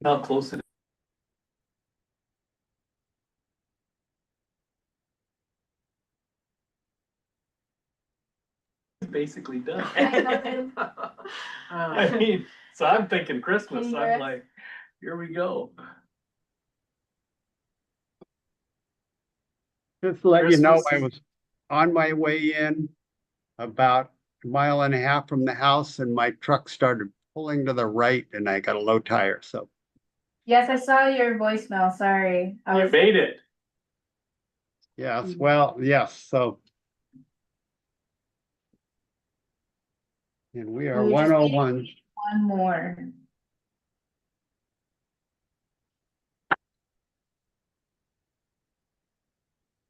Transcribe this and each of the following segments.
How close it is. Basically done. I mean, so I'm thinking Christmas, I'm like, here we go. Just to let you know, I Christmas is- was on my way in about a mile and a half from the house and my truck started pulling to the right and I got a low tire, so. Yes, I saw your voicemail, sorry. You made it. Yes, well, yes, so. And we are We just 101. One more.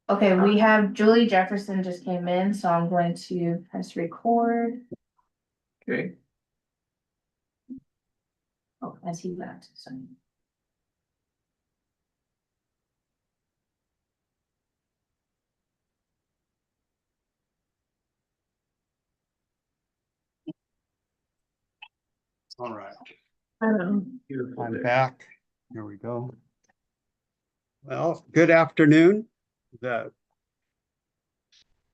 Okay, we have Julie Jefferson just came in, so I'm going to press record. Okay. Oh, as he left, sorry. All right, Beautiful I'm day. back. Here we go. Well, good afternoon. The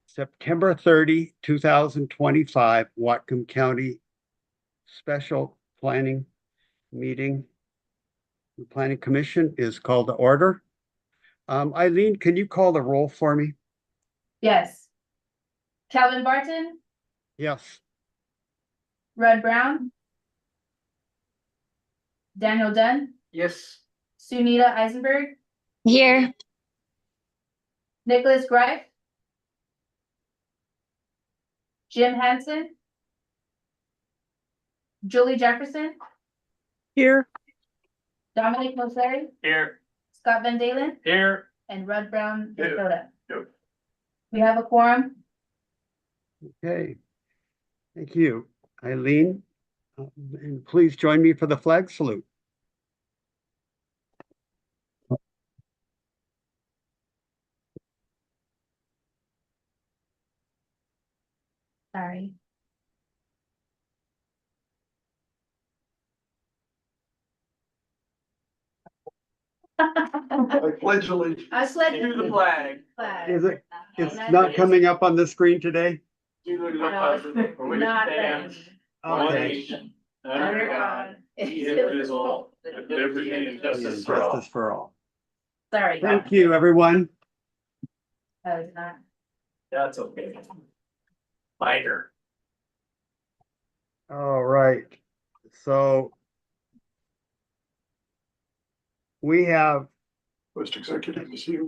September 30, 2025 Whatcom County Special Planning Meeting. The Planning Commission is called to order. Eileen, can you call the roll for me? Yes. Calvin Barton, Yes. Rudd Brown. Daniel Dunn, Yes. Sunita Eisenberg, Here. Nicholas Greif. Jim Hansen. Julie Jefferson, Here. Dominic Mosseri, Here. Scott Van Dalen, Here. and Rudd Brown, Here. Dakota. Yep. We have a quorum. Okay. Thank you, Eileen. And please join me for the flag salute. Sorry. I pledge allegiance I pledge to the flag. Is it? It's not coming up on the screen today? To the republic for which it Not stands, then. one Okay. nation, under God, indivisible, with liberty and justice for all. Justice for all. Sorry. Thank you, everyone. That was not. That's okay. Minor. All right, so we have First executive is here.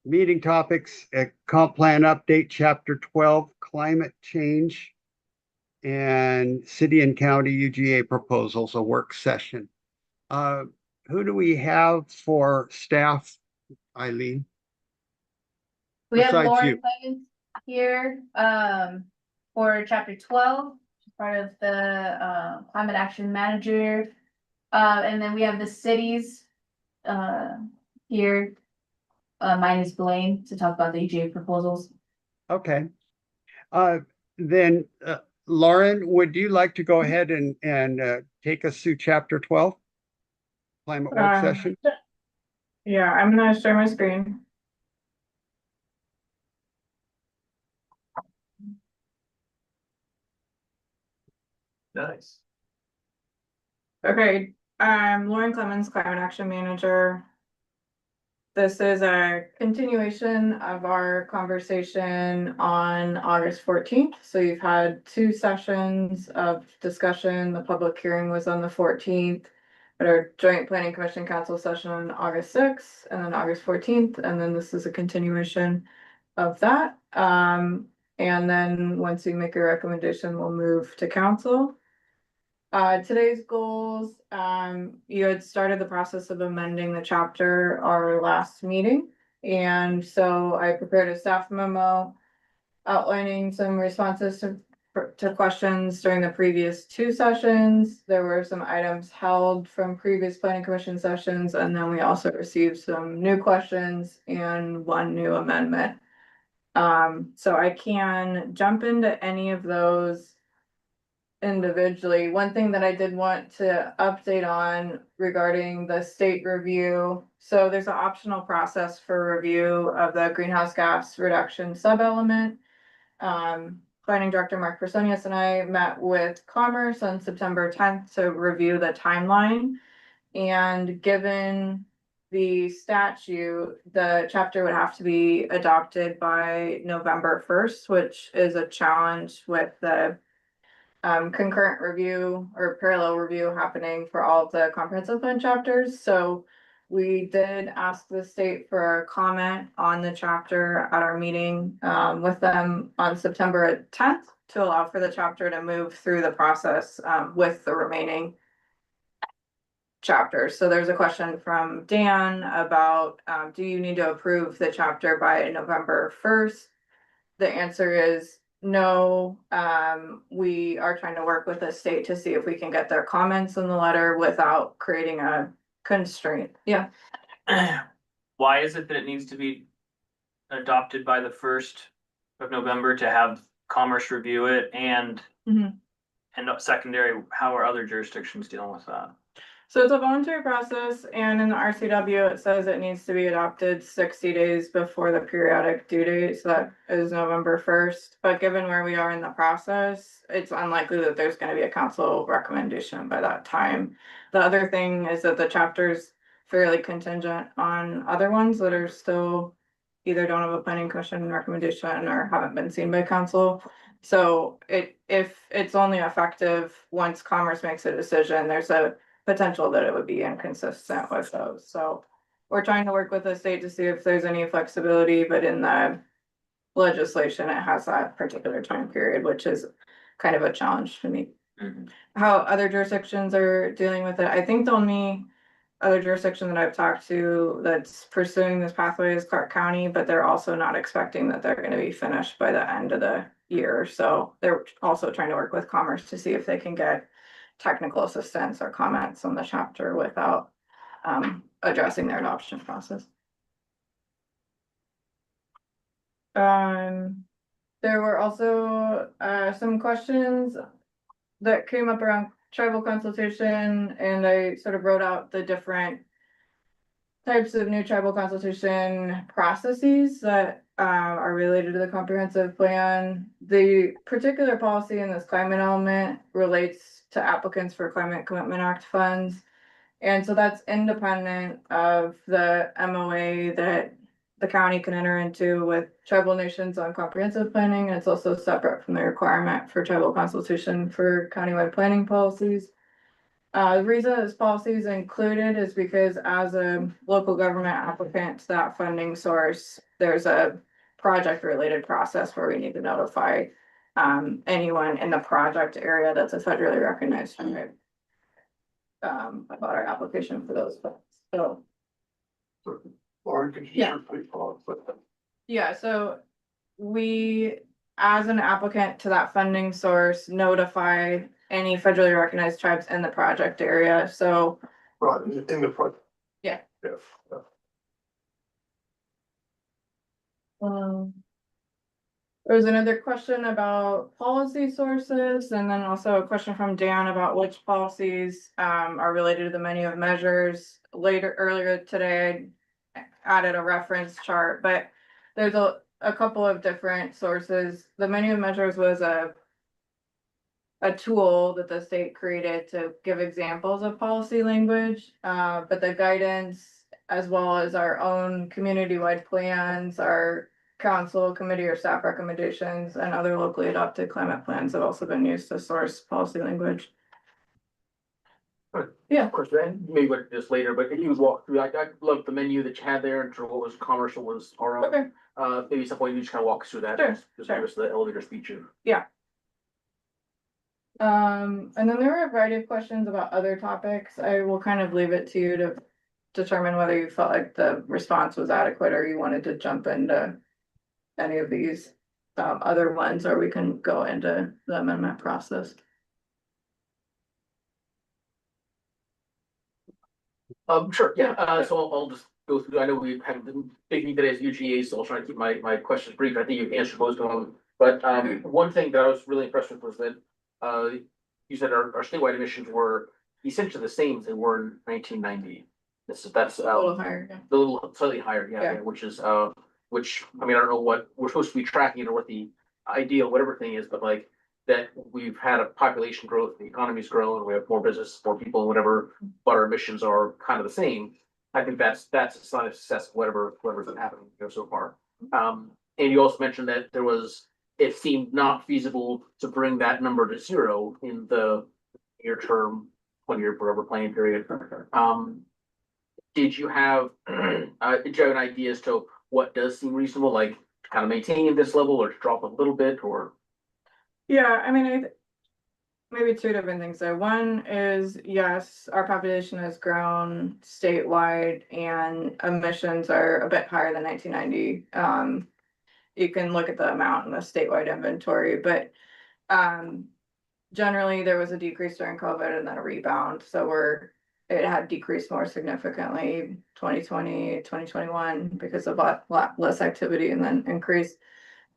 meeting topics, comp plan update, chapter 12, climate change, and city and county UGA proposals, a work session. Who do we have for staff, Eileen? We have Besides Lauren you. Clemens here, for chapter 12, part of the, climate action manager. And then we have the cities, here. Mine is Blaine to talk about the EJ proposals. Okay. Then Lauren, would you like to go ahead and take us through chapter 12? Climate work session? Yeah, I'm gonna share my screen. Nice. Okay, I'm Lauren Clemens, Climate Action Manager. This is a continuation of our conversation on August 14th. So you've had two sessions of discussion. The public hearing was on the 14th. At our joint planning commission council session on August 6th and then August 14th. And then this is a continuation of that. And then once you make a recommendation, we'll move to council. Today's goals, you had started the process of amending the chapter our last meeting. And so I prepared a staff memo outlining some responses to questions during the previous two sessions. There were some items held from previous planning commission sessions, and then we also received some new questions and one new amendment. So I can jump into any of those individually. One thing that I did want to update on regarding the state review. So there's an optional process for review of the greenhouse gas reduction sub-element. Planning Director Mark Personius and I met with Commerce on September 10th to review the timeline. And given the statute, the chapter would have to be adopted by November 1st, which is a challenge with the concurrent review or parallel review happening for all of the comprehensive plan chapters. So we did ask the state for a comment on the chapter at our meeting with them on September 10th to allow for the chapter to move through the process with the remaining chapters. So there's a question from Dan about do you need to approve the chapter by November 1st? The answer is no. We are trying to work with the state to see if we can get their comments in the letter without creating a constraint. Yeah. Why is it that it needs to be adopted by the 1st of November to have Commerce review it and secondary, how are other jurisdictions dealing with that? So it's a voluntary process, and in the RCW, it says it needs to be adopted 60 days before the periodic due date, so that is November 1st. But given where we are in the process, it's unlikely that there's gonna be a council recommendation by that time. The other thing is that the chapter's fairly contingent on other ones that are still either don't have a planning commission recommendation or haven't been seen by council. So if it's only effective once Commerce makes a decision, there's a potential that it would be inconsistent with those. So we're trying to work with the state to see if there's any flexibility, but in the legislation, it has that particular time period, which is kind of a challenge to me. How other jurisdictions are dealing with it. I think the only other jurisdiction that I've talked to that's pursuing this pathway is Clark County, but they're also not expecting that they're going to be finished by the end of the year. So they're also trying to work with Commerce to see if they can get technical assistance or comments on the chapter without addressing their adoption process. There were also some questions that came up around tribal consultation, and I sort of wrote out the different types of new tribal consultation processes that are related to the comprehensive plan. The particular policy in this climate element relates to applicants for Climate Commitment Act funds. And so that's independent of the MOA that the county can enter into with tribal nations on comprehensive planning. And it's also separate from the requirement for tribal consultation for countywide planning policies. The reason this policy is included is because as a local government applicant to that funding source, there's a project related process where we need to notify anyone in the project area that's a federally recognized tribe about our application for those funds. So yeah, so we, as an applicant to that funding source, notify any federally recognized tribes in the project area. So Right, in the project. Yeah. Yes. There was another question about policy sources, and then also a question from Dan about which policies are related to the menu of measures. Earlier today, I added a reference chart, but there's a couple of different sources. The menu of measures was a tool that the state created to give examples of policy language, but the guidance as well as our own community-wide plans, our council, committee, or staff recommendations, and other locally adopted climate plans have also been used to source policy language. Yeah. Of course, then maybe what just later, but if you walk through, I love the menu that you had there and what was commercial was our own. Okay. Maybe some point you just kind of walk us through that. Sure, Just sure. give us the elevator speech of. And then there were a variety of questions about other topics. I will kind of leave it to you to determine whether you felt like the response was adequate or you wanted to jump into any of these other ones, or we can go into the amendment process. Sure, yeah, so I'll just go through, I know we had the big meeting today as UGA, so I'll try to keep my questions brief. I think you've answered most of them. But one thing that I was really impressed with was that you said our statewide emissions were essentially the same as they were in 1990. That's A little higher, yeah. a little slightly higher, yeah, which is which, I mean, I don't know what we're supposed to be tracking or what the ideal whatever thing is, but like that we've had a population growth, the economy's grown, we have more business, more people, whatever, but our emissions are kind of the same. I think that's a sign of success, whatever's been happening, so far. And you also mentioned that it seemed not feasible to bring that number to zero in the near term, 20-year whatever planning period. Did you have an idea as to what does seem reasonable, like to kind of maintain this level or to drop a little bit, or? Yeah, I mean, maybe two different things there. One is, yes, our population has grown statewide and emissions are a bit higher than 1990. You can look at the amount in the statewide inventory, but generally there was a decrease during COVID and then a rebound. So it had decreased more significantly 2020, 2021 because of a lot less activity and then increased.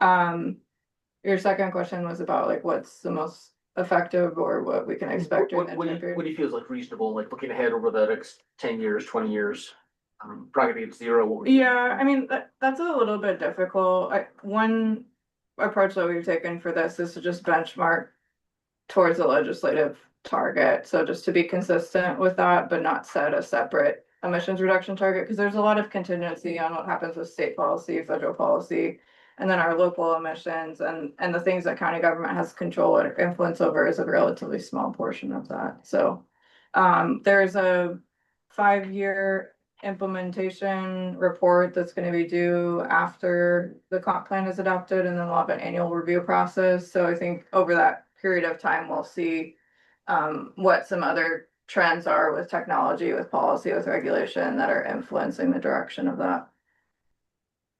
Your second question was about like what's the most effective or what we can expect during that time period. What do you feel is like reasonable, like looking ahead over the next 10 years, 20 years? Probably get zero. Yeah, I mean, that's a little bit difficult. One approach that we've taken for this is to just benchmark towards a legislative target. So just to be consistent with that, but not set a separate emissions reduction target, because there's a lot of contingency on what happens with state policy, federal policy, and then our local emissions and the things that county government has control or influence over is a relatively small portion of that. So there's a 5-year implementation report that's going to be due after the comp plan is adopted, and then we'll have an annual review process. So I think over that period of time, we'll see what some other trends are with technology, with policy, with regulation that are influencing the direction of that.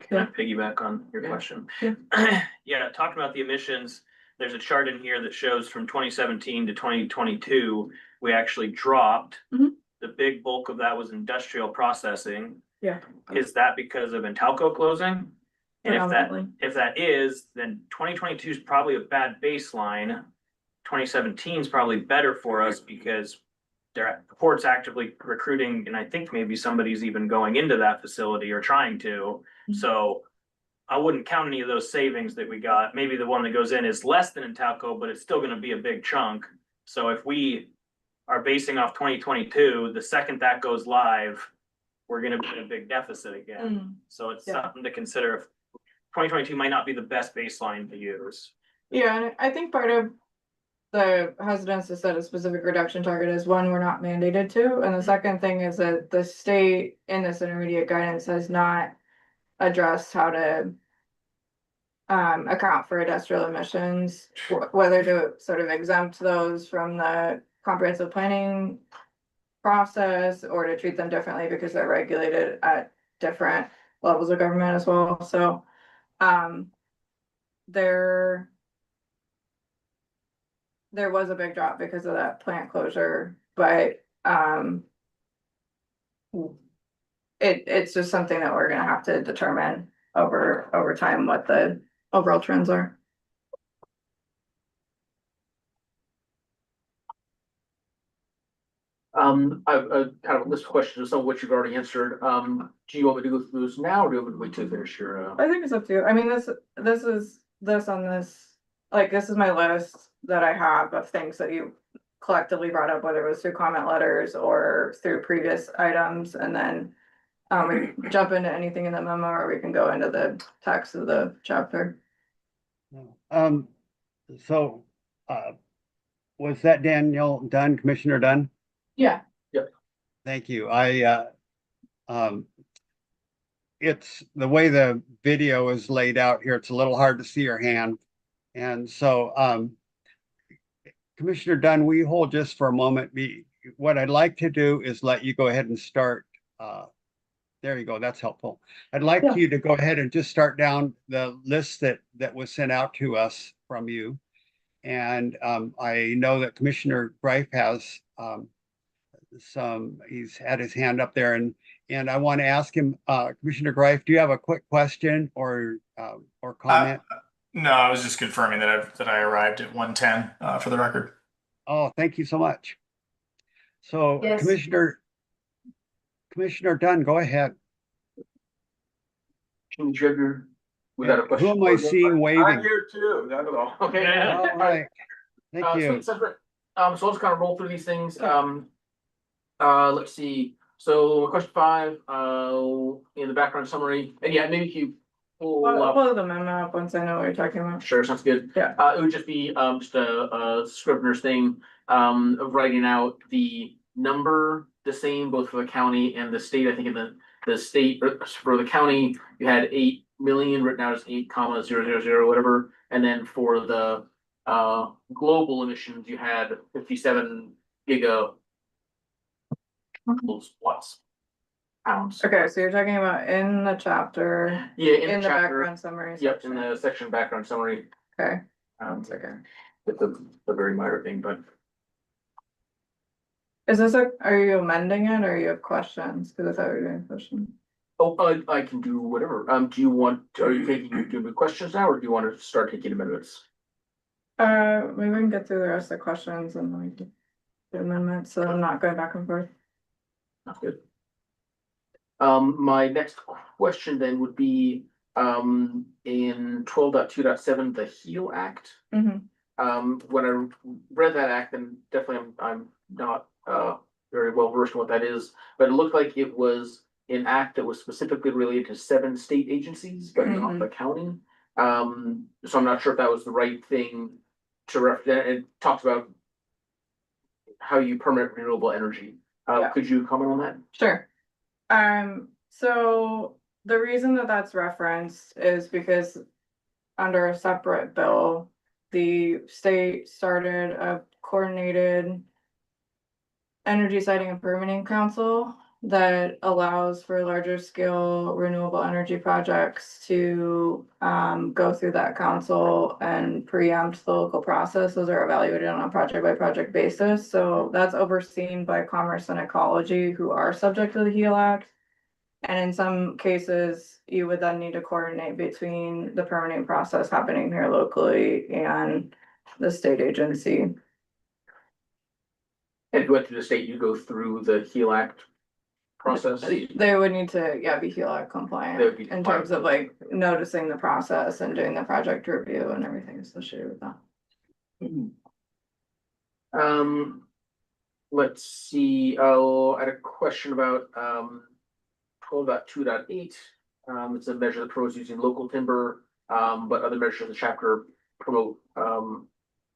Can I piggyback on your question? Yeah. Yeah, talking about the emissions, there's a chart in here that shows from 2017 to 2022, we actually dropped. The big bulk of that was industrial processing. Yeah. Is that because of Intalco closing? And Predominantly. if that is, then 2022 is probably a bad baseline. 2017 is probably better for us because the port's actively recruiting, and I think maybe somebody's even going into that facility or trying to. So I wouldn't count any of those savings that we got. Maybe the one that goes in is less than Intalco, but it's still going to be a big chunk. So if we are basing off 2022, the second that goes live, we're going to be in a big deficit again. So it's something to consider. If 2022 might not be the best baseline to use. Yeah, and I think part of the hesitance to set a specific reduction target is one, we're not mandated to, and the second thing is that the state in this intermediate guidance has not addressed how to account for industrial emissions, whether to sort of exempt those from the comprehensive planning process or to treat them differently because they're regulated at different levels of government as well. So there was a big drop because of that plant closure, but it's just something that we're gonna have to determine over time what the overall trends are. I've kind of a list of questions, some of which you've already answered. Do you want me to go through those now, or do you want me to wait till finish your? I think it's up to you. I mean, this is my list that I have of things that you collectively brought up, whether it was through comment letters or through previous items, and then we can jump into anything in the memo, or we can go into the text of the chapter. So was that Daniel Dunn, Commissioner Dunn? Yeah. Thank you. It's the way the video is laid out here, it's a little hard to see your hand. And so Commissioner Dunn, will you hold just for a moment? What I'd like to do is let you go ahead and start. There you go. That's helpful. I'd like you to go ahead and just start down the list that was sent out to us from you. And I know that Commissioner Greif has he's had his hand up there, and I want to ask him, Commissioner Greif, do you have a quick question or comment? No, I was just confirming that I arrived at 1:10 for the record. Oh, thank you so much. So Yes. Commissioner Dunn, go ahead. Can you without a Who question? am I seeing I'm waving? here too, that's all. Okay. All right, thank you. Sweet, sounds great. So let's kind of roll through these things. Let's see. So question 5, in the background summary, and yeah, maybe if you pull I'll up. pull the memo up once I know what you're talking about. Sure, sounds good. Yeah. It would just be just a Scrivener's thing of writing out the number the same both for the county and the state. I think in the state for the county you had 8 million written out as 8,000 whatever, and then for the global emissions you had 57 giga watts pounds. Okay, so you're talking about in the chapter, Yeah, in the chapter, background summary yep, in section. the section background summary. Okay, Um, second. it's a very minor thing, but Is this are you amending it or you have questions? Cause I thought we were doing questions. oh, I can do whatever. Are you taking the questions now, or do you want to start taking amendments? Maybe we can get through the rest of the questions and like the amendments, so I'm not going back and forth. That's good. My next question then would be, in 12.2.7, the HEAL Act. When I read that act, and definitely I'm not very well versed in what that is, but it looked like it was an act that was specifically related to 7 state agencies, but not the county. So I'm not sure if that was the right thing to represent. It talks about how you permit renewable energy. Yeah. Could you comment on that? Sure. So the reason that that's referenced is because under a separate bill, the state started a coordinated energy siting and permitting council that allows for larger scale renewable energy projects to go through that council and preempt the local process. Those are evaluated on a project by project basis. So that's overseen by Commerce and Ecology, who are subject to the HEAL Act. And in some cases, you would then need to coordinate between the permitting process happening here locally and the state agency. And if you went through the state, you go through the HEAL Act process. They would need to, yeah, be HEAL Act They would compliant be in terms of like noticing the process and doing the project review and everything associated with that. Let's see, I had a question about 12.2.8. It's a measure that promotes using local timber, but other measures of the chapter promote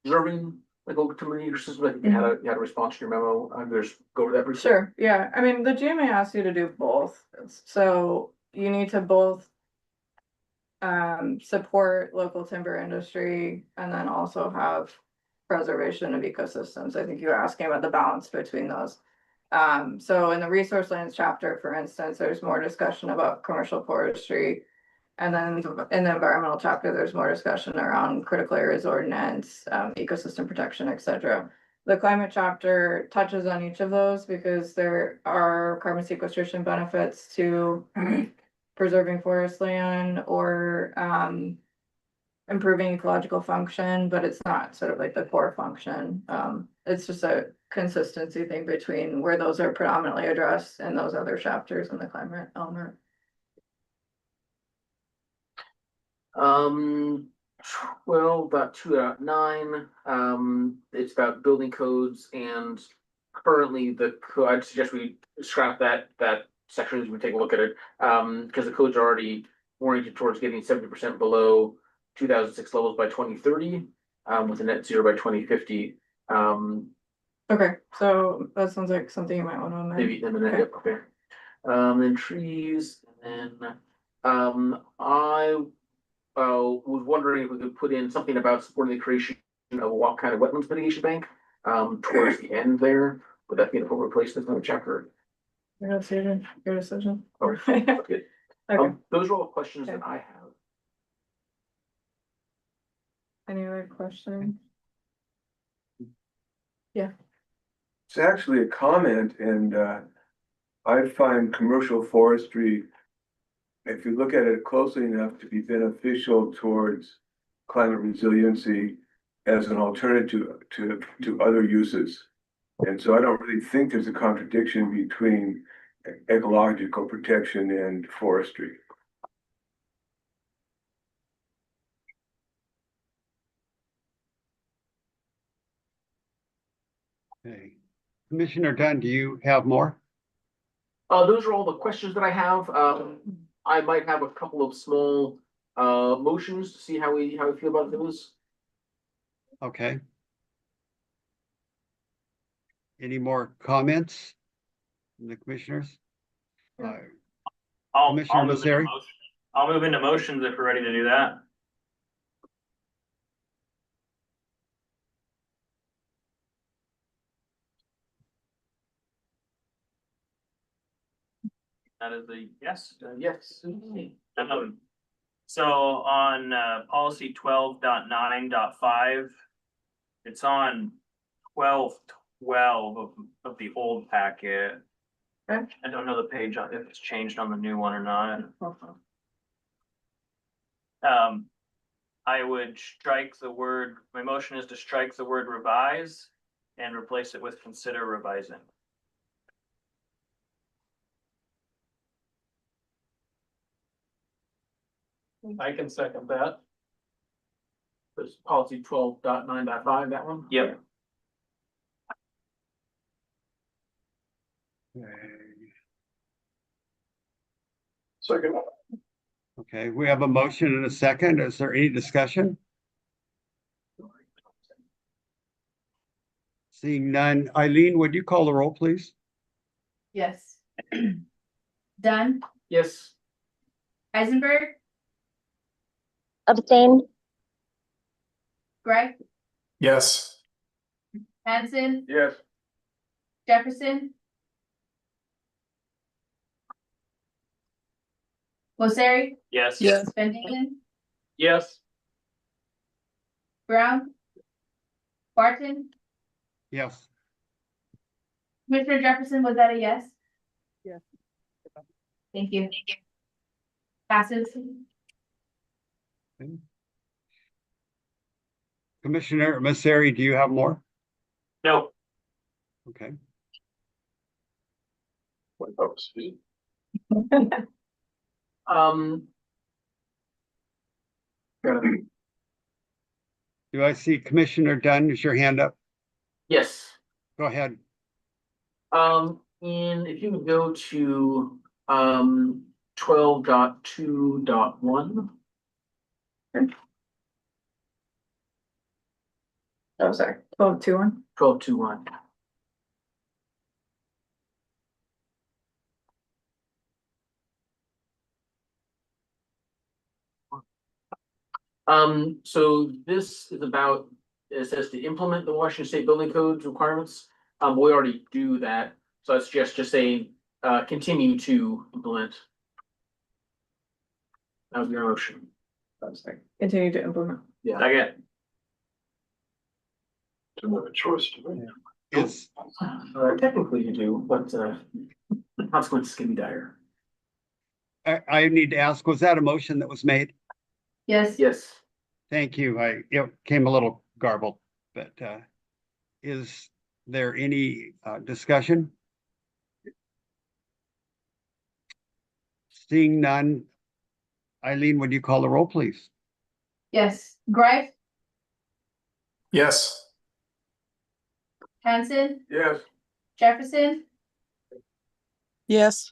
preserving like local timber uses. I think you had a response to your memo. Just go over that briefly. Sure, yeah, I mean, the GMA asks you to do both, so you need to both support local timber industry and then also have preservation of ecosystems. I think you were asking about the balance between those. So in the resource lands chapter, for instance, there's more discussion about commercial forestry. And then in the environmental chapter, there's more discussion around critical areas ordinance, ecosystem protection, etc. The climate chapter touches on each of those because there are carbon sequestration benefits to preserving forest land or improving ecological function, but it's not sort of like the core function. It's just a consistency thing between where those are predominantly addressed and those other chapters in the climate element. 12.2.9, it's about building codes, and currently I'd suggest we scrap that section as we take a look at it, because the codes are already oriented towards getting 70% below 2006 levels by 2030, with a net zero by 2050. Okay, so that sounds like something you might want to amend. Maybe in the net, yep, okay. Then trees, and then I was wondering if we could put in something about supporting the creation of a wetlands mitigation bank towards the end there. Would that be an appropriate place in the chapter? Your decision, your decision. All right, that's good. Okay, Those are all the questions Okay. that I have. any other questions? It's actually a comment, and I find commercial forestry, if you look at it closely enough, to be beneficial towards climate resiliency as an alternative to other uses. And so I don't really think there's a contradiction between ecological protection and forestry. Okay. Commissioner Dunn, do you have more? Those are all the questions that I have. I might have a couple of small motions to see how we feel about those. Okay. Any more comments from the commissioners? I'll Commissioner move into Masseri? motion. I'll move into motions if we're ready to do that. That is a yes. Yes. So on policy 12.9.5, it's on 12.12 of the old packet. Okay. I don't know the page on if it's changed on the new one or not. I would strike the word, my motion is to strike the word revise and replace it with consider revising. I can second that. There's policy 12.9.5, that one? Yep. Second. Okay, we have a motion and a second. Is there any discussion? Seeing none. Eileen, would you call the roll, please? Yes. Dunn, Yes. Eisenberg, Abstain. Greg, Yes. Hanson, Yes. Jefferson. Mosseri, Yes. Van Dalen, Yes. Brown, Barton, Yes. Commissioner Jefferson, was that a yes? Yes. Thank you. Passes. Commissioner Masseri, do you have more? No. Okay. Um. Do I see Commissioner Dunn? Is your hand up? Yes. Go ahead. And if you would go to 12.2.1. Oh, sorry, 12.2.1. 12.2.1. So this is about, it says to implement the Washington State Building Codes requirements. We already do that, so it's just saying, continue to implement. That was your motion. Continue to implement. Yeah. Second. Another choice to make. Is, Technically you do, but the consequences can be dire. I need to ask, was that a motion that was made? Yes. Yes. Thank you. It came a little garbled, but is there any discussion? Seeing none. Eileen, would you call the roll, please? Yes. Greg, Yes. Hanson, Yes. Jefferson, Yes.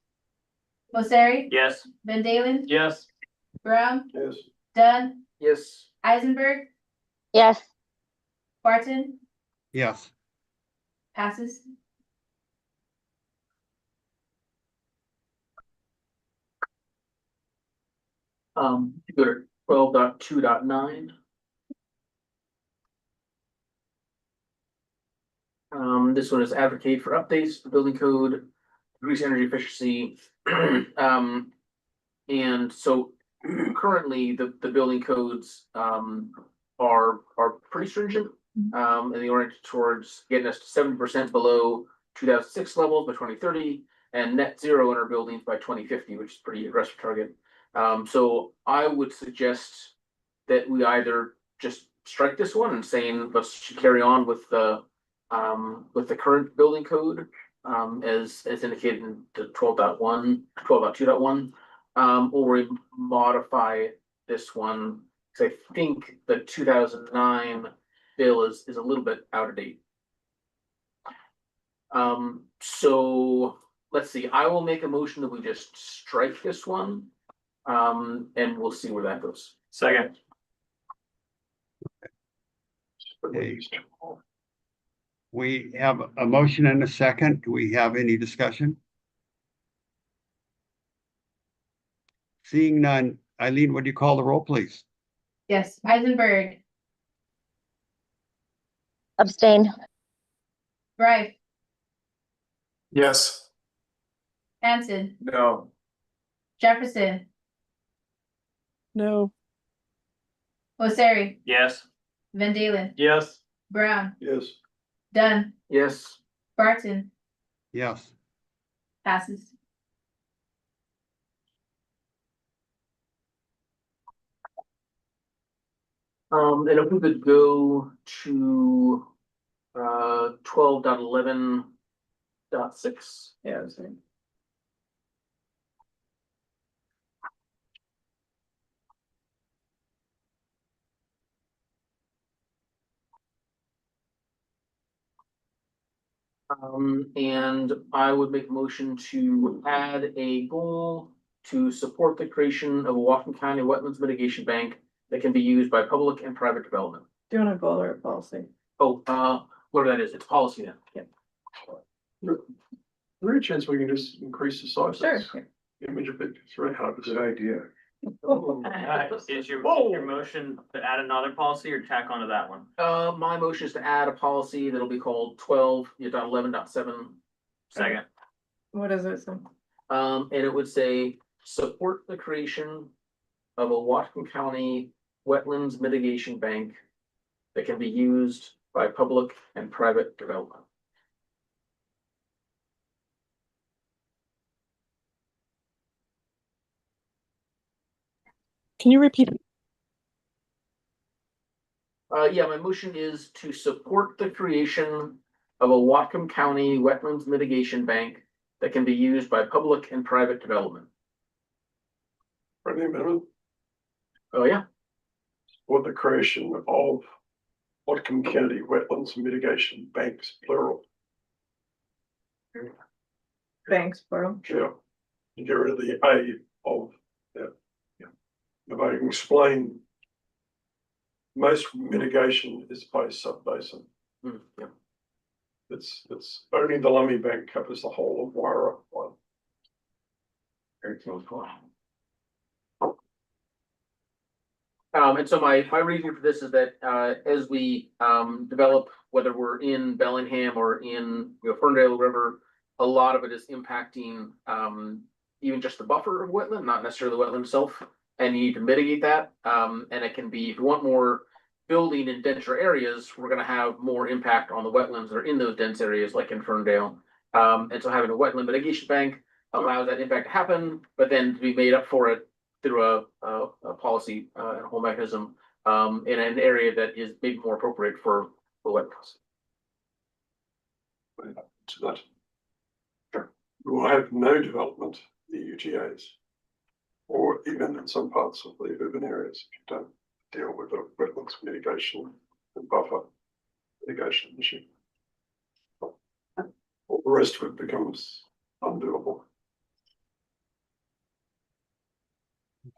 Mosseri, Yes. Van Dalen, Yes. Brown, Yes. Dunn, Yes. Eisenberg, Yes. Barton, Yes. passes. Go to 12.2.9. This one is advocate for updates to the building code, increase energy efficiency. And so currently the building codes are pretty stringent. And they orient towards getting us to 70% below 2006 levels by 2030 and net zero in our buildings by 2050, which is a pretty aggressive target. So I would suggest that we either just strike this one and saying, let's carry on with the current building code, as indicated in the 12.2.1, or we modify this one, because I think the 2009 bill is a little bit out of date. So let's see, I will make a motion that we just strike this one, and we'll see where that goes. Second. Okay. We have a motion and a second. Do we have any discussion? Seeing none, Eileen, would you call the roll, please? Yes, Eisenberg, Abstain. Greif, Yes. Hanson, No. Jefferson, No. Osiri, Yes. Van Dalen, Yes. Brown, Yes. Dunn, Yes. Barton, Yes. passes. And if we could go to 12.11.6. Yeah, that's right. And I would make a motion to add a goal to support the creation of a Whatcom County Wetlands Mitigation Bank that can be used by public and private development. Do you want a goal or a policy? Oh, whatever that is, it's policy then. Yeah. There a chance we can just increase the size? Sure. Image of it, it's really hard to Good say. idea. Is your motion to add another policy or tack onto that one? My motion is to add a policy that'll be called 12.11.7. Second. What is it? And it would say, support the creation of a Whatcom County Wetlands Mitigation Bank that can be used by public and private development. Can you repeat? Yeah, my motion is to support the creation of a Whatcom County Wetlands Mitigation Bank that can be used by public and private development. Friendly amendment Oh, yeah. for the creation of Whatcom County Wetlands Mitigation Banks, plural. Thanks, plural. Yeah. You get rid of the A of, yeah. If I can explain, most mitigation is by sub-basin. Yeah. It's only the Lummi Bank covers the whole of Wyra one. Very close. And so my reason for this is that, as we, develop, whether we're in Bellingham or in, Ferndale River, a lot of it is impacting, even just the buffer of wetland, not necessarily the wetland itself. And you need to mitigate that. And it can be, if you want more building in denser areas, we're gonna have more impact on the wetlands that are in those dense areas, like in Ferndale. And so having a wetland mitigation bank allows that impact to happen, but then to be made up for it through a policy, and a whole mechanism, in an area that is maybe more appropriate for wetlands. To that. Sure. We will have no development in the UGAs. Or even in some parts of the urban areas, if you don't deal with the wetlands mitigation and buffer mitigation issue. All the rest of it becomes undoable.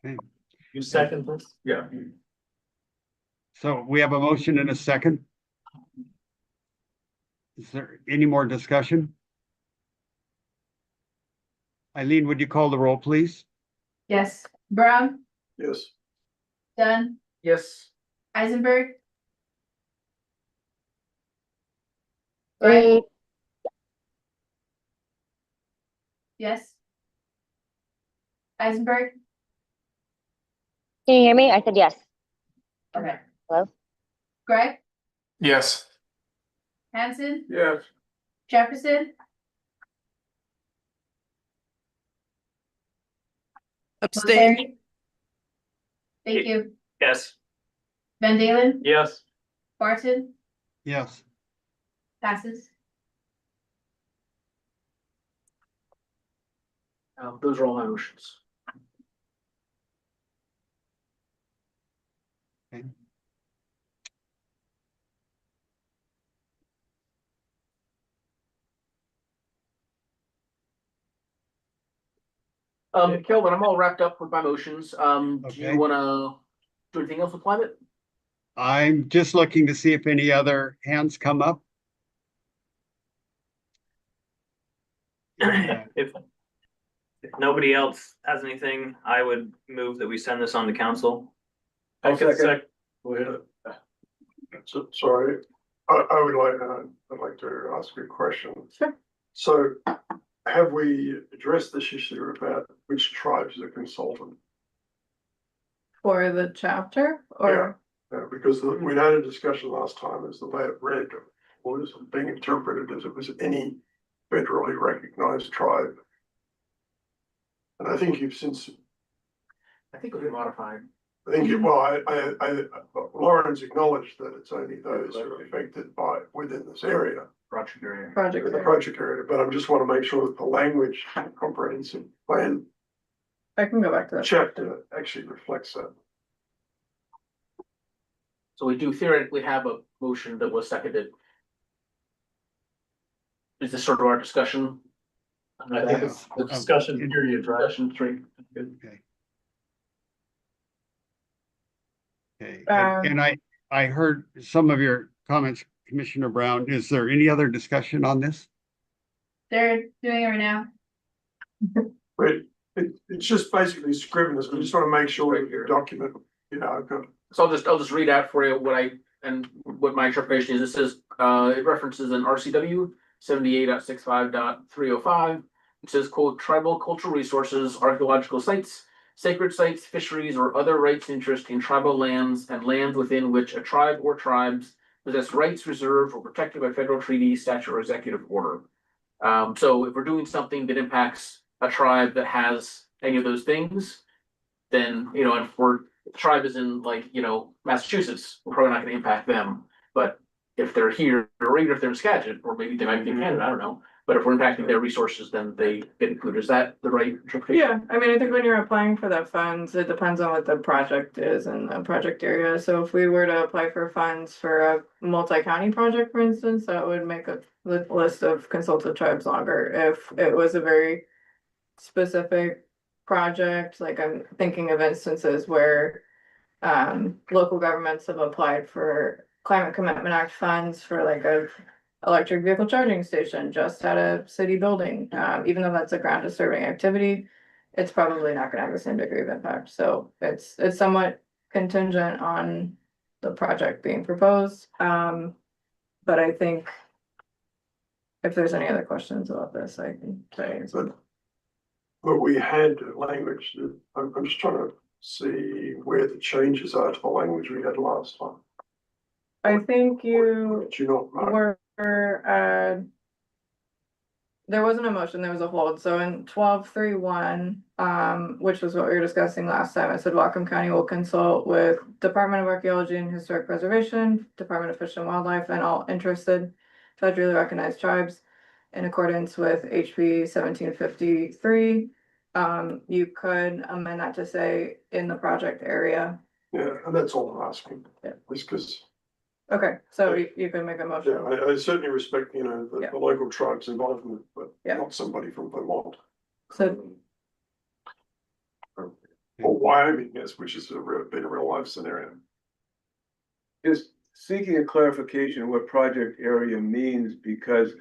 Okay. You second this? Yeah. So we have a motion and a second. Is there any more discussion? Eileen, would you call the roll, please? Yes, Brown, Yes. Dunn, Yes. Eisenberg, Greif, yes. Eisenberg, Can you hear me? I said yes. okay. Hello? Greif, Yes. Hanson, Yes. Jefferson, Abstain. Osiri. Thank you. Yes. Van Dalen, Yes. Barton, Yes. passes. Those are all my motions. Kelvin, I'm all wrapped up with my motions. Do Okay. you wanna do anything else with climate? I'm just looking to see if any other hands come up. If nobody else has anything, I would move that we send this on to council. I'll second. So, sorry, I would like, I'd like to ask you a question. Sure. So have we addressed this issue about which tribes are consultant? For the chapter or? Because we had a discussion last time as the way it read was being interpreted as it was any federally recognized tribe. And I think you've since, I think it'll be modified. I think, well, Lauren's acknowledged that it's only those who are affected by within this area. Project area. Project. The project area, but I just want to make sure that the language comprehensive plan I can go back to that. chapter actually reflects that. So we do theoretically have a motion that was seconded. Is this sort of our discussion? I think it's the discussion period, right? Discussion three. Okay. Okay, Um, and I heard some of your comments, Commissioner Brown. Is there any other discussion on this? They're doing it right now. But it's just basically scrivener's. We just want to make sure that your document, So I'll just read out for you what my interpretation is. It says, it references an RCW 78.65.305. It says, quote, tribal cultural resources, archaeological sites, sacred sites, fisheries, or other rights interest in tribal lands and lands within which a tribe or tribes possess rights reserved or protected by federal treaty, statute, or executive order. So if we're doing something that impacts a tribe that has any of those things, then, you know, if the tribe is in Massachusetts, we're probably not gonna impact them. But if they're here, or even if they're in Skagit, or maybe they might be in Canada, I don't know. But if we're impacting their resources, then they get included. Is that the right interpretation? Yeah, I mean, I think when you're applying for the funds, it depends on what the project is and the project area. So if we were to apply for funds for a multi-county project, for instance, that would make the list of consulted tribes longer. If it was a very specific project, like I'm thinking of instances where local governments have applied for Climate Commitment Act funds for like a electric vehicle charging station just at a city building. Even though that's a ground disturbing activity, it's probably not gonna have the same degree of impact. So it's somewhat contingent on the project being proposed. But I think if there's any other questions about this, I can say. but we had language that, I'm just trying to see where the changes are to the language we had last time. I think you Did you not, Mark? were, there wasn't a motion, there was a hold. So in 12.3.1, which was what we were discussing last time, it said Whatcom County will consult with Department of Archaeology and Historic Preservation, Department of Fish and Wildlife, and all interested federally recognized tribes in accordance with HB 1753. You could amend that to say in the project area. Yeah, and that's all I'm asking. Yeah. Is because, Okay, so you can make a motion. yeah, I certainly respect, the Yeah. local tribes involvement, but Yeah. not somebody from Vermont. So Or Wyoming, yes, which has been a real life scenario. Just seeking a clarification of what project area means, because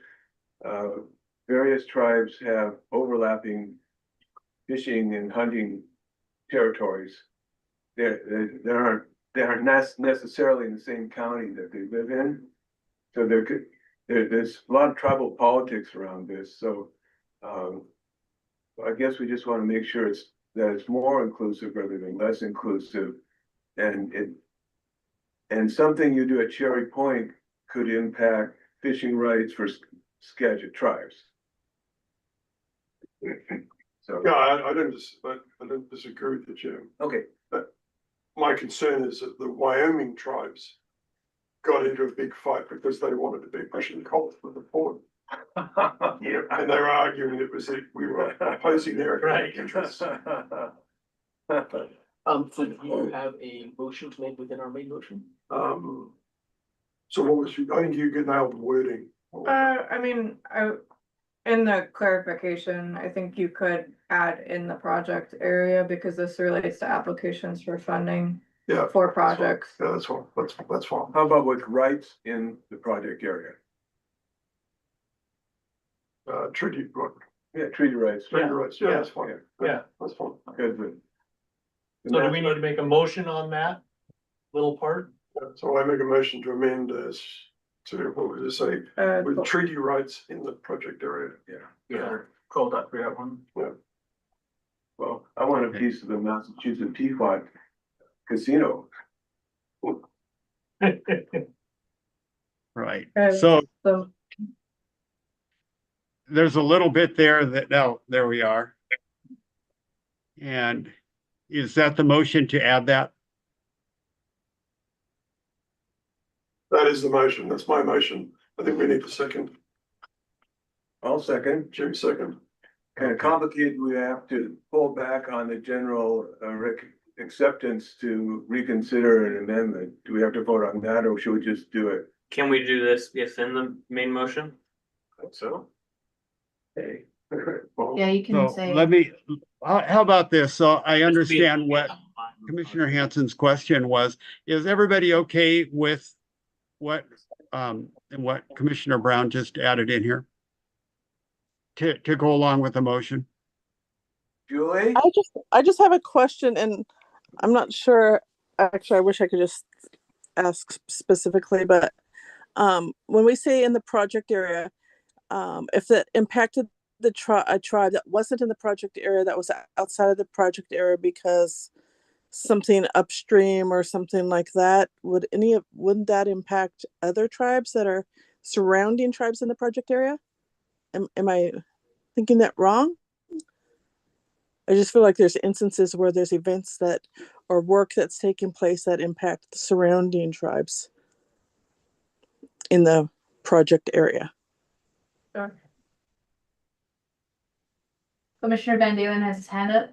various tribes have overlapping fishing and hunting territories. They aren't necessarily in the same county that they live in. So there's a lot of tribal politics around this, so I guess we just want to make sure that it's more inclusive rather than less inclusive. And something you do at Cherry Point could impact fishing rights for Skagit tribes. So, Yeah, I don't disagree with you, Jim. okay, My my concern is that the Wyoming tribes got into a big fight because they wanted to be pushing coal for the port. Yeah. And they were arguing it was that we were opposing their economic interests. So do you have a motion to make within our main motion? So what was I think you get nailed the wording. I mean, in the clarification, I think you could add in the project area because this relates to applications for funding Yeah. for projects. Yeah, that's fine. That's fine. How about with rights in the project area? Treaty, right. Yeah, treaty rights. Treaty rights. Yeah, that's fine. Yeah. That's fine. Good, good. So do we need to make a motion on that little part? So I make a motion to amend as to, what would you say, with treaty rights in the project area. Yeah, call that for that one. Well, I want a piece of the Massachusetts Teapot Casino. Right. Okay, So So, there's a little bit there that, now, there we are. And is that the motion to add that? That is the motion. That's my motion. I think we need a second. I'll second. Jimmy second. Kind of complicated, we have to pull back on the general acceptance to reconsider an amendment. Do we have to vote on that, or should we just do it? Can we do this if in the main motion? I think so. Hey. Well, Yeah, you can So say. let me, how about this? So I Just be- understand what Commissioner Hansen's question was. Is everybody okay with what, and what Commissioner Brown just added in here? To go along with the motion? Julie? I just have a question, and I'm not sure, actually, I wish I could just ask specifically, but when we say in the project area, if that impacted a tribe that wasn't in the project area, that was outside of the project area because something upstream or something like that, wouldn't that impact other tribes that are surrounding tribes in the project area? Am I thinking that wrong? I just feel like there's instances where there's events that or work that's taking place that impact the surrounding tribes in the project area. sure. Commissioner Van Dalen has his hand up.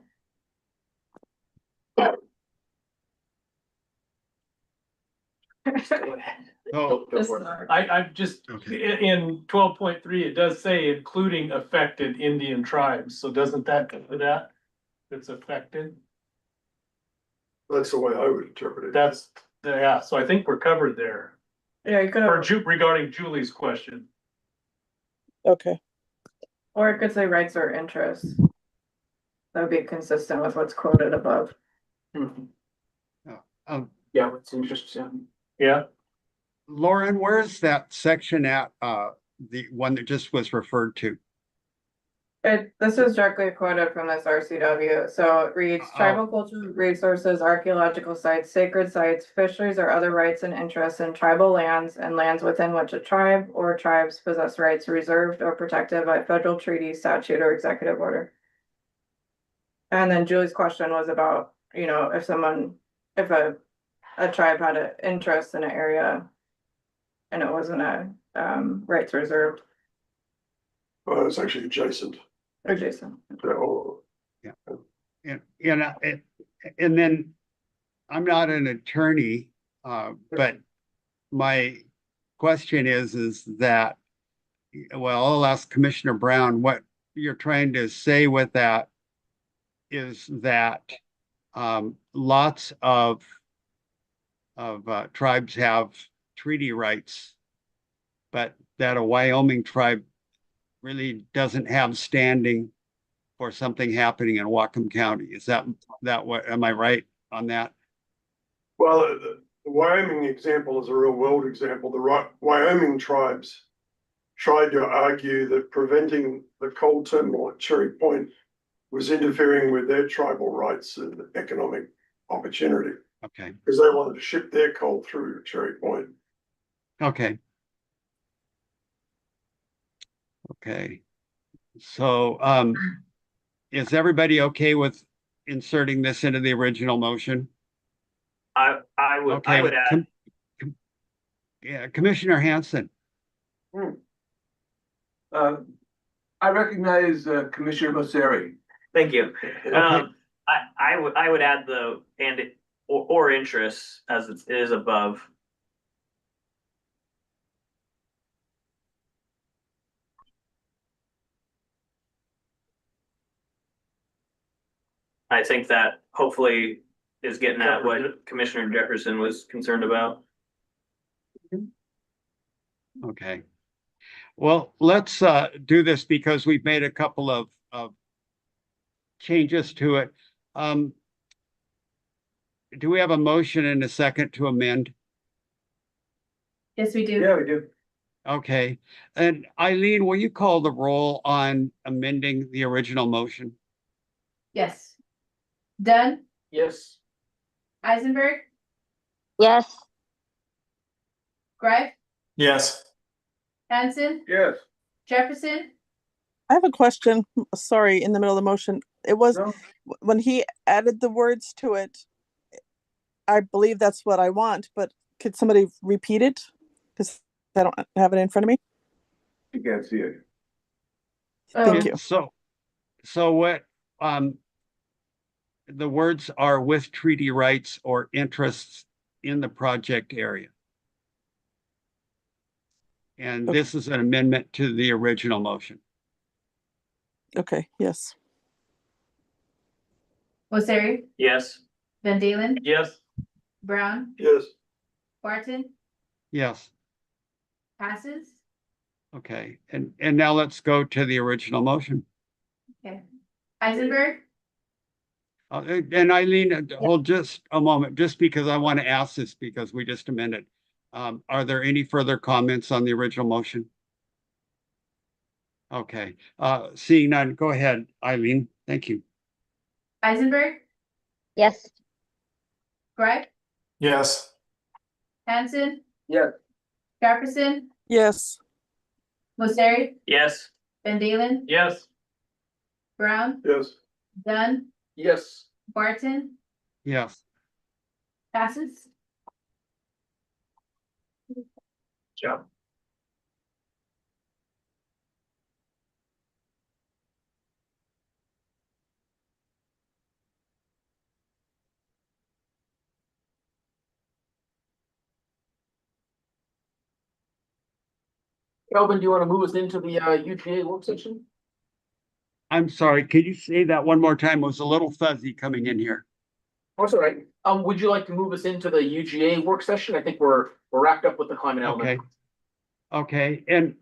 Oh, Go for it. I've just, okay. in 12.3, it does say including affected Indian tribes, so doesn't that cover that? That's affected, that's the way I would interpret it. that's, yeah, so I think we're covered there. Yeah, you could For have, regarding Julie's question. Okay. or it could say rights or interests. That would be consistent with what's quoted above. Yeah, what's interesting. Yeah, Lauren, where's that section at, the one that just was referred to? This is directly quoted from this RCW, so it reads tribal cultural resources, archaeological sites, sacred sites, fisheries or other rights and interests in tribal lands and lands within which a tribe or tribes possess rights reserved or protected by federal treaty, statute, or executive order. And then Julie's question was about, if a tribe had an interest in an area and it wasn't a rights reserved Well, it's actually adjacent. adjacent. And then I'm not an attorney, but my question is that, well, I'll ask Commissioner Brown, what you're trying to say with that is that lots of tribes have treaty rights, but that a Wyoming tribe really doesn't have standing for something happening in Whatcom County. Is that what, am I right on that? Well, the Wyoming example is a real world example. The Wyoming tribes tried to argue that preventing the coal terminal at Cherry Point was interfering with their tribal rights and economic opportunity Okay, because they wanted to ship their coal through Cherry Point. okay. Okay, so is everybody okay with inserting this into the original motion? I would add, Yeah, Commissioner Hanson. I recognize Commissioner Mosseri. thank you. Okay. I would add or interests as it is above. I think that hopefully is getting at what Commissioner Jefferson was concerned about. Okay. Well, let's do this because we've made a couple of changes to it. Do we have a motion and a second to amend? Yes, we do. Yeah, we do. Okay. And Eileen, will you call the roll on amending the original motion? Yes. Dunn, Yes. Eisenberg, Yes. Greif, Yes. Hanson, Yes. Jefferson. I have a question. Sorry, in the middle of the motion. It was No? when he added the words to it. I believe that's what I want, but could somebody repeat it? Because I don't have it in front of me. You can't see it. Thank you. So what, the words are with treaty rights or interests in the project area. And Okay. this is an amendment to the original motion. Okay, yes. Mosseri, Yes. Van Dalen, Yes. Brown, Yes. Barton, Yes. passes. Okay. And now let's go to the original motion. Okay. Eisenberg, And Eileen, hold just a moment, just because I want to ask this because we just amended. Are there any further comments on the original motion? Okay, seeing none, go ahead, Eileen. Thank you. Eisenberg, Yes. Greif, Yes. Hanson, Yes. Jefferson, Yes. Mosseri, Yes. Van Dalen, Yes. Brown, Yes. Dunn, Yes. Barton, Yes. passes. Job. Kelvin, do you want to move us into the UGA work session? I'm sorry, could you say that one more time? It was a little fuzzy coming in here. Oh, it's all right. Would you like to move us into the UGA work session? I think we're wrapped up with the climate element. Okay, and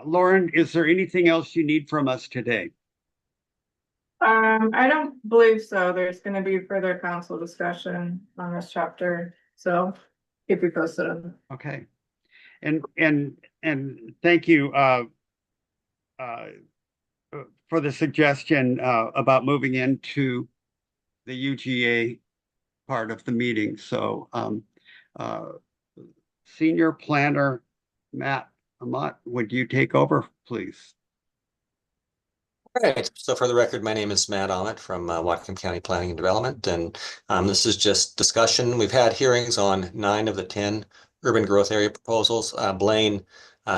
Lauren, is there anything else you need from us today? I don't believe so. There's gonna be further council discussion on this chapter, so keep you posted on that. Okay. And thank you for the suggestion about moving into the UGA part of the meeting. So Senior Planner Matt Amat, would you take over, please? All right, so for the record, my name is Matt Ahmet from Whatcom County Planning and Development, and this is just discussion. We've had hearings on 9 of the 10 urban growth area proposals. Blaine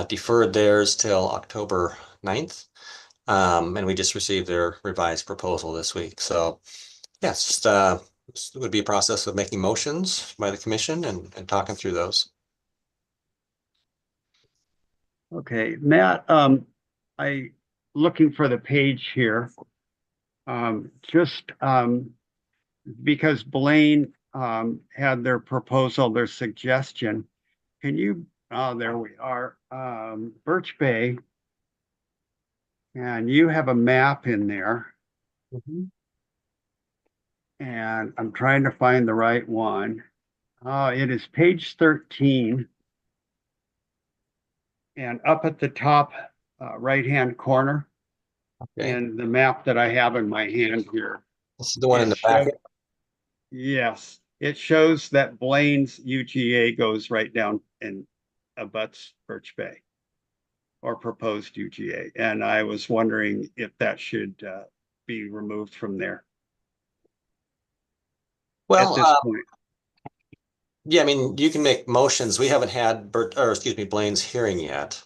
deferred theirs till October 9th, and we just received their revised proposal this week. So yes, just this would be a process of making motions by the commission and talking through those. Okay, Matt, I looking for the page here. Because Blaine had their proposal, their suggestion. Can you, there we are, Birch Bay. And you have a map in there. And I'm trying to find the right one. It is page 13. And up at the top right-hand corner, Okay, and the map that I have in my hand here. this is the one in it the packet. Yes, it shows that Blaine's UGA goes right down and abuts Birch Bay, or proposed UGA. And I was wondering if that should be removed from there. Well, this point? yeah, I mean, you can make motions. We haven't had Blaine's hearing yet.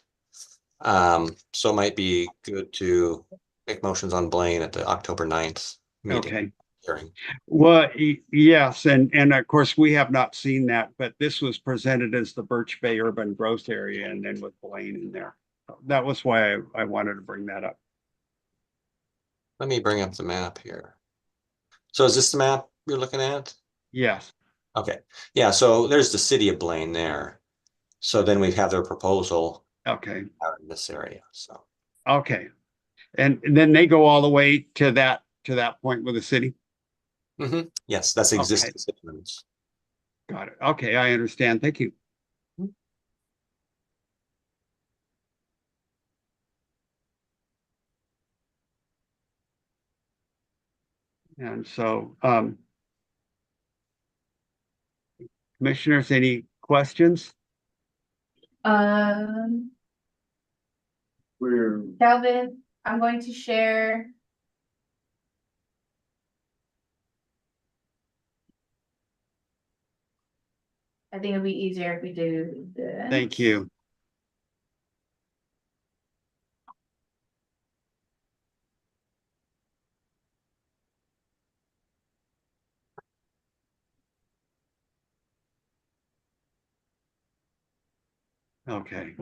So it might be good to make motions on Blaine at the October 9th meeting Okay. hearing. Well, yes, and of course, we have not seen that, but this was presented as the Birch Bay urban growth area and then with Blaine in there. That was why I wanted to bring that up. Let me bring up the map here. So is this the map you're looking at? Yes. Okay. Yeah, so there's the city of Blaine there. So then we have their proposal Okay. out in this area. So Okay. And then they go all the way to that point with the city? yes, that's Okay. existing city limits. Got it. Okay, I understand. Thank you. And so, commissioners, any questions? We're, Calvin, I'm going to share. I think it'll be easier if we do this. Thank you. Okay.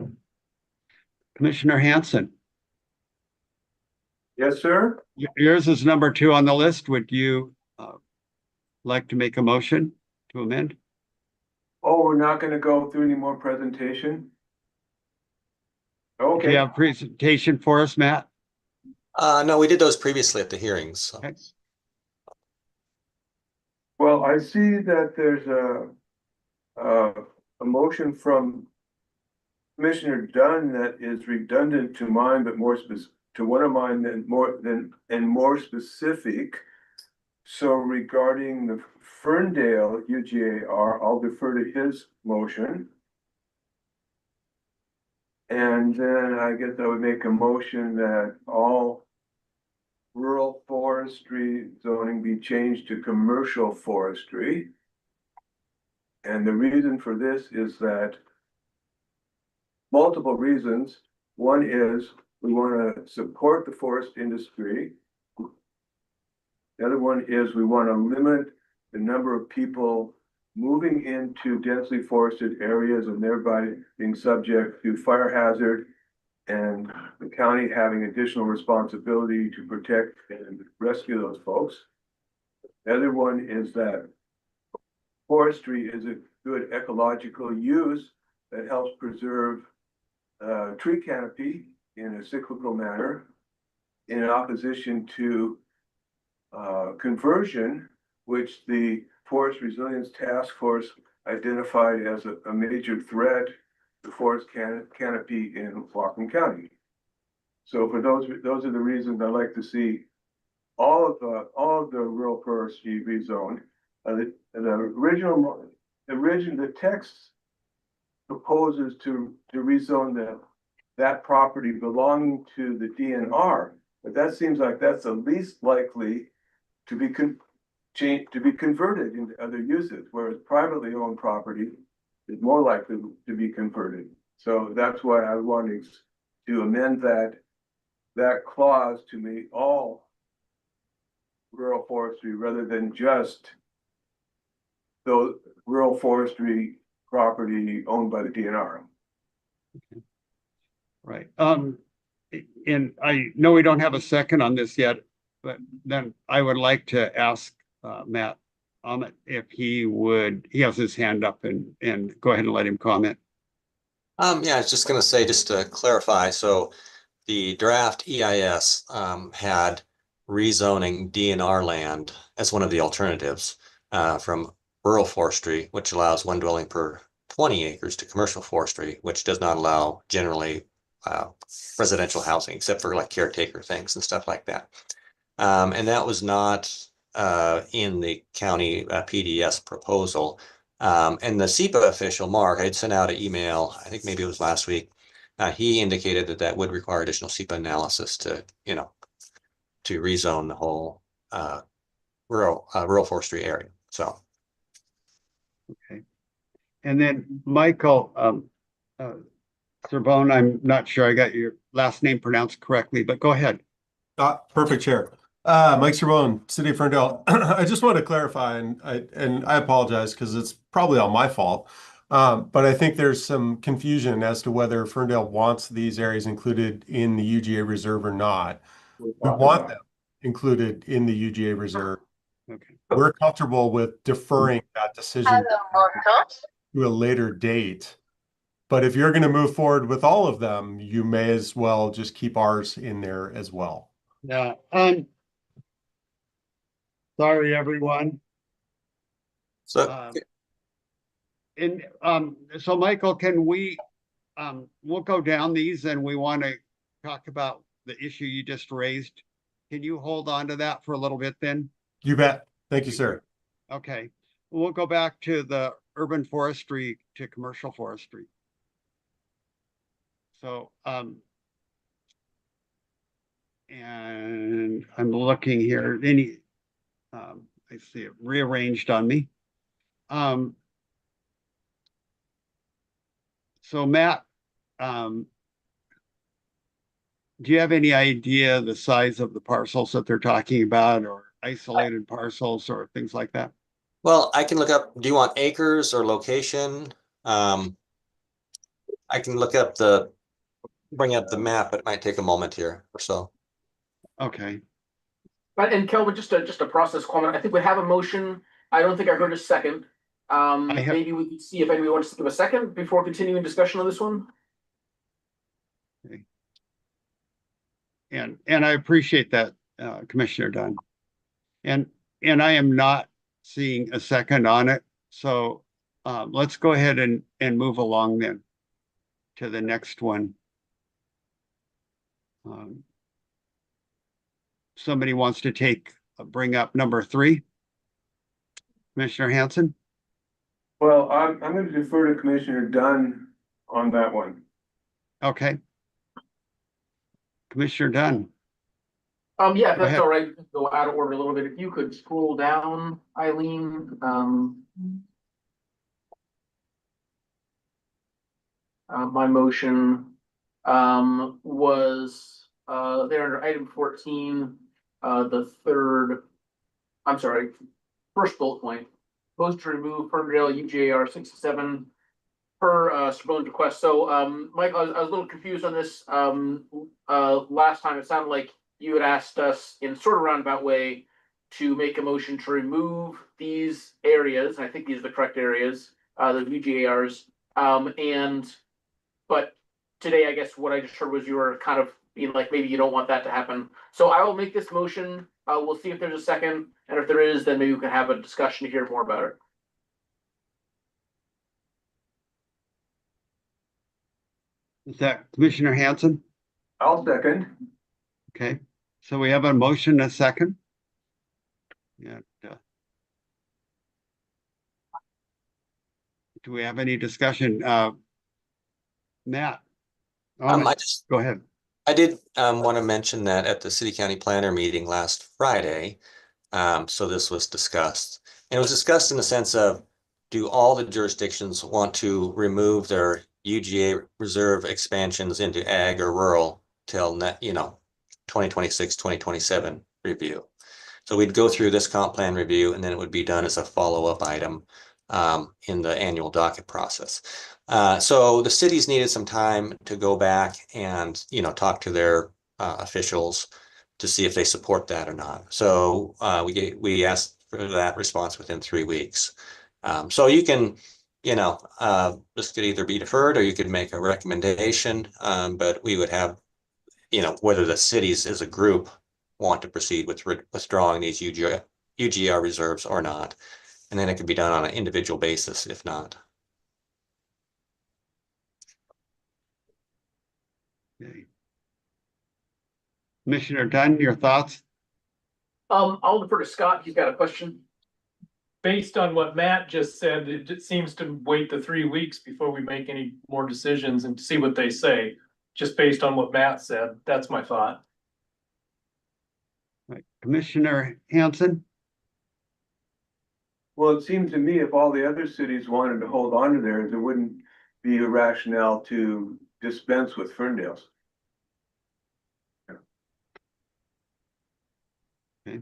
Commissioner Hanson, yes, sir? yours is number 2 on the list. Would you like to make a motion to amend? Oh, we're not gonna go through any more presentation? Do Okay. you have a presentation for us, Matt? No, we did those previously at the hearings. So. Okay. Well, I see that there's a motion from Commissioner Dunn that is redundant to mine, but more to one of mine and more specific. So regarding the Ferndale UGAR, I'll defer to his motion. And then I guess I would make a motion that all rural forestry zoning be changed to commercial forestry. And the reason for this is that multiple reasons. One is we want to support the forest industry. The other one is we want to limit the number of people moving into densely forested areas and thereby being subject to fire hazard and the county having additional responsibility to protect and rescue those folks. The other one is that forestry is a good ecological use that helps preserve tree canopy in a cyclical manner in opposition to conversion, which the Forest Resilience Task Force identified as a major threat to forest canopy in Whatcom County. So for those are the reasons I like to see all of the rural forestry rezoned. The text proposes to rezone that property belonging to the DNR, but that seems like that's the least likely to be converted into other uses, whereas privately owned property is more likely to be converted. So that's why I wanted to amend that clause to meet all rural forestry rather than just those rural forestry property owned by the DNR. Right. And I know we don't have a second on this yet, but then I would like to ask Matt if he has his hand up and go ahead and let him comment. Yeah, I was just going to say, just to clarify, so the draft EIS had rezoning DNR land as one of the alternatives from rural forestry, which allows one dwelling per 20 acres, to commercial forestry, which does not allow generally residential housing, except for like caretaker things and stuff like that. And that was not in the county PDS proposal. And the SEPA official, Mark, I had sent out an email, I think maybe it was last week. He indicated that would require additional SEPA analysis to rezone the whole rural forestry area. So Okay. And then Michael, Sorbonne, I'm not sure I got your last name pronounced correctly, but go ahead. Perfect, Chair. Mike Serbone, City of Ferndale. I just want to clarify, and I apologize because it's probably all my fault. But I think there's some confusion as to whether Ferndale wants these areas included in the UGA reserve or not. We want them included in the UGA reserve. Okay. We're comfortable with deferring that decision to a later date. But if you're going to move forward with all of them, you may as well just keep ours in there as well. Yeah. Sorry, everyone. So, So Michael, can we, we'll go down these and we want to talk about the issue you just raised. Can you hold on to that for a little bit then? You bet. Thank you, sir. Okay. We'll go back to the urban forestry to commercial forestry. So, and I'm looking here, I see it rearranged on me. So Matt, do you have any idea the size of the parcels that they're talking about, or isolated parcels or things like that? well, I can look up, do you want acres or location? I can bring up the map, but it might take a moment here or so. Okay. And Kelvin, just a process comment. I think we have a motion. I don't think I heard a second. Maybe we could see if anybody wants to give a second before continuing discussion on this one. Okay. And I appreciate that, Commissioner Dunn. And I am not seeing a second on it. So let's go ahead and move along then to the next one. Somebody wants to bring up number 3. Commissioner Hanson? Well, I'm going to defer to Commissioner Dunn on that one. Okay. Commissioner Dunn. Yeah, if that's all right. Go out of order a little bit. If you could scroll down, Eileen. My motion was there under item 14, first bullet point. Proposed to remove Ferndale UJR 67 per Serbone's request. So Mike, I was a little confused on this. Last time it sounded like you had asked us in sort of roundabout way to make a motion to remove these areas. I think these are the correct areas, the UGARs. But today, I guess what I just heard was you were kind of being like, maybe you don't want that to happen. So I will make this motion. We'll see if there's a second. And if there is, then maybe we can have a discussion to hear more about it. Is that Commissioner Hanson? I'll second. Okay. So we have a motion, a second. Yeah. Do we have any discussion? Matt? Go ahead. I did want to mention that at the city county planner meeting last Friday, so this was discussed. And it was discussed in the sense of, do all the jurisdictions want to remove their UGA reserve expansions into ag or rural till 2026, 2027 review? So we'd go through this comp plan review, and then it would be done as a follow-up item in the annual docket process. So the cities needed some time to go back and, talk to their officials to see if they support that or not. So we asked for that response within 3 weeks. So you can, this could either be deferred or you could make a recommendation, but we would have, whether the cities as a group want to proceed with withdrawing these UGR reserves or not. And then it could be done on an individual basis if not. Okay. Commissioner Dunn, your thoughts? I'll defer to Scott. He's got a question. Based on what Matt just said, it seems to wait the 3 weeks before we make any more decisions and see what they say. Just based on what Matt said, that's my thought. Right. Commissioner Hanson? Well, it seemed to me if all the other cities wanted to hold on to theirs, there wouldn't be a rationale to dispense with Ferndale's. Okay.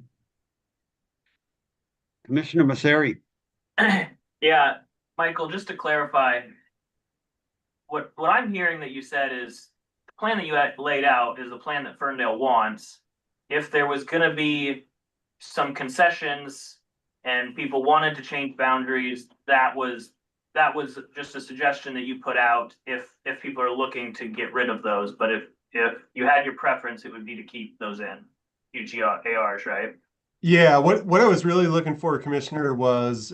Commissioner Masseri. Yeah, Michael, just to clarify, what I'm hearing that you said is the plan that you had laid out is the plan that Ferndale wants. If there was gonna be some concessions and people wanted to change boundaries, that was just a suggestion that you put out if people are looking to get rid of those. But if you had your preference, it would be to keep those in UGARs, right? Yeah, what I was really looking for, Commissioner, was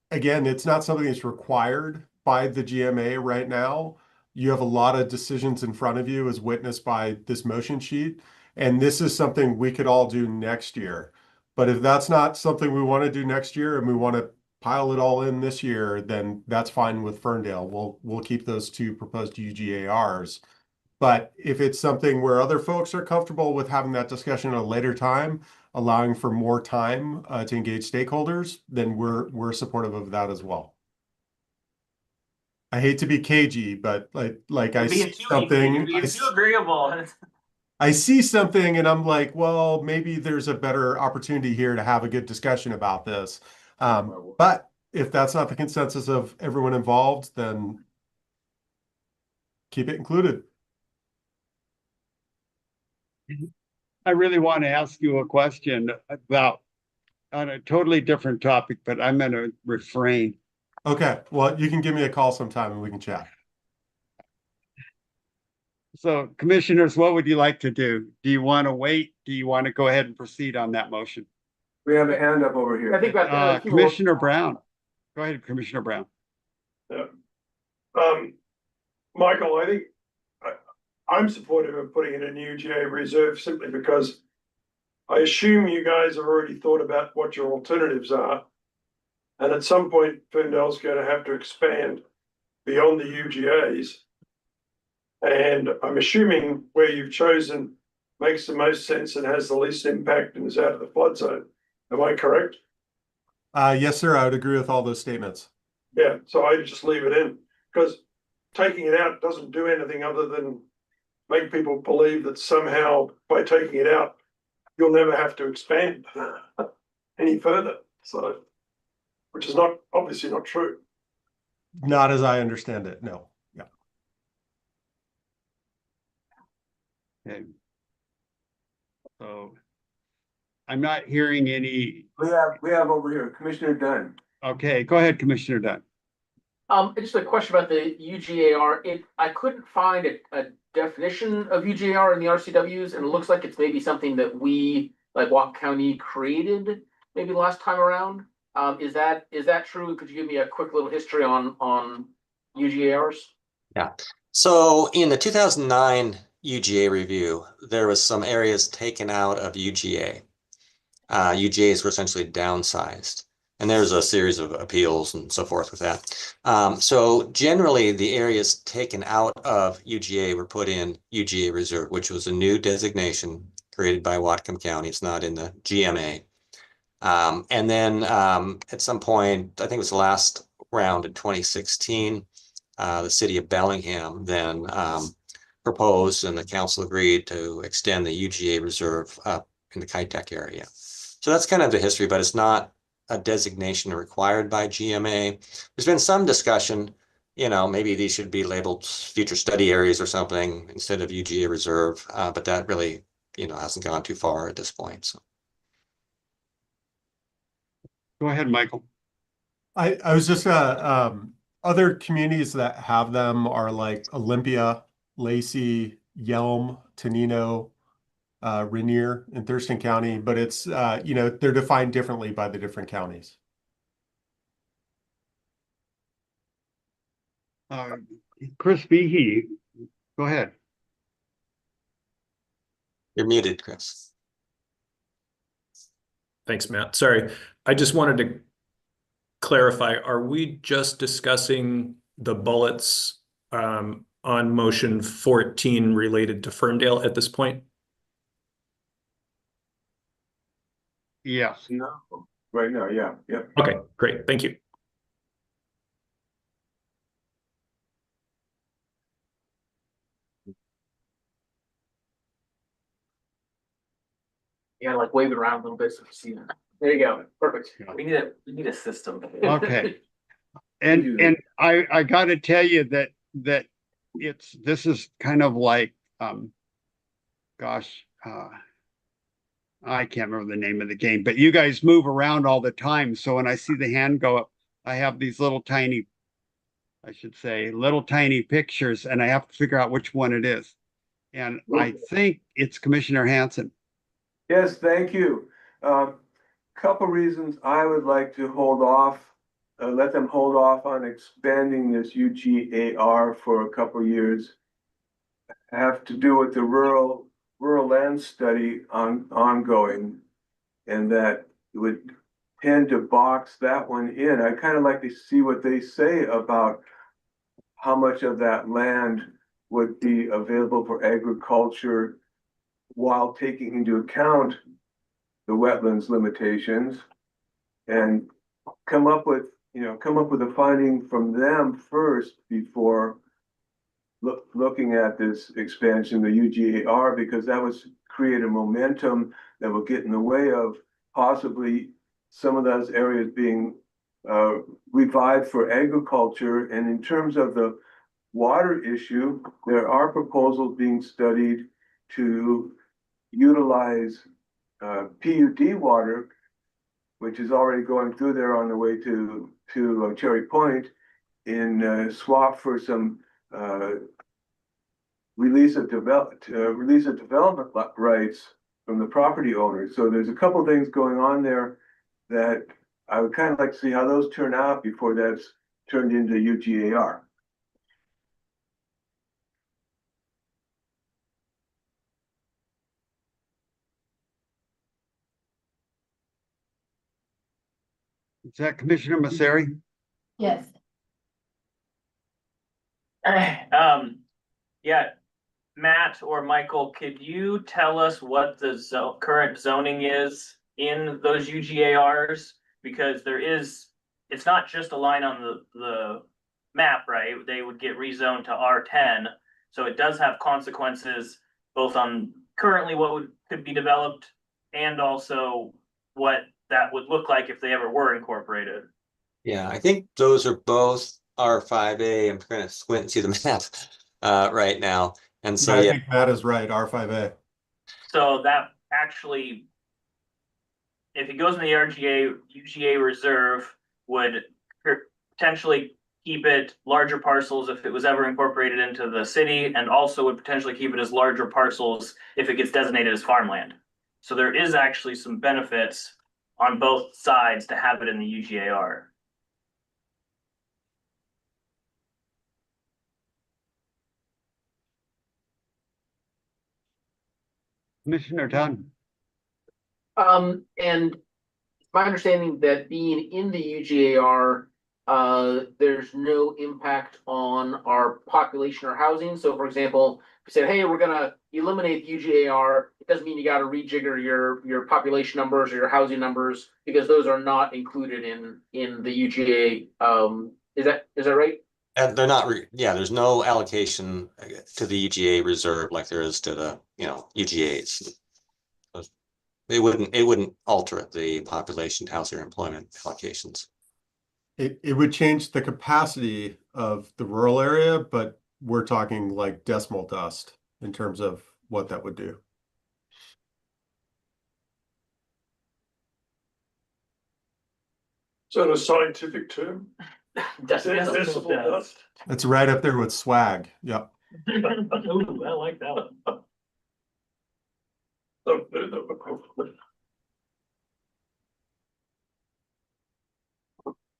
again, it's not something that's required by the GMA right now. You have a lot of decisions in front of you as witnessed by this motion sheet, and this is something we could all do next year. But if that's not something we want to do next year and we want to pile it all in this year, then that's fine with Ferndale. We'll keep those two proposed UGARs. But if it's something where other folks are comfortable with having that discussion at a later time, allowing for more time to engage stakeholders, then we're supportive of that as well. I hate to be cagey, but like I see something, You're being too agreeable. I see something and I'm like, well, maybe there's a better opportunity here to have a good discussion about this. But if that's not the consensus of everyone involved, then keep it included. I really want to ask you a question about on a totally different topic, but I'm going to refrain. Okay, well, you can give me a call sometime and we can chat. So commissioners, what would you like to do? Do you want to wait? Do you want to go ahead and proceed on that motion? We have a hand up over here. I think that Commissioner Brown. Go ahead, Commissioner Brown. Yeah. Michael, I think I'm supportive of putting in a new GA reserve simply because I assume you guys have already thought about what your alternatives are. And at some point, Ferndale's going to have to expand beyond the UGAs. And I'm assuming where you've chosen makes the most sense and has the least impact and is out of the flood zone. Am I correct? Yes, sir. I would agree with all those statements. Yeah, so I just leave it in because taking it out doesn't do anything other than make people believe that somehow by taking it out, you'll never have to expand any further. So, which is not obviously not true. Not as I understand it, no. Yeah. Okay. So I'm not hearing any. We have over here Commissioner Dunn. Okay, go ahead, Commissioner Dunn. Just a question about the UGAR. I couldn't find a definition of UGAR in the RCWs, and it looks like it's maybe something that we, like Whatcom County, created maybe last time around. Is that true? Could you give me a quick little history on UGARs? Yeah. So in the 2009 UGA review, there was some areas taken out of UGA. UGAs were essentially downsized. And there's a series of appeals and so forth with that. So generally, the areas taken out of UGA were put in UGA Reserve, which was a new designation created by Whatcom County. It's not in the GMA. And then at some point, I think it was the last round in 2016, the city of Bellingham then proposed and the council agreed to extend the UGA Reserve up in the Kitech area. So that's kind of the history, but it's not a designation required by GMA. There's been some discussion, maybe these should be labeled future study areas or something instead of UGA Reserve, but that really, hasn't gone too far at this point. So. Go ahead, Michael. I was just other communities that have them are like Olympia, Lacey, Yelm, Tenino, Rainier in Thurston County, but it's they're defined differently by the different counties. Chris Behe, go ahead. You're muted, Chris. Thanks, Matt. Sorry, I just wanted to clarify, are we just discussing the bullets on motion 14 related to Ferndale at this point? Yes. No. Right now, yeah, yeah. Okay, great, thank you. You gotta like wave it around a little bit so you see it. There you go, perfect. We need a system. Okay. You do And I gotta tell you that this is kind of like, gosh, I can't remember the name of the game, but you guys move around all the time. So when I see the hand go up, I have these little tiny, I should say, little tiny pictures, and I have to figure out which one it is. And I think it's Commissioner Hanson. Yes, thank you. Couple reasons I would like to hold off, let them hold off on expanding this UGAR for a couple years. Have to do with the rural land study ongoing, and that would tend to box that one in. I kind of like to see what they say about how much of that land would be available for agriculture while taking into account the wetlands limitations, and come up with a finding from them first before looking at this expansion, the UGAR, because that would create a momentum that will get in the way of possibly some of those areas being revived for agriculture. And in terms of the water issue, there are proposals being studied to utilize PUD water, which is already going through there on the way to Cherry Point, in swap for some release of development rights from the property owners. So there's a couple things going on there that I would kind of like to see how those turn out before that's turned into UGAR. Is that Commissioner Masseri? Yes. Yeah, Matt or Michael, could you tell us what the current zoning is in those UGARs? Because it's not just a line on the map, right? They would get rezoned to R10. So it does have consequences both on currently what could be developed and also what that would look like if they ever were incorporated. Yeah, I think those are both R5A. I'm trying to squint and see the map right now. And so, I yeah, think Matt is right, R5A. So that actually, if it goes in the UGA reserve, would potentially keep it larger parcels if it was ever incorporated into the city, and also would potentially keep it as larger parcels if it gets designated as farmland. So there is actually some benefits on both sides to have it in the UGAR. Commissioner Dunn. And my understanding that being in the UGAR, there's no impact on our population or housing. So for example, if we said, hey, we're gonna eliminate the UGAR, it doesn't mean you gotta rejigger your population numbers or your housing numbers, because those are not included in the UGA. Is that right? and they're not, yeah, there's no allocation to the UGA reserve like there is to the, UGAs. It wouldn't alter the population, housing, or employment allocations. It would change the capacity of the rural area, but we're talking like decimal dust in terms of what that would do. Is that a scientific term? Decimal dust. It's right up there with swag. Yep. Ooh, I like that one.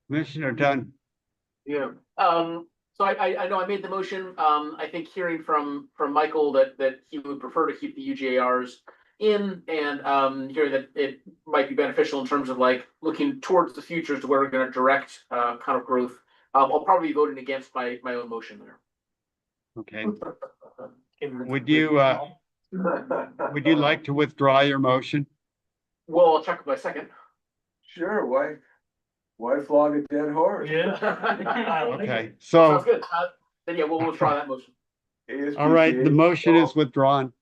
Commissioner Dunn. Yeah. So I know I made the motion. I think hearing from Michael that he would prefer to keep the UGARs in, and hearing that it might be beneficial in terms of like looking towards the future as to where we're going to direct kind of growth. I'll probably be voting against my own motion there. Okay. Would you like to withdraw your motion? Well, I'll check with my second. Sure, why flog a dead horse? Okay, Sounds so, good. Then yeah, we'll withdraw that motion. all right, the motion is withdrawn.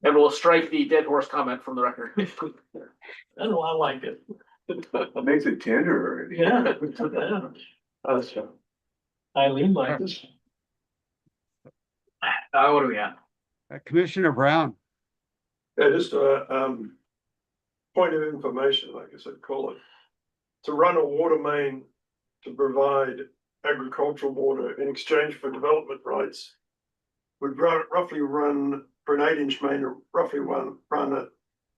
And we'll strike the dead horse comment from the record. I like it. Makes it tender already. Yeah. Eileen likes this. What do we got? Commissioner Brown. Yeah, just a point of information, like I said, call it. To run a water main to provide agricultural water in exchange for development rights would roughly run for an 8-inch main, roughly run at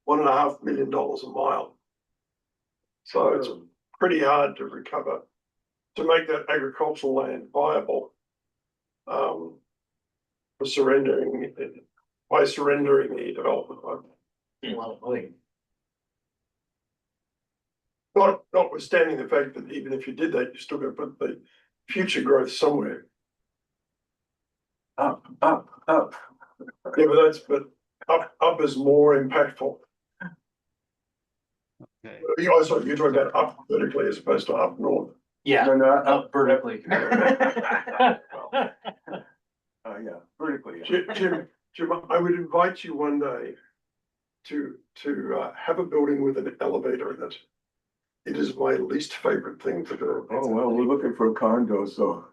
$1.5 million a mile. So it's pretty hard to recover to make that agricultural land viable for surrendering by surrendering the development right. Notwithstanding the fact that even if you did that, you still got to put the future growth somewhere. Up. Yeah, but up is more impactful. Okay. You're talking about up vertically as opposed to up north. Yeah, No, up vertically. Yeah, vertically. Jim, I would invite you one day to have a building with an elevator in it. It is my least favorite thing to do. Oh, well, we're looking for a condo, so.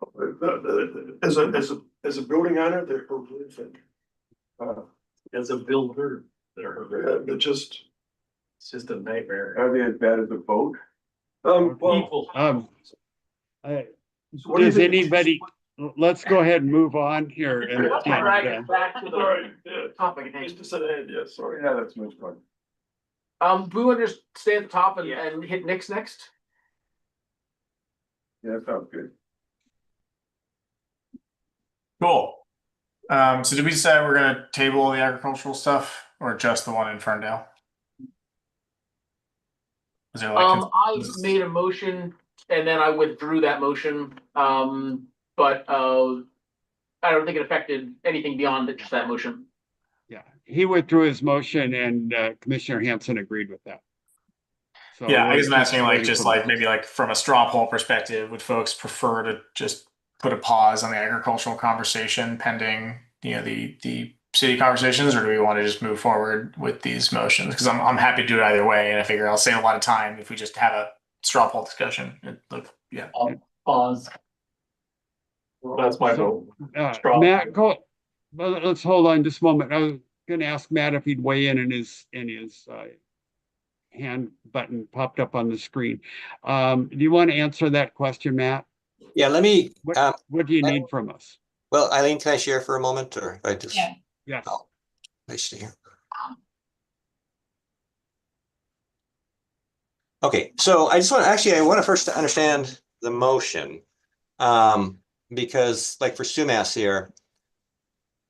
As a building owner, they're horrific. As a builder, They're just. it's just a nightmare. Are they as bad as a boat? Well, People. Does anybody, let's go ahead and move on here. Drag it back to sorry, the topic. Mr. Sedan, yes, sorry. Yeah, that's much fun. Do we want to just stay at the top and hit Nick's next? Yeah, that sounds good. Cool. So did we decide we're gonna table all the agricultural stuff or just the one in Ferndale? Was there like I made a motion and then I withdrew that motion. But I don't think it affected anything beyond just that motion. Yeah, he withdrew his motion and Commissioner Hanson agreed with that. So yeah, I we're guess I'm asking like waiting just for like maybe like from a straw poll perspective, would folks prefer to just put a pause on the agricultural conversation pending, the city conversations, or do we want to just move forward with these motions? Because I'm happy to do it either way, and I figure I'll save a lot of time if we just have a straw poll discussion. Pause. That's my vote. Matt, well, let's hold on just a moment. I was gonna ask Matt if he'd weigh in his hand button popped up on the screen. Do you want to answer that question, Matt? Yeah, let me, What do you need from us? well, Eileen, can I share for a moment or I just? Yeah. Yes. Oh, nice to hear. Okay, so I want to first understand the motion. Because like for Sumas here,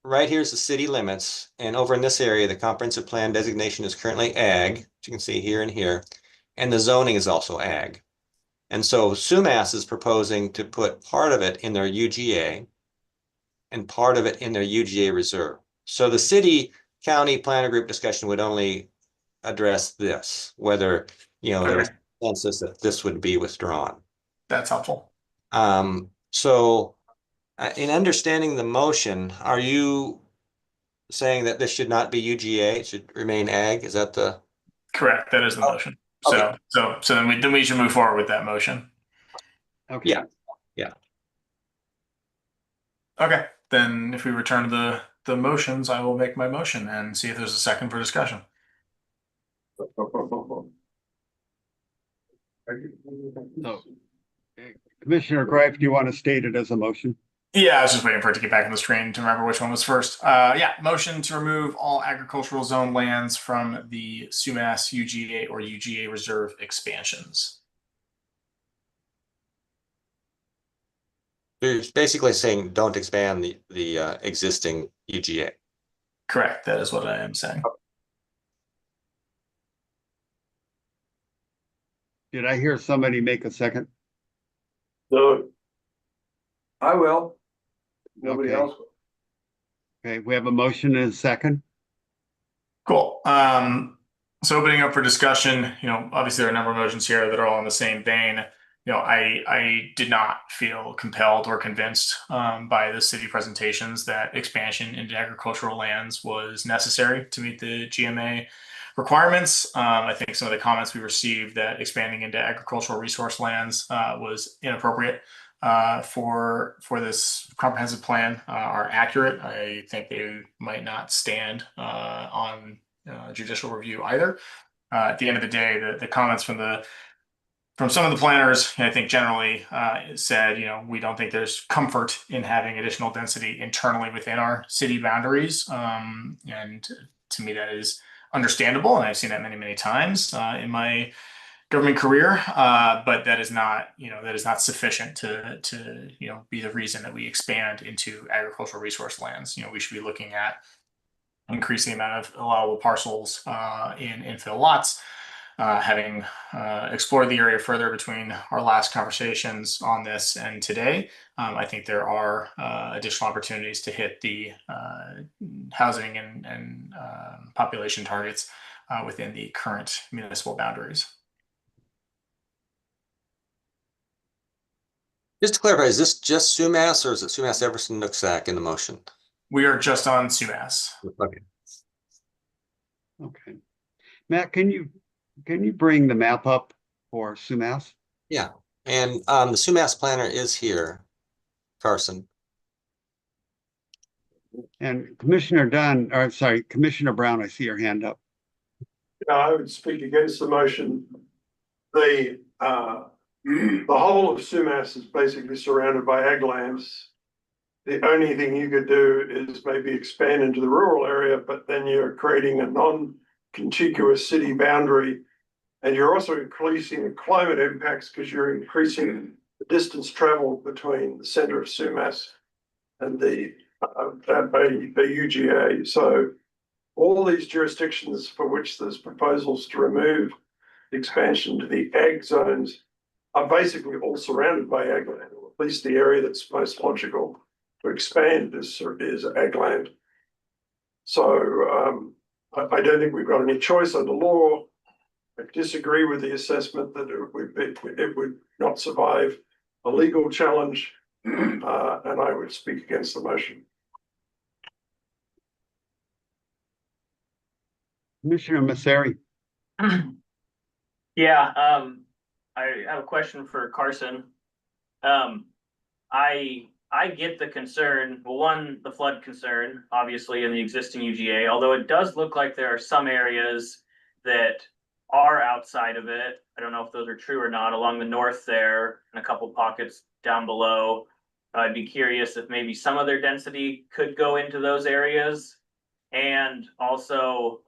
right here's the city limits, and over in this area, the comprehensive plan designation is currently ag, which you can see here and here, and the zoning is also ag. And so Sumas is proposing to put part of it in their UGA and part of it in their UGA reserve. So the city county planner group discussion would only address this, whether, there's consensus that this would be withdrawn. That's helpful. So in understanding the motion, are you saying that this should not be UGA, it should remain ag? Is that the? Correct. That is the motion. Okay. So then we should move forward with that motion. Okay. Yeah. Okay. Then if we return to the motions, I will make my motion and see if there's a second for discussion. So, Commissioner Greif, do you want to state it as a motion? Yeah, I was just waiting for it to get back on the screen to remember which one was first. Motion to remove all agricultural zone lands from the Sumas UGA or UGA reserve expansions. You're basically saying don't expand the existing UGA. Correct. That is what I am saying. Did I hear somebody make a second? No, I will. Nobody Okay. else will. Okay, we have a motion and a second. Cool. So opening up for discussion, obviously there are a number of motions here that are all in the same vein. I did not feel compelled or convinced by the city presentations that expansion into agricultural lands was necessary to meet the GMA requirements. I think some of the comments we received that expanding into agricultural resource lands was inappropriate for this comprehensive plan are accurate. I think they might not stand on judicial review either. At the end of the day, the comments from some of the planners, I think generally said, we don't think there's comfort in having additional density internally within our city boundaries. And to me, that is understandable. And I've seen that many, many times in my government career. But that is not sufficient to be the reason that we expand into agricultural resource lands. We should be looking at increasing the amount of allowable parcels in infill lots. Having explored the area further between our last conversations on this and today, I think there are additional opportunities to hit the housing and population targets within the current municipal boundaries. Just to clarify, is this just Sumas or is it Sumas, Everson, Nooksack in the motion? We are just on Sumas. Okay. Okay. Matt, can you bring the map up for Sumas? Yeah, and the Sumas planner is here, Carson. And Commissioner Brown, I see your hand up. Yeah, I would speak against the motion. The whole of Sumas is basically surrounded by ag lands. The only thing you could do is maybe expand into the rural area, but then you're creating a non-contiguous city boundary. And you're also increasing the climate impacts because you're increasing the distance traveled between the center of Sumas and the UGA. So all these jurisdictions for which there's proposals to remove the expansion to the ag zones are basically all surrounded by ag land, or at least the area that's most logical to expand is ag land. So I don't think we've got any choice under law. I disagree with the assessment that it would not survive a legal challenge, and I would speak against the motion. Commissioner Masseri. Yeah, I have a question for Carson. I get the concern. Well, one, the flood concern, obviously, in the existing UGA, although it does look like there are some areas that are outside of it. I don't know if those are true or not, along the north there and a couple pockets down below. I'd be curious if maybe some of their density could go into those areas, and also,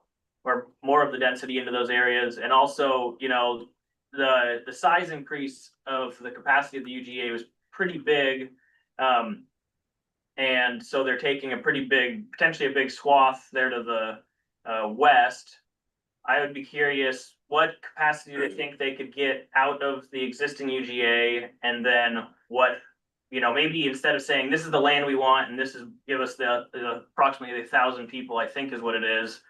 or more of the density into those areas. And also, the size increase of the capacity of the UGA was pretty big. And so they're taking a pretty big, potentially a big swath there to the west. I would be curious what capacity they think they could get out of the existing UGA, and then what, maybe instead of saying this is the land we want and this is give us the approximately 1,000 people, I think is what it is.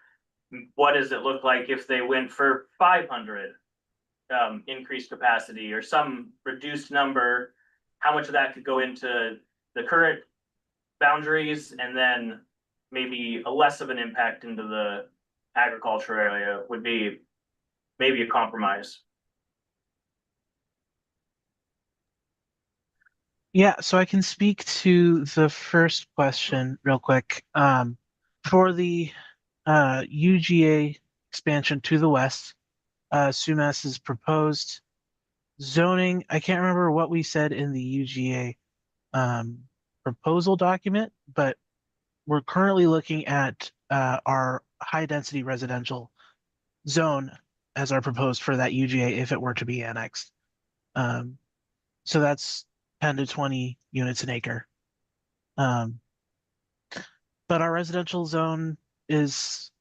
What does it look like if they went for 500 increased capacity or some reduced number? How much of that could go into the current boundaries, and then maybe a less of an impact into the agriculture area would be maybe a compromise. Yeah, so I can speak to the first question real quick. For the UGA expansion to the west, Sumas's proposed zoning, I can't remember what we said in the UGA proposal document, but we're currently looking at our high density residential zone as our proposed for that UGA if it were to be annexed. So that's 10 to 20 units an acre. But our residential zone is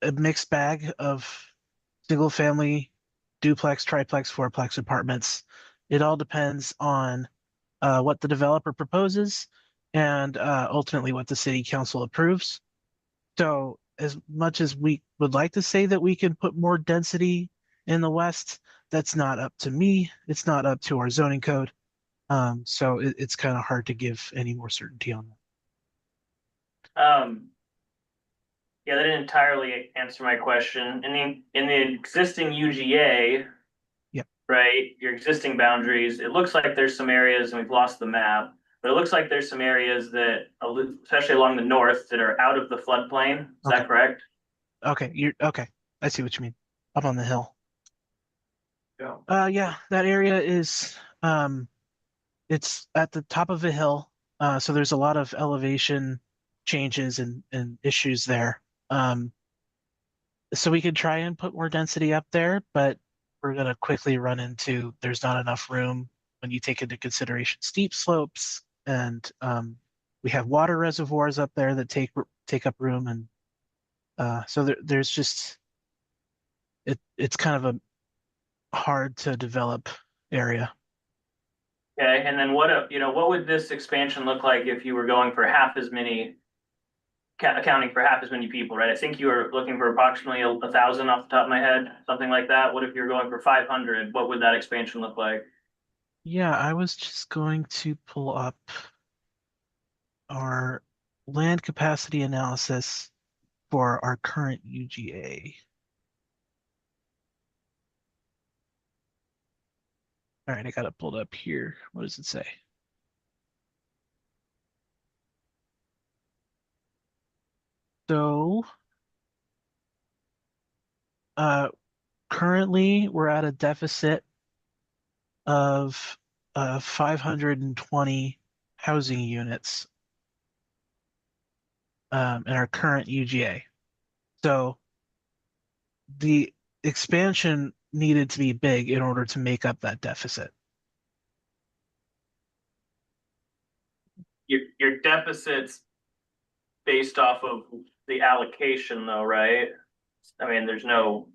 a mixed bag of single family, duplex, triplex, fourplex apartments. It all depends on what the developer proposes and ultimately what the city council approves. So as much as we would like to say that we can put more density in the west, that's not up to me. It's not up to our zoning code. So it's kind of hard to give any more certainty on that. Yeah, that didn't entirely answer my question. In the existing UGA, Yep. right, your existing boundaries, it looks like there's some areas, and we've lost the map, but it looks like there's some areas that, especially along the north, that are out of the floodplain. Is Okay. that correct? Okay, you're okay. I see what you mean. Up on the hill. Yeah. Yeah, that area is it's at the top of a hill. So there's a lot of elevation changes and issues there. So we could try and put more density up there, but we're gonna quickly run into there's not enough room when you take into consideration steep slopes and we have water reservoirs up there that take up room and so there's just it's kind of a hard to develop area. Okay, and then what would this expansion look like if you were going for half as many, accounting for half as many people, right? I think you were looking for approximately 1,000 off the top of my head, something like that. What if you're going for 500? What would that expansion look like? Yeah, I was just going to pull up our land capacity analysis for our current UGA. All right, I got it pulled up here. What does it say? So, currently we're at a deficit of 520 housing units in our current UGA. So the expansion needed to be big in order to make up that deficit. Your deficit's based off of the allocation though, right? I mean, there's no,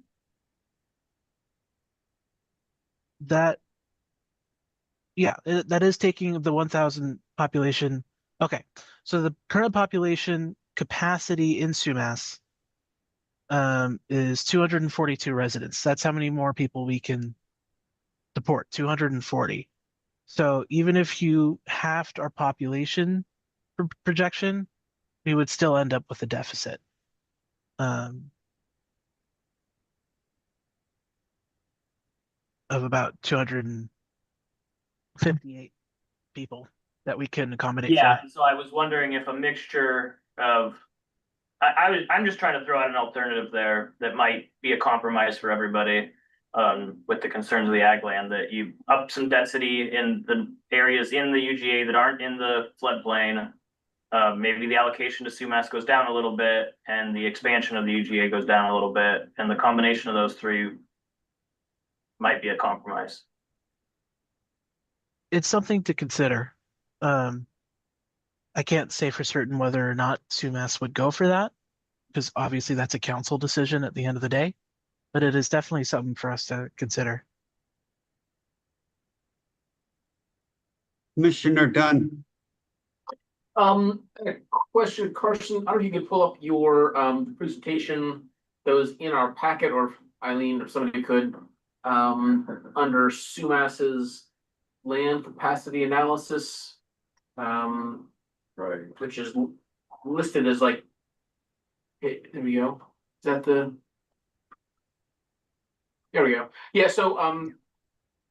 That, yeah, that is taking the 1,000 population. Okay, so the current population capacity in Sumas is 242 residents. That's how many more people we can support, 240. So even if you halved our population projection, we would still end up with a deficit. Of about 258 people that we can accommodate yeah, for. so I was wondering if a mixture of, I'm just trying to throw out an alternative there that might be a compromise for everybody. With the concerns of the ag land, that you up some density in the areas in the UGA that aren't in the floodplain. Maybe the allocation to Sumas goes down a little bit and the expansion of the UGA goes down a little bit, and the combination of those three might be a compromise. It's something to consider. I can't say for certain whether or not Sumas would go for that, because obviously that's a council decision at the end of the day, but it is definitely something for us to consider. Commissioner Dunn. A question, Carson, I don't know if you could pull up your presentation that was in our packet, or if Eileen or somebody could, under Sumas's land capacity analysis. Right. Which is listed as like, there we go. Is that there we go. Yeah, so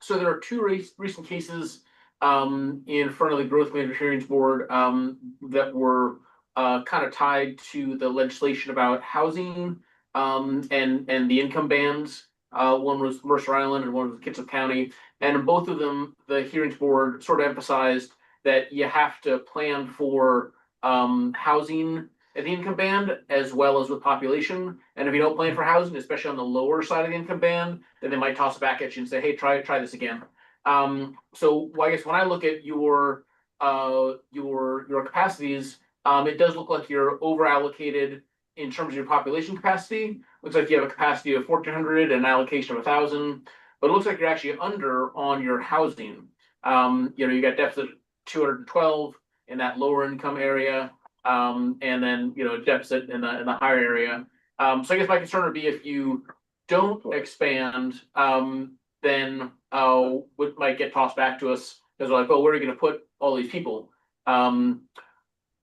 so there are two recent cases in front of the Growth Management Hearings Board that were kind of tied to the legislation about housing and the income bands. One was Mercer Island and one was Kitsap County. And in both of them, the hearings board sort of emphasized that you have to plan for housing at the income band as well as with population. And if you don't plan for housing, especially on the lower side of the income band, then they might toss it back at you and say, hey, try this again. So I guess when I look at your capacities, it does look like you're over allocated in terms of your population capacity. Looks like you have a capacity of 1,400 and an allocation of 1,000, but it looks like you're actually under on your housing. You got deficit 212 in that lower income area. and then, deficit in the higher area. So I guess my concern would be if you don't expand, then, what might get tossed back to us, because we're like, oh, where are you gonna put all these people?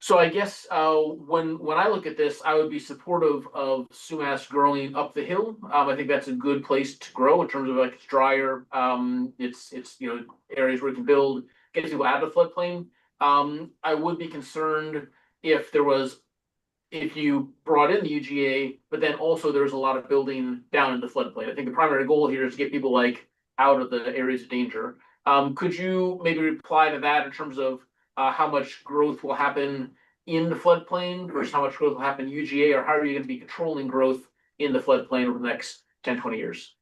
So I guess, when I look at this, I would be supportive of sumas growing up the hill. I think that's a good place to grow in terms of like it's drier. It's areas where you can build, get people out of the floodplain. I would be concerned if if you brought in the UGA, but then also there's a lot of building down in the floodplain. I think the primary goal here is to get people like out of the areas of danger. Could you maybe reply to that in terms of how much growth will happen in the floodplain versus how much growth will happen in UGA, or how are you going to be controlling growth in the floodplain over the next 10, 20 years?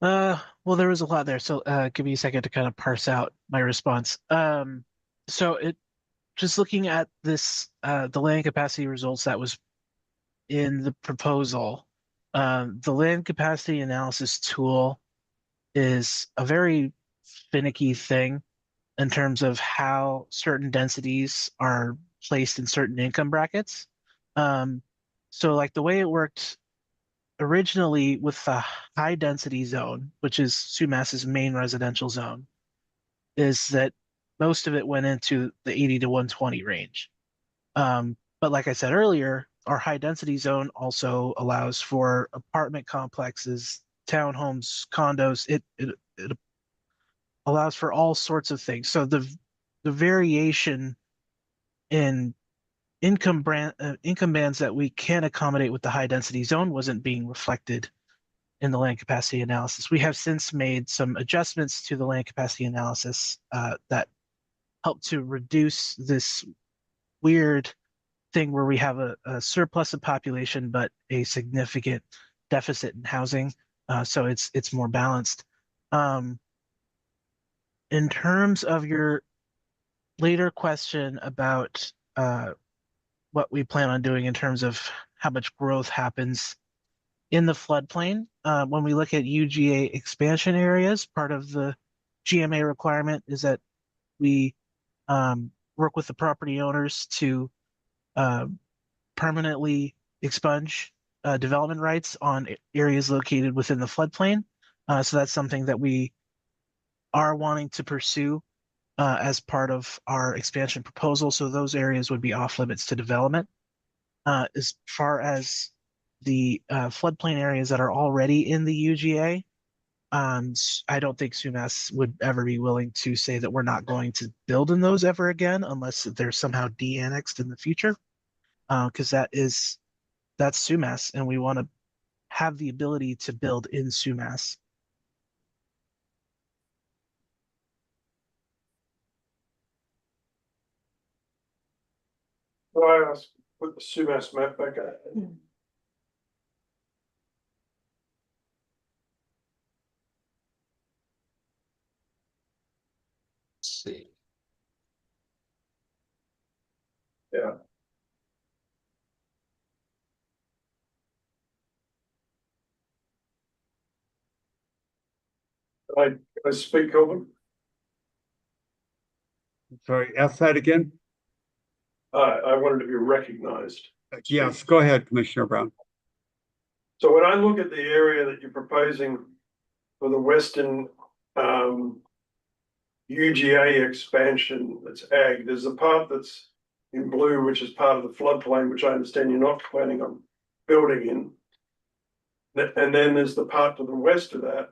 Well, there was a lot there, so give me a second to kind of parse out my response. So just looking at this, the land capacity results that was in the proposal, the land capacity analysis tool is a very finicky thing in terms of how certain densities are placed in certain income brackets. So like the way it worked originally with the high density zone, which is Sumas's main residential zone, is that most of it went into the 80 to 120 range. But like I said earlier, our high density zone also allows for apartment complexes, townhomes, condos. It allows for all sorts of things. So the variation in income bands that we can accommodate with the high density zone wasn't being reflected in the land capacity analysis. We have since made some adjustments to the land capacity analysis that help to reduce this weird thing where we have a surplus of population but a significant deficit in housing. So it's more balanced. In terms of your later question about what we plan on doing in terms of how much growth happens in the floodplain, when we look at UGA expansion areas, part of the GMA requirement is that we work with the property owners to permanently expunge development rights on areas located within the floodplain. So that's something that we are wanting to pursue as part of our expansion proposal. So those areas would be off limits to development. As far as the floodplain areas that are already in the UGA, I don't think SUMAS would ever be willing to say that we're not going to build in those ever again, unless they're somehow de-annexed in the future, because that's SUMAS, and we want to have the ability to build in SUMAS. Can I ask, put the SUMAS map back up? Let's see. Yeah. Can I speak of them? Sorry, ask that again? I wanted to be recognized. Yes, go ahead, Commissioner Brown. So when I look at the area that you're proposing for the western UGA expansion, that's ag, there's a part that's in blue, which is part of the floodplain, which I understand you're not planning on building in. And then there's the part to the west of that.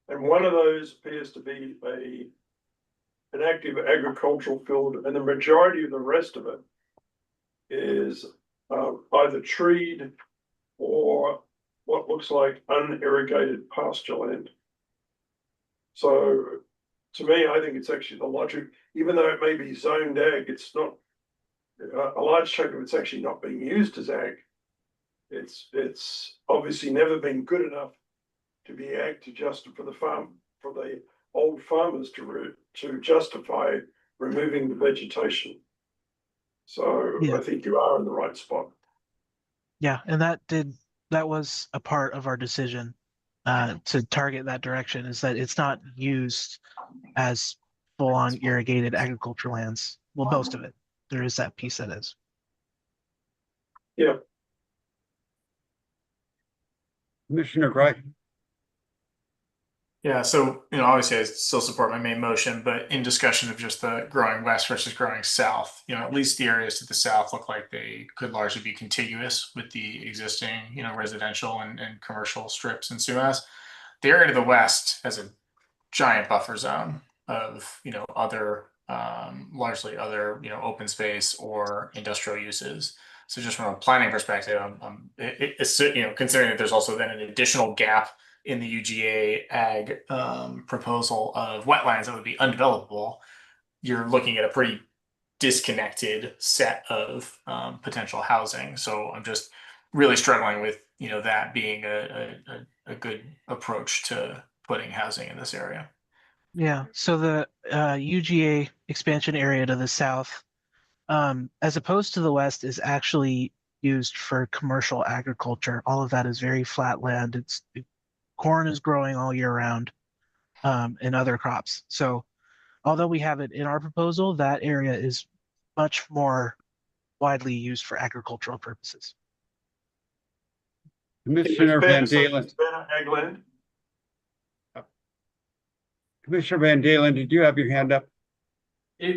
And one of those appears to be an active agricultural field, and the majority of the rest of it is either treed or what looks like unirrigated pasture land. So to me, I think it's actually the logic, even though it may be zoned ag, it's not, a large chunk of it's actually not being used as ag. It's obviously never been good enough to be ag to justify for the old farmers to justify removing the vegetation. So Yeah. I think you are in the right spot. Yeah, and that was a part of our decision to target that direction, is that it's not used as full-on irrigated agriculture lands. well, most of it. There is that piece that is. Yeah. Commissioner Gray. Yeah, so, obviously I still support my main motion, but in discussion of just the growing west versus growing south, at least the areas to the south look like they could largely be contiguous with the existing, residential and commercial strips in Sumas. The area to the west has a giant buffer zone of, other, largely other, open space or industrial uses. So just from a planning perspective, it's, considering that there's also then an additional gap in the UGA ag proposal of wetlands that would be undevelopable, you're looking at a pretty disconnected set of potential housing. So I'm just really struggling with that being a good approach to putting housing in this area. Yeah. So the UGA expansion area to the south, as opposed to the west, is actually used for commercial agriculture. All of that is very flat land. Corn is growing all year round, and other crops. So although we have it in our proposal, that area is much more widely used for agricultural purposes. Commissioner Van Dalen. Ag land. Commissioner Van Dalen, did you have your hand up?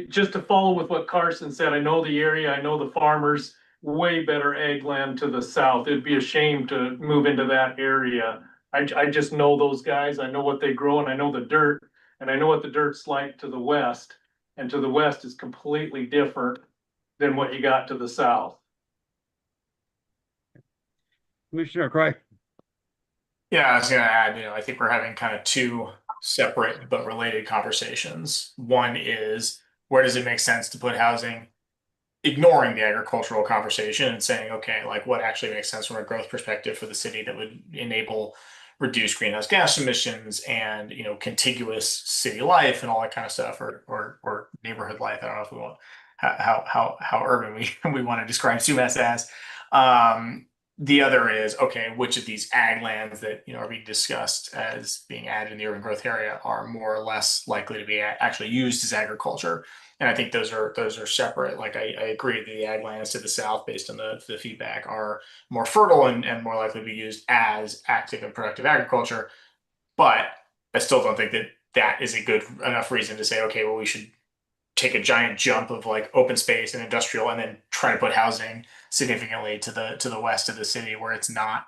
Just to follow with what Carson said, I know the area, I know the farmers, way better ag land to the south. It'd be a shame to move into that area. I just know those guys, I know what they grow, and I know the dirt, and I know what the dirt's like to the west. And to the west is completely different than what you got to the south. Commissioner Craig. Yeah, I was gonna add, I think we're having kind of two separate but related conversations. One is, where does it make sense to put housing, ignoring the agricultural conversation and saying, okay, like what actually makes sense from a growth perspective for the city that would enable reduced greenhouse gas emissions and contiguous city life and all that kind of stuff, or neighborhood life. I don't know if we want how urban we want to describe Sumas as. The other is, okay, which of these ag lands that are being discussed as being added in the urban growth area are more or less likely to be actually used as agriculture? And I think those are separate. Like I agree that the ag lands to the south, based on the feedback, are more fertile and more likely to be used as active and productive agriculture. But I still don't think that that is a good enough reason to say, okay, well, we should take a giant jump of like open space and industrial and then try to put housing significantly to the west of the city where it's not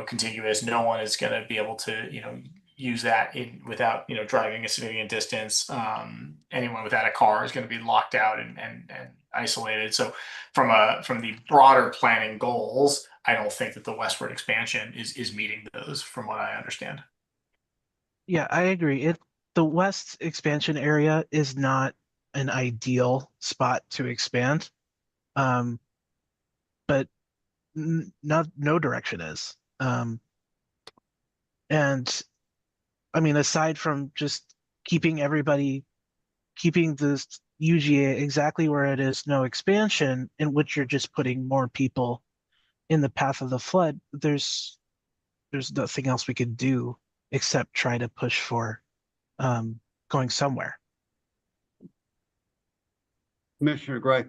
contiguous. No one is going to be able to use that without driving a significant distance. Anyone without a car is going to be locked out and isolated. So from the broader planning goals, I don't think that the westward expansion is meeting those, from what I understand. Yeah, I agree. The west expansion area is not an ideal spot to expand, but no direction is. And I mean, aside from just keeping the UGA exactly where it is, no expansion, in which you're just putting more people in the path of the flood, there's nothing else we can do except try to push for going somewhere. Commissioner Gray.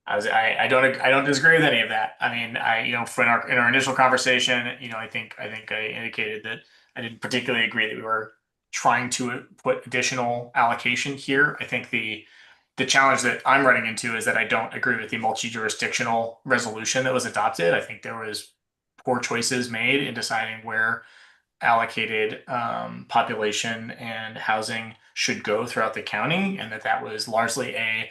I don't disagree with any of that. I mean, in our initial conversation, I think I indicated that I didn't particularly agree that we were trying to put additional allocation here. I think the challenge that I'm running into is that I don't agree with the multi-jurisdictional resolution that was adopted. I think there was poor choices made in deciding where allocated population and housing should go throughout the county, and that was largely a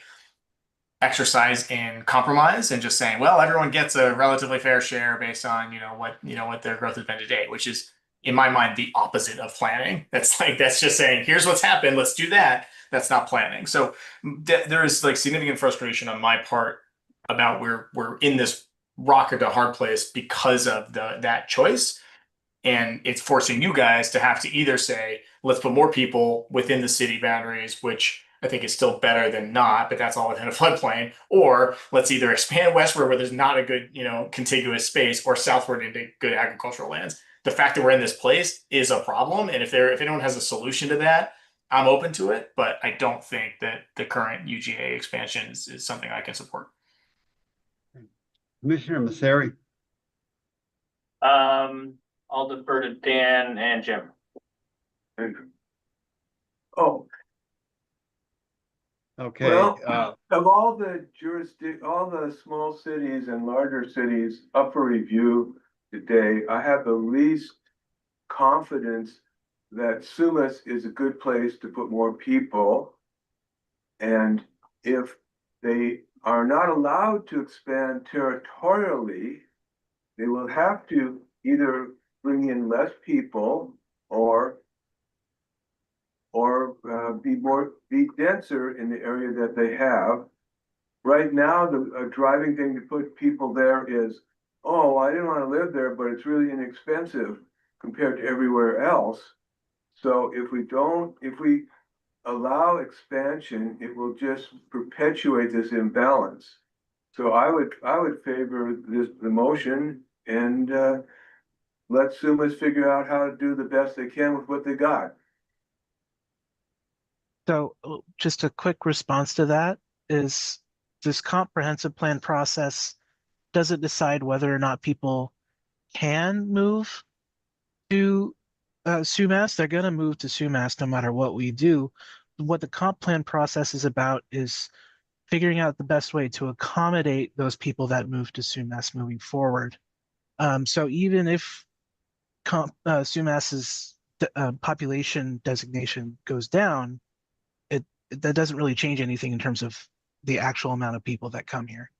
exercise in compromise and just saying, well, everyone gets a relatively fair share based on what their growth has been to date, which is in my mind the opposite of planning. That's just saying, here's what's happened, let's do that. That's not planning. So there is like significant frustration on my part about we're in this rock or the hard place because of that choice. And it's forcing you guys to have to either say, let's put more people within the city boundaries, which I think is still better than not, but that's all within a floodplain, or let's either expand westward where there's not a good, contiguous space, or southward into good agricultural lands. The fact that we're in this place is a problem. And if anyone has a solution to that, I'm open to it, but I don't think that the current UGA expansion is something I can support. Commissioner Masseri. I'll defer to Dan and Jim. Oh, Okay, well, of all the all the small cities and larger cities up for review today, I have the least confidence that Sumas is a good place to put more people. And if they are not allowed to expand territorially, they will have to either bring in less people or be denser in the area that they have. Right now, the driving thing to put people there is, oh, I didn't want to live there, but it's really inexpensive compared to everywhere else. So if we allow expansion, it will just perpetuate this imbalance. So I would favor the motion and let Sumas figure out how to do the best they can with what they got. So just a quick response to that is this comprehensive plan process doesn't decide whether or not people can move to Sumas. They're going to move to Sumas no matter what we do. What the comp plan process is about is figuring out the best way to accommodate those people that move to Sumas moving forward. So even if Sumas's population designation goes down, that doesn't really change anything in terms of the actual amount of people that come here.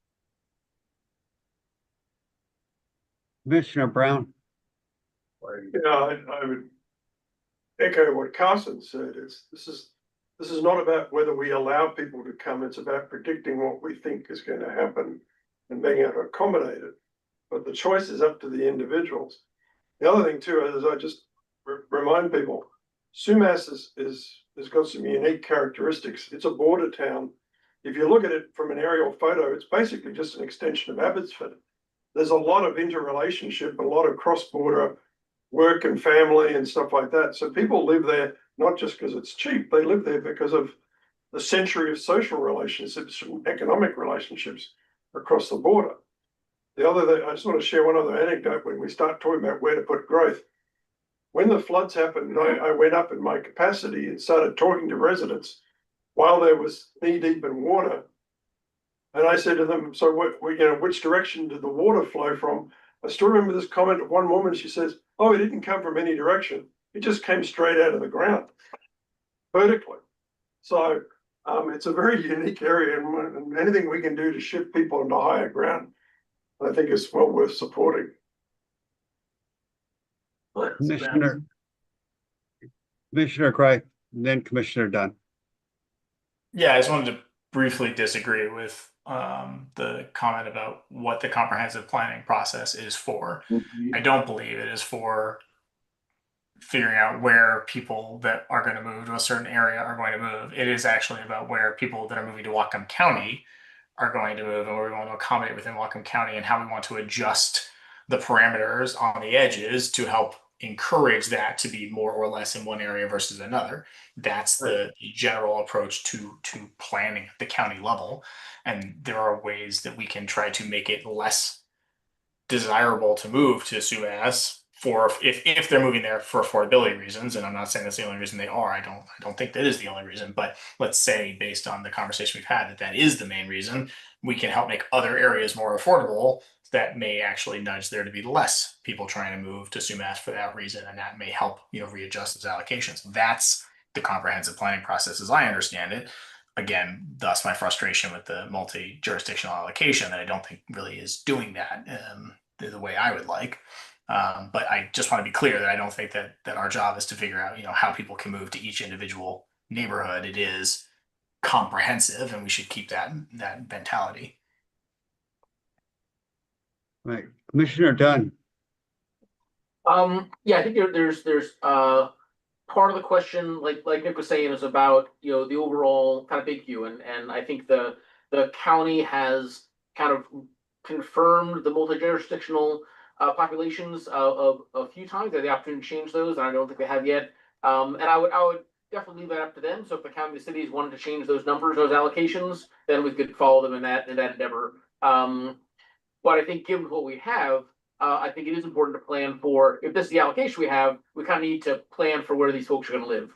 Commissioner Brown. Yeah, I would echo what Carson said. This is not about whether we allow people to come. It's about predicting what we think is going to happen and being able to accommodate it. But the choice is up to the individuals. The other thing too is I just remind people, Sumas has got some unique characteristics. It's a border town. If you look at it from an aerial photo, it's basically just an extension of Abbotsford. There's a lot of interrelationship, a lot of cross-border work and family and stuff like that. So people live there not just because it's cheap, they live there because of the century of social relationships and economic relationships across the border. The other thing, I just want to share one other anecdote when we start talking about where to put growth. When the floods happened, I went up in my capacity and started talking to residents while there was knee deep in water. And I said to them, so which direction did the water flow from? I still remember this comment of one woman. She says, oh, it didn't come from any direction. It just came straight out of the ground, vertically. So it's a very unique area, and anything we can do to shift people into higher ground, I think is well worth supporting. Commissioner Cray, then Commissioner Dunn. Yeah, I just wanted to briefly disagree with the comment about what the comprehensive planning process is for. I don't believe it is for figuring out where people that are going to move to a certain area are going to move. It is actually about where people that are moving to Whatcom County are going to move and where we want to accommodate within Whatcom County and how we want to adjust the parameters on the edges to help encourage that to be more or less in one area versus another. That's the general approach to planning at the county level. And there are ways that we can try to make it less desirable to move to Sumas for if they're moving there for affordability reasons. And I'm not saying that's the only reason they are. I don't think that is the only reason, but let's say based on the conversation we've had that is the main reason, we can help make other areas more affordable. That may actually nudge there to be less people trying to move to Sumas for that reason, and that may help readjust those allocations. That's the comprehensive planning process, as I understand it. Again, thus my frustration with the multi-jurisdictional allocation that I don't think really is doing that the way I would like. But I just want to be clear that I don't think that our job is to figure out how people can move to each individual neighborhood. It is comprehensive, and we should keep that mentality. Right, Commissioner Dunn. Yeah, I think there's part of the question, like Nick was saying, is about the overall kind of big view, and I think the county has kind of confirmed the multi-jurisdictional populations of a few times. They had the opportunity to change those, and I don't think they have yet. And I would definitely leave that up to them. So if the county and the cities wanted to change those numbers, those allocations, then we could follow them in that endeavor. But I think given what we have, I think it is important to plan for, if this is the allocation we have, we kind of need to plan for where these folks are going to live,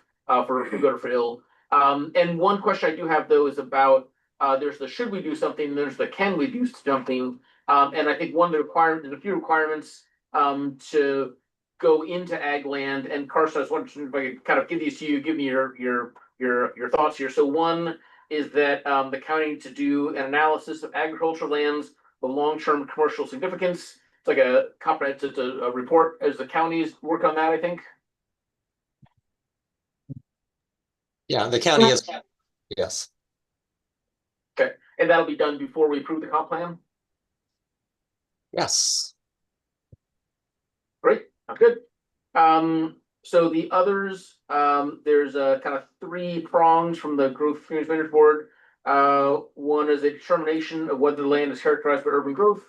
for good or for ill. And one question I do have though is about, there's the should we do something, and there's the can we do something. And I think one of the requirements, there's a few requirements to go into ag land. And Carson, I was wondering if I could kind of give these to you, give me your thoughts here. So one is that the county needs to do an analysis of agricultural lands of long-term commercial significance. It's like a comprehensive a report as the counties work on that, I think. Yeah, the county is, yes. Okay, and that'll be done before we approve the comp plan? Yes. Great, good. So the others, there's a kind of 3 prongs from the Growth Community Management Board. One is a determination of whether the land is characterized by urban growth.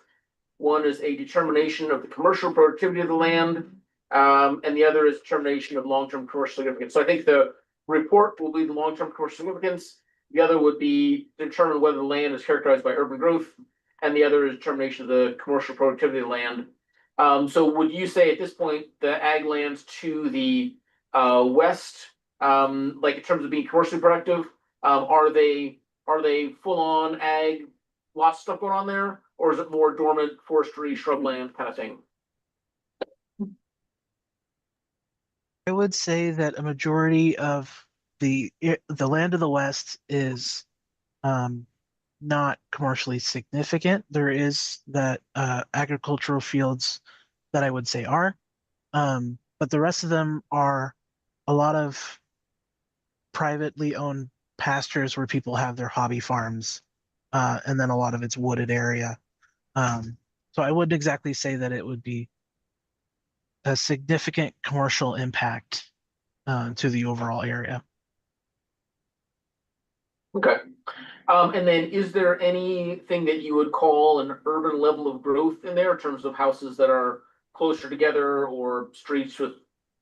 One is a determination of the commercial productivity of the land. And the other is determination of long-term commercial significance. So I think the report will be the long-term commercial significance. The other would be determine whether the land is characterized by urban growth. And the other is determination of the commercial productivity of the land. So would you say at this point, the ag lands to the west, like in terms of being commercially productive, are they full on ag, lots of stuff going on there, or is it more dormant forestry, shrubland kind of thing? I would say that a majority of the land of the west is not commercially significant. There is that agricultural fields that I would say are, but the rest of them are a lot of privately owned pastures where people have their hobby farms, and then a lot of it's wooded area. So I wouldn't exactly say that it would be a significant commercial impact to the overall area. Okay. And then is there anything that you would call an urban level of growth in there in terms of houses that are closer together or streets with,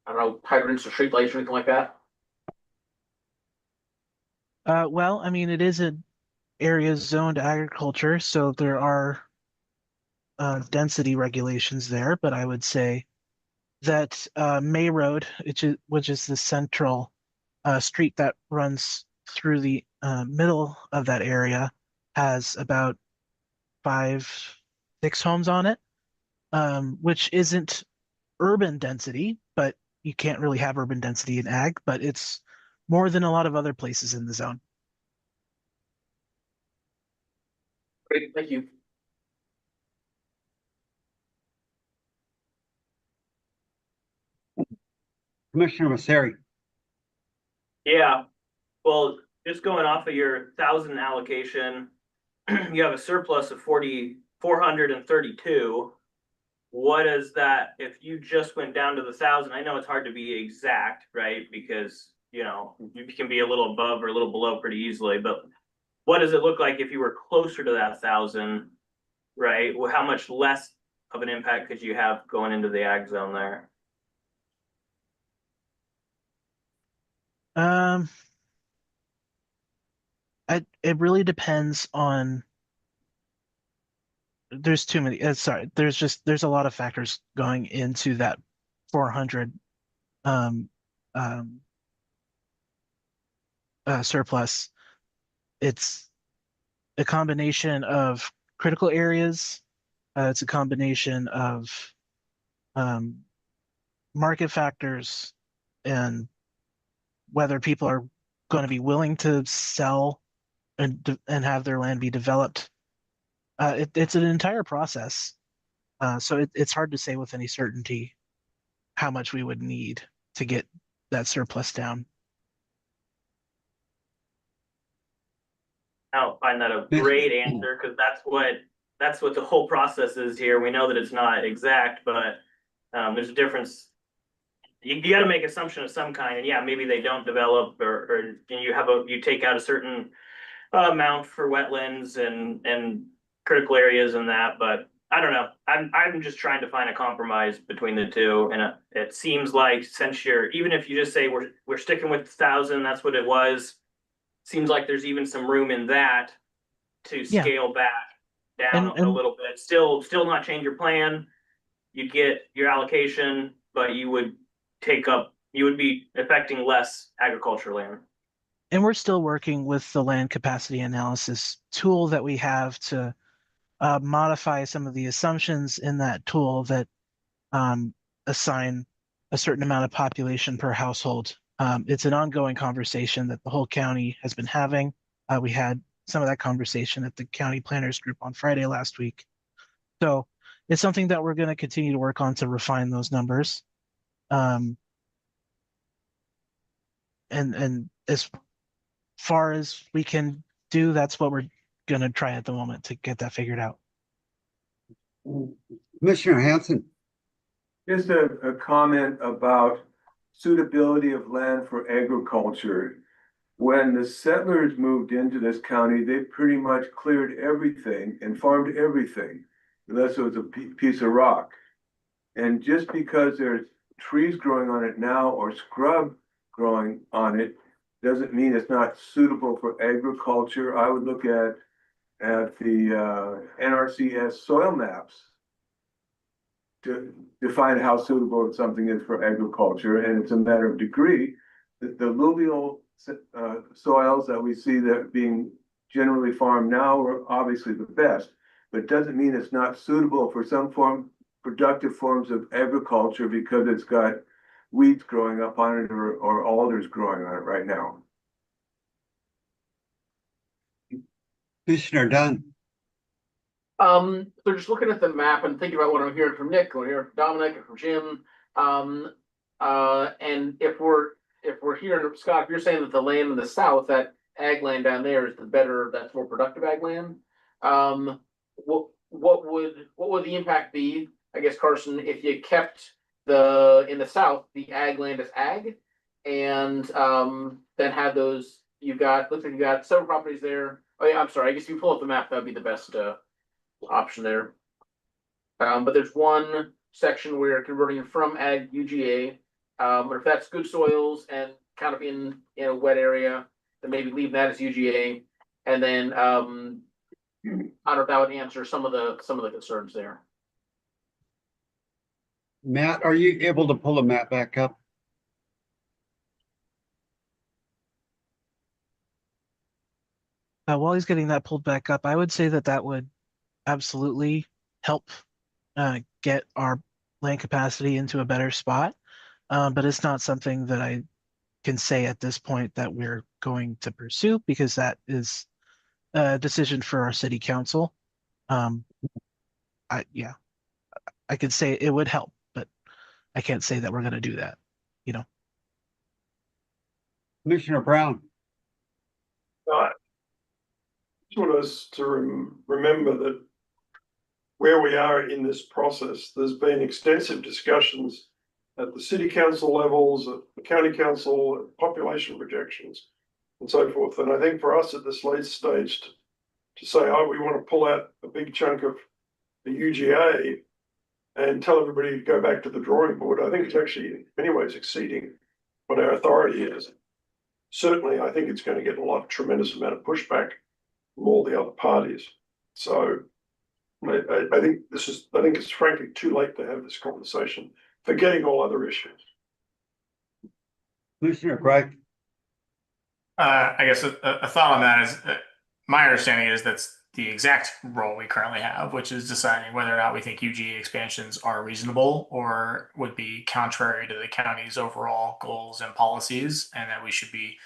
I don't know, hydrants or streetlights or anything like that? Well, I mean, it is an area zoned agriculture, so there are density regulations there, but I would say that May Road, which is the central street that runs through the middle of that area, has about 5, 6 homes on it, which isn't urban density, but you can't really have urban density in ag, but it's more than a lot of other places in the zone. Great, thank you. Commissioner Masari. Yeah, well, just going off of your 1,000 allocation, you have a surplus of 432. What is that if you just went down to the 1,000? I know it's hard to be exact, right? Because you can be a little above or a little below pretty easily, but what does it look like if you were closer to that 1,000, right? Well, how much less of an impact could you have going into the ag zone there? It really depends on. There's too many. Sorry, there's a lot of factors going into that 400 surplus. It's a combination of critical areas. It's a combination of market factors and whether people are going to be willing to sell and have their land be developed. It's an entire process. So it's hard to say with any certainty how much we would need to get that surplus down. I don't find that a great answer because that's what the whole process is here. We know that it's not exact, but there's a difference. You got to make assumption of some kind, and yeah, maybe they don't develop, or you take out a certain amount for wetlands and critical areas and that, but I don't know. I'm just trying to find a compromise between the two, and it seems like since you're even if you just say we're sticking with 1,000, that's what it was. Seems like there's even some room in that to Yeah. scale back down a And little bit. Still not change your plan. You get your allocation, but you would be affecting less agricultural land. and we're still working with the land capacity analysis tool that we have to modify some of the assumptions in that tool that assign a certain amount of population per household. It's an ongoing conversation that the whole county has been having. We had some of that conversation at the county planners group on Friday last week. So it's something that we're going to continue to work on to refine those numbers. And as far as we can do, that's what we're going to try at the moment to get that figured out. Commissioner Hanson. Just a comment about suitability of land for agriculture. When the settlers moved into this county, they pretty much cleared everything and farmed everything, unless it was a piece of rock. And just because there's trees growing on it now or scrub growing on it, doesn't mean it's not suitable for agriculture. I would look at the NRCS soil maps to define how suitable something is for agriculture, and it's a matter of degree. The alluvial soils that we see that being generally farmed now are obviously the best, but it doesn't mean it's not suitable for some productive forms of agriculture because it's got weeds growing up on it or alders growing on it right now. Commissioner Dunn. So just looking at the map and thinking about what I'm hearing from Nick, what I'm hearing from Dominic and from Jim, and if we're hearing, Scott, if you're saying that the land in the south, that ag land down there is the better, that's more productive ag land, what would the impact be, I guess, Carson, if you kept in the south, the ag land as ag, and then had those, looks like you got several properties there. Oh yeah, I'm sorry, I guess if you pull up the map, that'd be the best option there. But there's one section where you're converting from ag UGA, or if that's good soils and kind of in a wet area, then maybe leave that as UGA. And then I don't know if that would answer some of the concerns there. Matt, are you able to pull the map back up? While he's getting that pulled back up, I would say that would absolutely help get our land capacity into a better spot. But it's not something that I can say at this point that we're going to pursue because that is a decision for our city council. I could say it would help, but I can't say that we're going to do that, Commissioner Brown. I just want us to remember that where we are in this process, there's been extensive discussions at the city council levels, at the county council, at population projections, and so forth. And I think for us at this late stage to say, oh, we want to pull out a big chunk of the UGA and tell everybody to go back to the drawing board, I think it's actually in many ways exceeding what our authority is. Certainly, I think it's going to get a tremendous amount of pushback from all the other parties. So I think it's frankly too late to have this conversation, forgetting all other issues. Commissioner Craig. I guess a thought on that is my understanding is that's the exact role we currently have, which is deciding whether or not we think UGA expansions are reasonable or would be contrary to the county's overall goals and policies, and that we should be,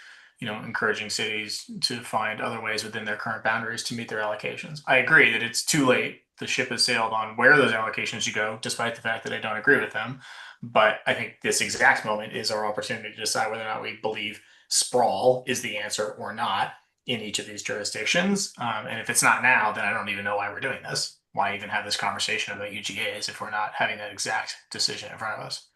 encouraging cities to find other ways within their current boundaries to meet their allocations. I agree that it's too late. The ship has sailed on where those allocations should go, despite the fact that I don't agree with them. But I think this exact moment is our opportunity to decide whether or not we believe sprawl is the answer or not in each of these jurisdictions. And if it's not now, then I don't even know why we're doing this. Why even have this conversation about UGAs if we're not having that exact decision in front of us?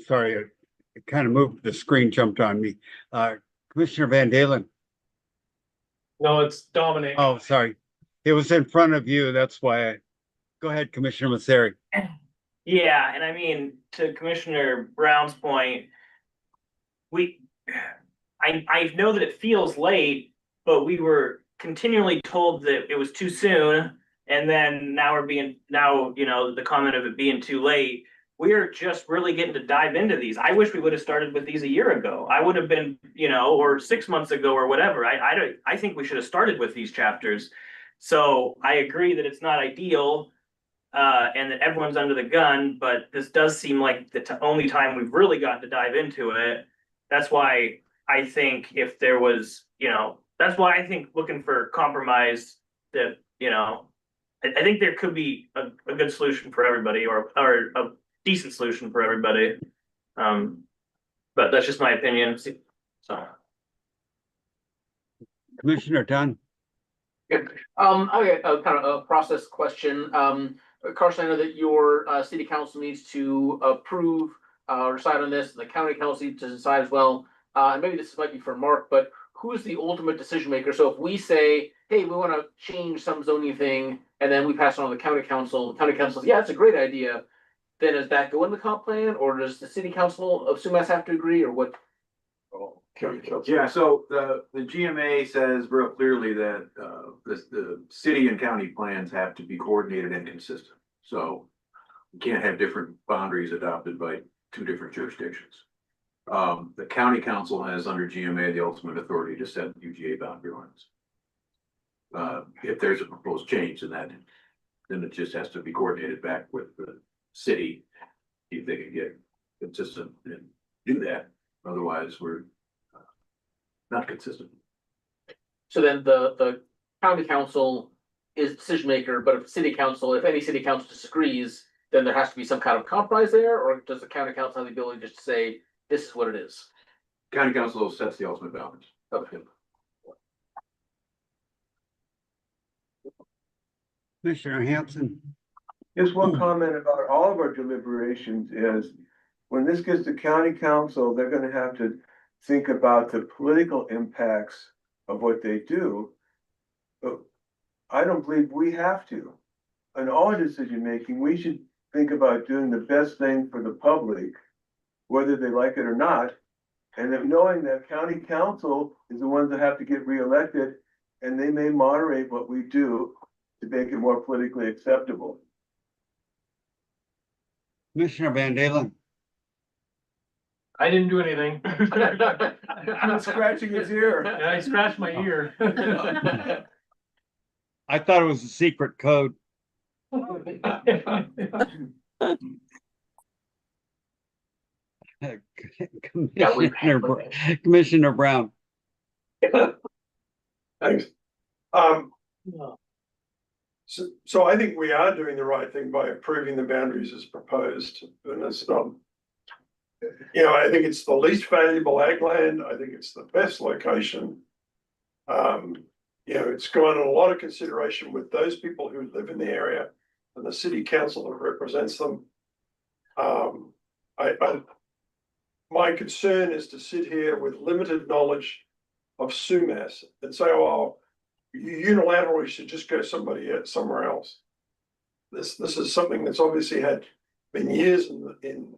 Sorry, it kind of moved, the screen jumped on me. Commissioner Van Dalen. No, it's Dominic. Oh, sorry. It was in front of you. That's why. Go ahead, Commissioner Masseri. Yeah, and I mean, to Commissioner Brown's point, I know that it feels late, but we were continually told that it was too soon. And then now the comment of it being too late. We are just really getting to dive into these. I wish we would have started with these a year ago. I would have been, or 6 months ago or whatever. I think we should have started with these chapters. So I agree that it's not ideal, and that everyone's under the gun, but this does seem like the only time we've really gotten to dive into it. That's why I think if there was, that's why I think looking for compromise that, I think there could be a good solution for everybody, or a decent solution for everybody. But that's just my opinion. So. Commissioner Dunn. Okay, kind of a process question. Carson, I know that your city council needs to approve or decide on this, and the county council needs to decide as well. And maybe this might be for Mark, but who is the ultimate decision maker? So if we say, hey, we want to change some zoning thing, and then we pass it on to the county council says, yeah, it's a great idea. Then does that go in the comp plan, or does the city council of Sumas have to agree, or what? Yeah, so the GMA says real clearly that the city and county plans have to be coordinated and consistent. So you can't have different boundaries adopted by two different jurisdictions. The county council has under GMA the ultimate authority to set UGA boundary lines. If there's a proposed change in that, then it just has to be coordinated back with the city, see if they can get consistent and do that. Otherwise, we're not consistent. So then the county council is decision maker, but if any city council disagrees, then there has to be some kind of compromise there, or does the county council have the ability just to say, this is what it is? County council sets the ultimate boundaries. Okay. Commissioner Hanson. Just one comment about all of our deliberations is, when this gets to county council, they're gonna have to think about the political impacts of what they do. But I don't believe we have to. In all decision making, we should think about doing the best thing for the public, whether they like it or not. And then knowing that county council is the ones that have to get reelected, and they may moderate what we do to make it more politically acceptable. Commissioner Van Dalen. I didn't do anything. I'm scratching his ear. And I scratched my ear. I thought it was a secret code. Commissioner Brown. Thanks. So I think we are doing the right thing by approving the boundaries as proposed, and it's not. I think it's the least valuable ag land. I think it's the best location. It's gone a lot of consideration with those people who live in the area and the city council that represents them. My concern is to sit here with limited knowledge of Sumas and say, oh, unilaterally should just go somewhere else. This is something that's obviously been years in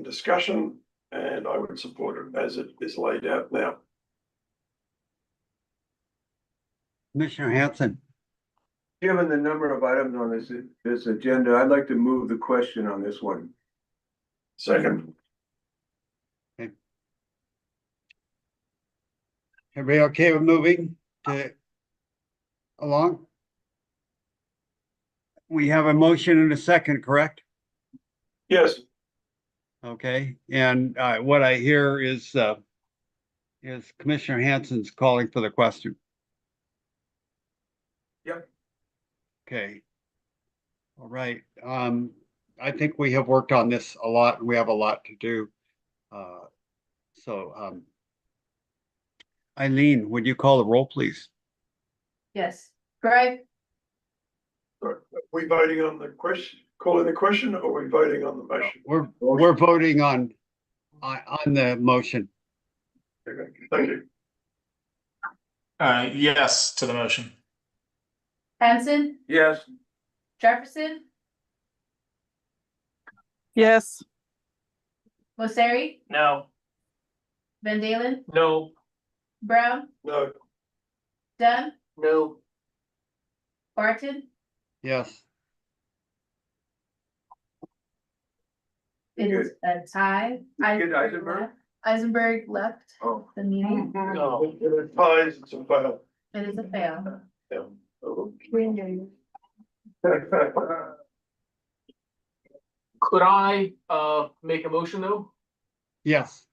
discussion, and I would support it as it is laid out now. Commissioner Hanson. Given the number of items on this agenda, I'd like to move the question on this one. Second. Okay. Everybody okay with moving along? We have a motion and a second, correct? Yes. Okay, and what I hear is Commissioner Hanson's calling for the question. Yep. Okay. All right. I think we have worked on this a lot, and we have a lot to do. Eileen, would you call the roll, please? Yes. Greg, Are we voting on the question, calling the question, or are we voting on the motion? We're voting on On the motion. Okay, thank you. Yes to the motion. Hanson, Yes. Jefferson, Yes. Mosseri, No. Van Dalen, No. Brown, No, Dunn, No, Barton. Yes. It is a tie. Get Eisenberg? Eisenberg left Oh. the meeting. no, if it ties, it's a fail. It is a fail. could I make a motion though? Yes.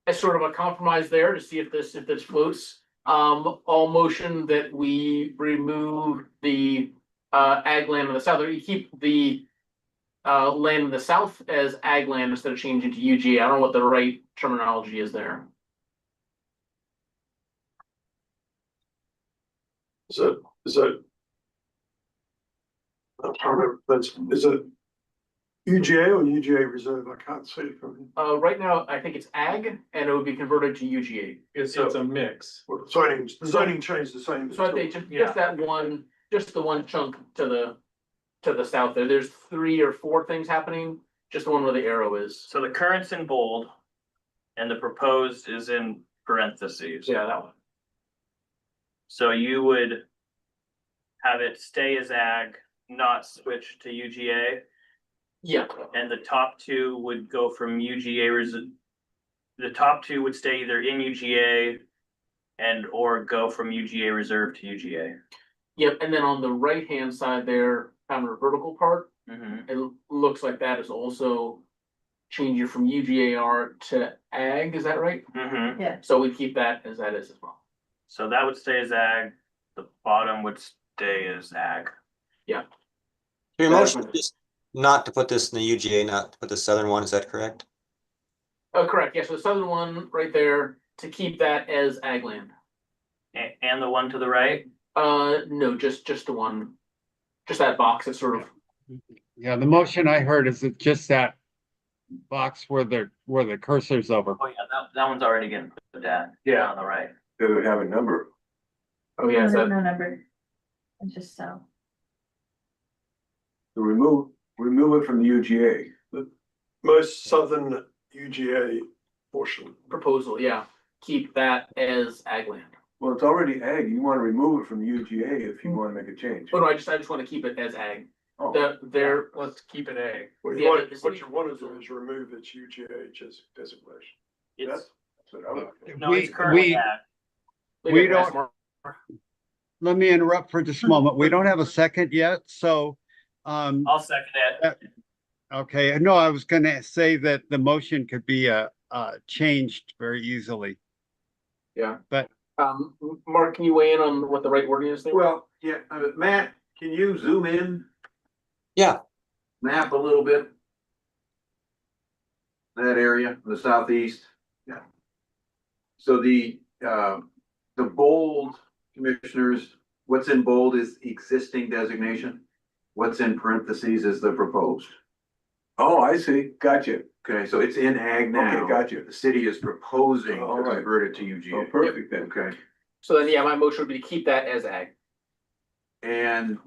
As sort of a compromise there to see if this floats. All motion that we remove the ag land in the south, or you keep the land in the south as ag land instead of changing to UGA. I don't know what the right terminology is there. Is it? I'm trying to remember, is it UGA or UGA reserve? I can't see it from here. Right now, I think it's ag and it would be converted to UGA. It's a mix. Well, the zoning changed the same. So I think just that one, just the one chunk to the south there. There's 3 or 4 things happening, just the one where the arrow is. So the current's in bold and the proposed is in parentheses. Yeah, that one. So you would have it stay as ag, not switch to UGA, Yeah. and the top 2 would go from UGA the top 2 would stay either in UGA and or go from UGA reserve to UGA. Yep, and then on the right-hand side there, kind of a vertical part, Mm-hmm. it looks like that is also changing from UGAR to ag, is that right? Mm-hmm. Yeah. So we keep that as as well. So that would stay as ag, the bottom would stay as ag. Yeah. Your motion is just not to put this in the UGA, not to put the southern one, is that correct? Oh, correct, yeah, so the southern one right there, to keep that as ag land. And the one to the right? No, just the one, just that box, it's sort of, Yeah, the motion I heard is it just that box where the cursor's over. Oh, yeah, that one's already getting put down. Yeah. On the right. Does it have a number? oh yeah, There's so no number. It's just so. So remove it from the UGA. Most southern UGA portion. proposal, yeah, keep that as ag land. Well, it's already ag. You wanna remove it from the UGA if you wanna make a change. Oh, no, I just wanna keep it as ag. Oh. There, Let's keep it ag. What Yeah, you but what you want to do is remove its UGA designation. It's, That's what I would. no, it's currently ag. We don't, let me interrupt for just a moment. We don't have a second yet, so, I'll second it. okay, no, I was gonna say that the motion could be, changed very easily. Yeah. But- Mark, can you weigh in on what the right wording is there? Well, yeah, Matt, can you zoom in? Yeah. Map a little bit? That area, the southeast? Yeah. So the bold, commissioners, what's in bold is existing designation. What's in parentheses is the proposed. Oh, I see. Gotcha. Okay, so it's in ag now. Okay, gotcha. The city is proposing All to right. convert it to Oh, UGA. perfect then. Okay, So then, yeah, my motion would be to keep that as ag. and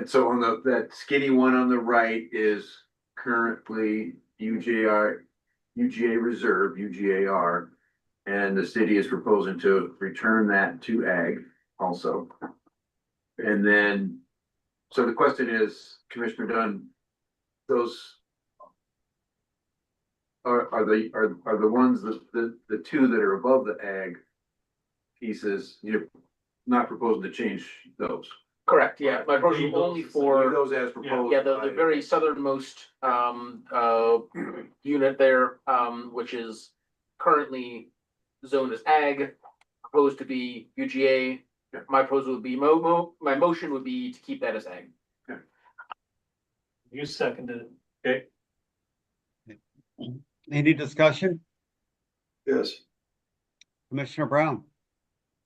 so on that skinny one on the right is currently UGA reserve, UGAR. And the city is proposing to return that to ag also. And then, so the question is, Commissioner Dunn, those are the ones the 2 that are above the ag pieces, you're not proposing to change those. Correct, yeah, my motion Leave only those- for. Leave those as proposed. Yeah, the by- very southernmost unit there, which is currently zoned as ag, proposed to be UGA. My proposal would be my motion would be to keep that as ag. You seconded it. Okay. Any discussion? Yes. Commissioner Brown?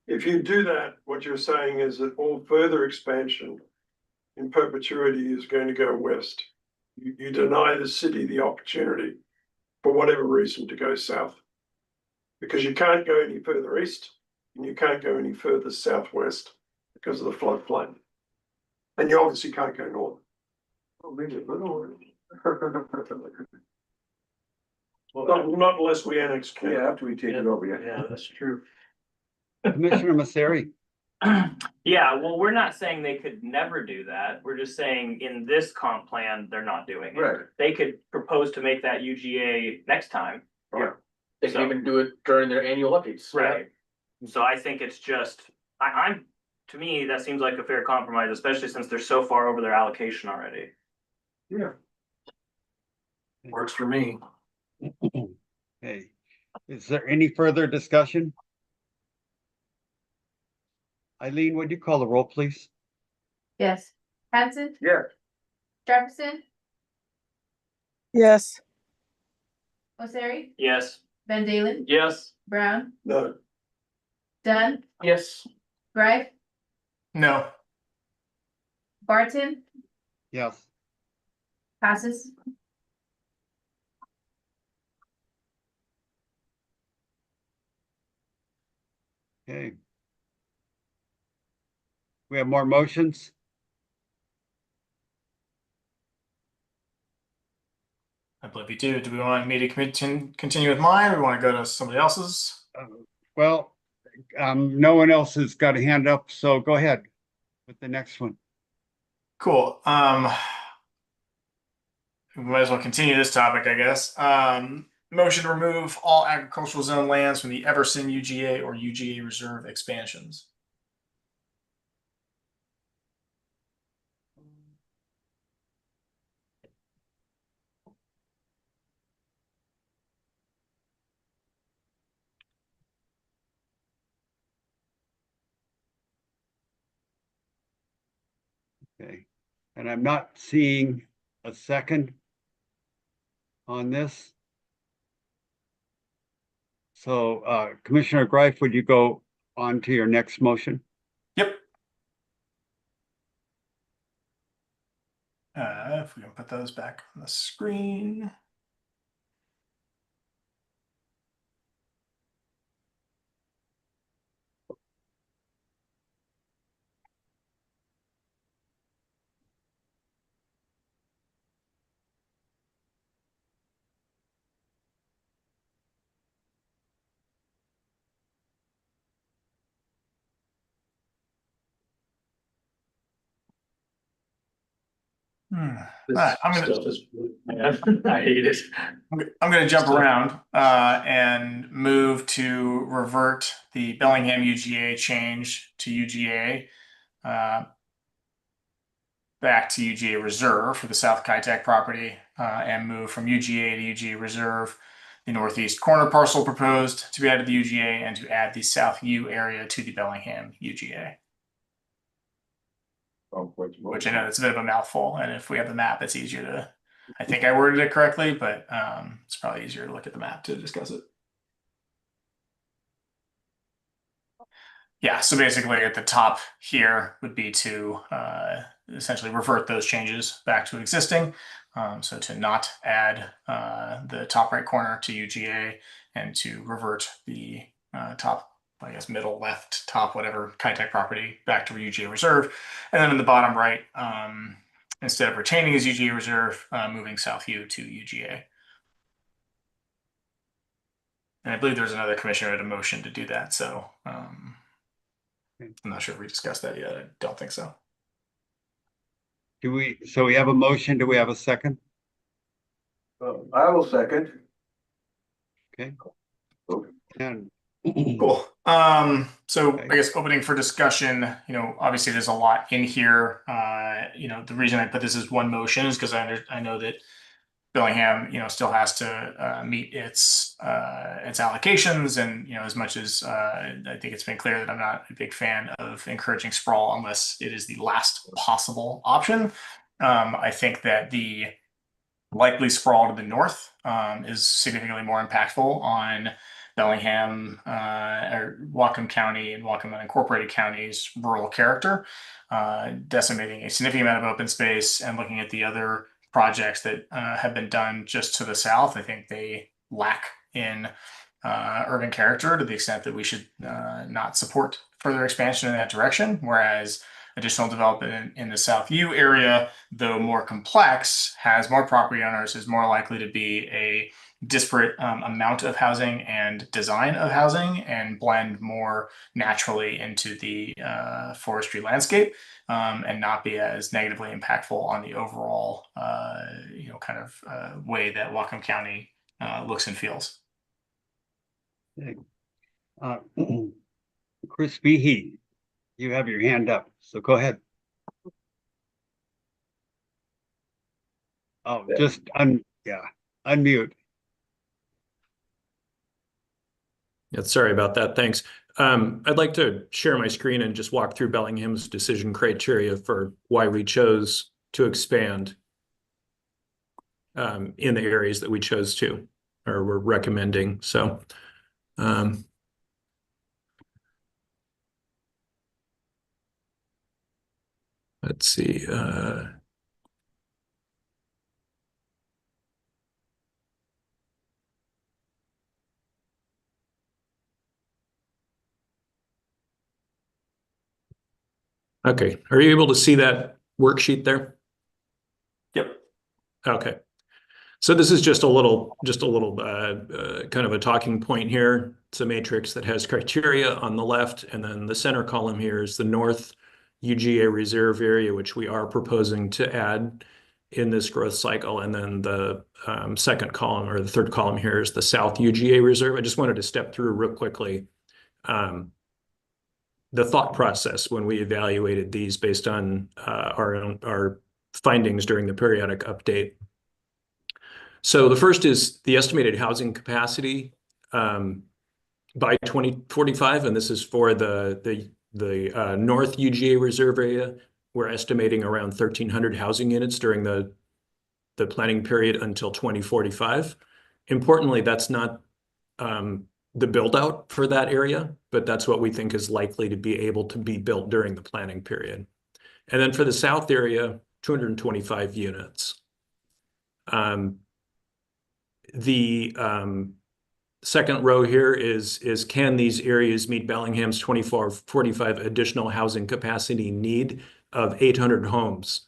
If you do that, what you're saying is that all further expansion in perpetuity is going to go west. You deny the city the opportunity for whatever reason, to go south. Because you can't go any further east and you can't go any further southwest because of the floodplain. And you obviously can't go north. Oh, maybe a little. Not unless we annex. Yeah, after we take it over, yeah. Yeah, that's true. Commissioner Masseri. Yeah, well, we're not saying they could never do that. We're just saying in this comp plan, they're not doing it. Right. They could propose to make that UGA next time. Yeah. They can even do it during their annual updates. Right. So I think it's just, to me, that seems like a fair compromise, especially since they're so far over their allocation already. Yeah. Works for me. Okay, is there any further discussion? Eileen, would you call the roll, please? Yes. Hanson, Yeah. Jefferson, Yes. Osiri, Yes. Van Dalen, Yes. Brown, No. Dunn, Yes. Greif, No. Barton, Yes. passes. Okay. We have more motions? I believe you do. Do we want me to continue with mine, or we want to go to somebody else's? Well, no one else has got a hand up, so go ahead with the next one. Cool. We might as well continue this topic, I guess. Motion to remove all agricultural zone lands from the Everson UGA or UGA reserve expansions. Okay, and I'm not seeing a second on this. So, Commissioner Greif, would you go on to your next motion? Yep. If we can put those back on the screen. Alright, I'm gonna I hate it. I'm gonna jump around and move to revert the Bellingham UGA change to UGA back to UGA Reserve for the South Kitech property and move from UGA to UGA Reserve the northeast corner parcel proposed to be added to the UGA and to add the South U area to the Bellingham UGA. Which I know it's a bit of a mouthful, and if we have the map, it's easier to. I think I worded it correctly, but it's probably easier to look at the map to discuss it. Yeah, so basically at the top here would be to essentially revert those changes back to existing. So to not add the top right corner to UGA and to revert the top, I guess, middle left, top, whatever, Kitech property back to UGA Reserve. And then in the bottom right, instead of retaining as UGA Reserve, moving South U to UGA. And I believe there's another commissioner at a motion to do that. So I'm not sure if we discussed that yet. I don't think so. So we have a motion. Do we have a second? I will second. Okay. And cool. So I guess opening for discussion, obviously there's a lot in here. The reason I put this as one motion is because I know that Bellingham, still has to meet its allocations, and as much as I think it's been clear that I'm not a big fan of encouraging sprawl unless it is the last possible option. I think that the likely sprawl to the north is significantly more impactful on Bellingham or Whatcom County and Whatcom unincorporated counties' rural character, decimating a significant amount of open space and looking at the other projects that have been done just to the south. I think they lack in urban character to the extent that we should not support further expansion in that direction. Whereas additional development in the South U area, though more complex, has more property owners, is more likely to be a disparate amount of housing and design of housing, and blend more naturally into the forestry landscape, and not be as negatively impactful on the overall way that Whatcom County looks and feels. Chris Behe, you have your hand up, so go ahead. Oh, just unmute. Yeah, sorry about that. Thanks. I'd like to share my screen and just walk through Bellingham's decision criteria for why we chose to expand in the areas that we chose to, or we're recommending. So let's see. Okay, are you able to see that worksheet there? Yep. Okay. So this is just a little kind of a talking point here. It's a matrix that has criteria on the left, and then the center column here is the North UGA reserve area, which we are proposing to add in this growth cycle. And then the second column, or the third column here, is the South UGA reserve. I just wanted to step through real quickly the thought process when we evaluated these based on our findings during the periodic update. So the first is the estimated housing capacity by 2045, and this is for the North UGA reserve area. We're estimating around 1,300 housing units during the planning period until 2045. Importantly, that's not the build out for that area, but that's what we think is likely to be able to be built during the planning period. And then for the south area, 225 units. The second row here is can these areas meet Bellingham's 2445 additional housing capacity need of 800 homes?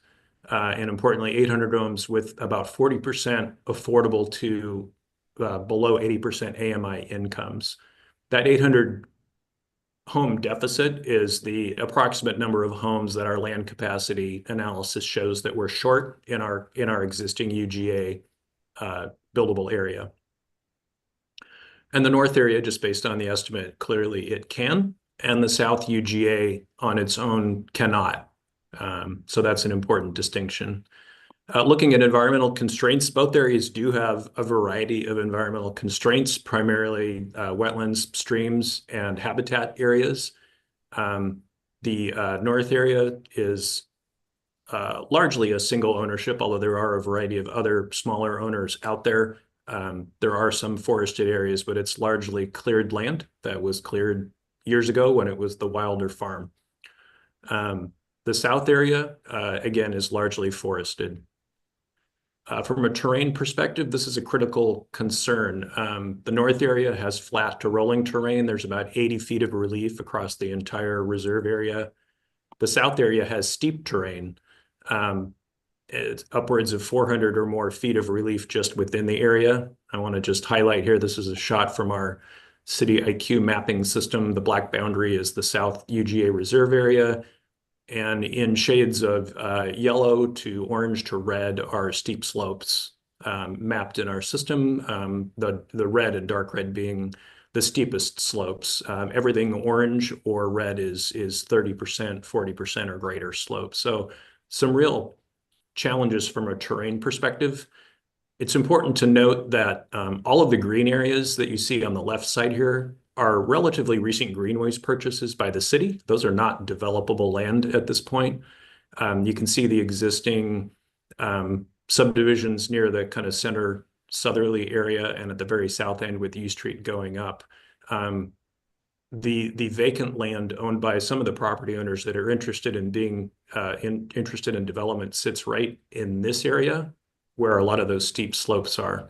And importantly, 800 homes with about 40% affordable to below 80% AMI incomes. That 800 home deficit is the approximate number of homes that our land capacity analysis shows that we're short in our existing UGA buildable area. And the north area, just based on the estimate, clearly it can, and the south UGA on its own cannot. So that's an important distinction. Looking at environmental constraints, both areas do have a variety of environmental constraints, primarily wetlands, streams, and habitat areas. The north area is largely a single ownership, although there are a variety of other smaller owners out there. There are some forested areas, but it's largely cleared land that was cleared years ago when it was the Wilder Farm. The south area, again, is largely forested. From a terrain perspective, this is a critical concern. The north area has flat to rolling terrain. There's about 80 feet of relief across the entire reserve area. The south area has steep terrain. It's upwards of 400 or more feet of relief just within the area. I want to just highlight here, this is a shot from our City IQ mapping system. The black boundary is the South UGA reserve area. And in shades of yellow to orange to red are steep slopes mapped in our system. The red and dark red being the steepest slopes. Everything orange or red is 30%, 40% or greater slopes. So some real challenges from a terrain perspective. It's important to note that all of the green areas that you see on the left side here are relatively recent greenways purchases by the city. Those are not developable land at this point. You can see the existing subdivisions near the kind of center southerly area and at the very south end with U Street going up. The vacant land owned by some of the property owners that are interested in being interested in development sits right in this area. where a lot of those steep slopes are.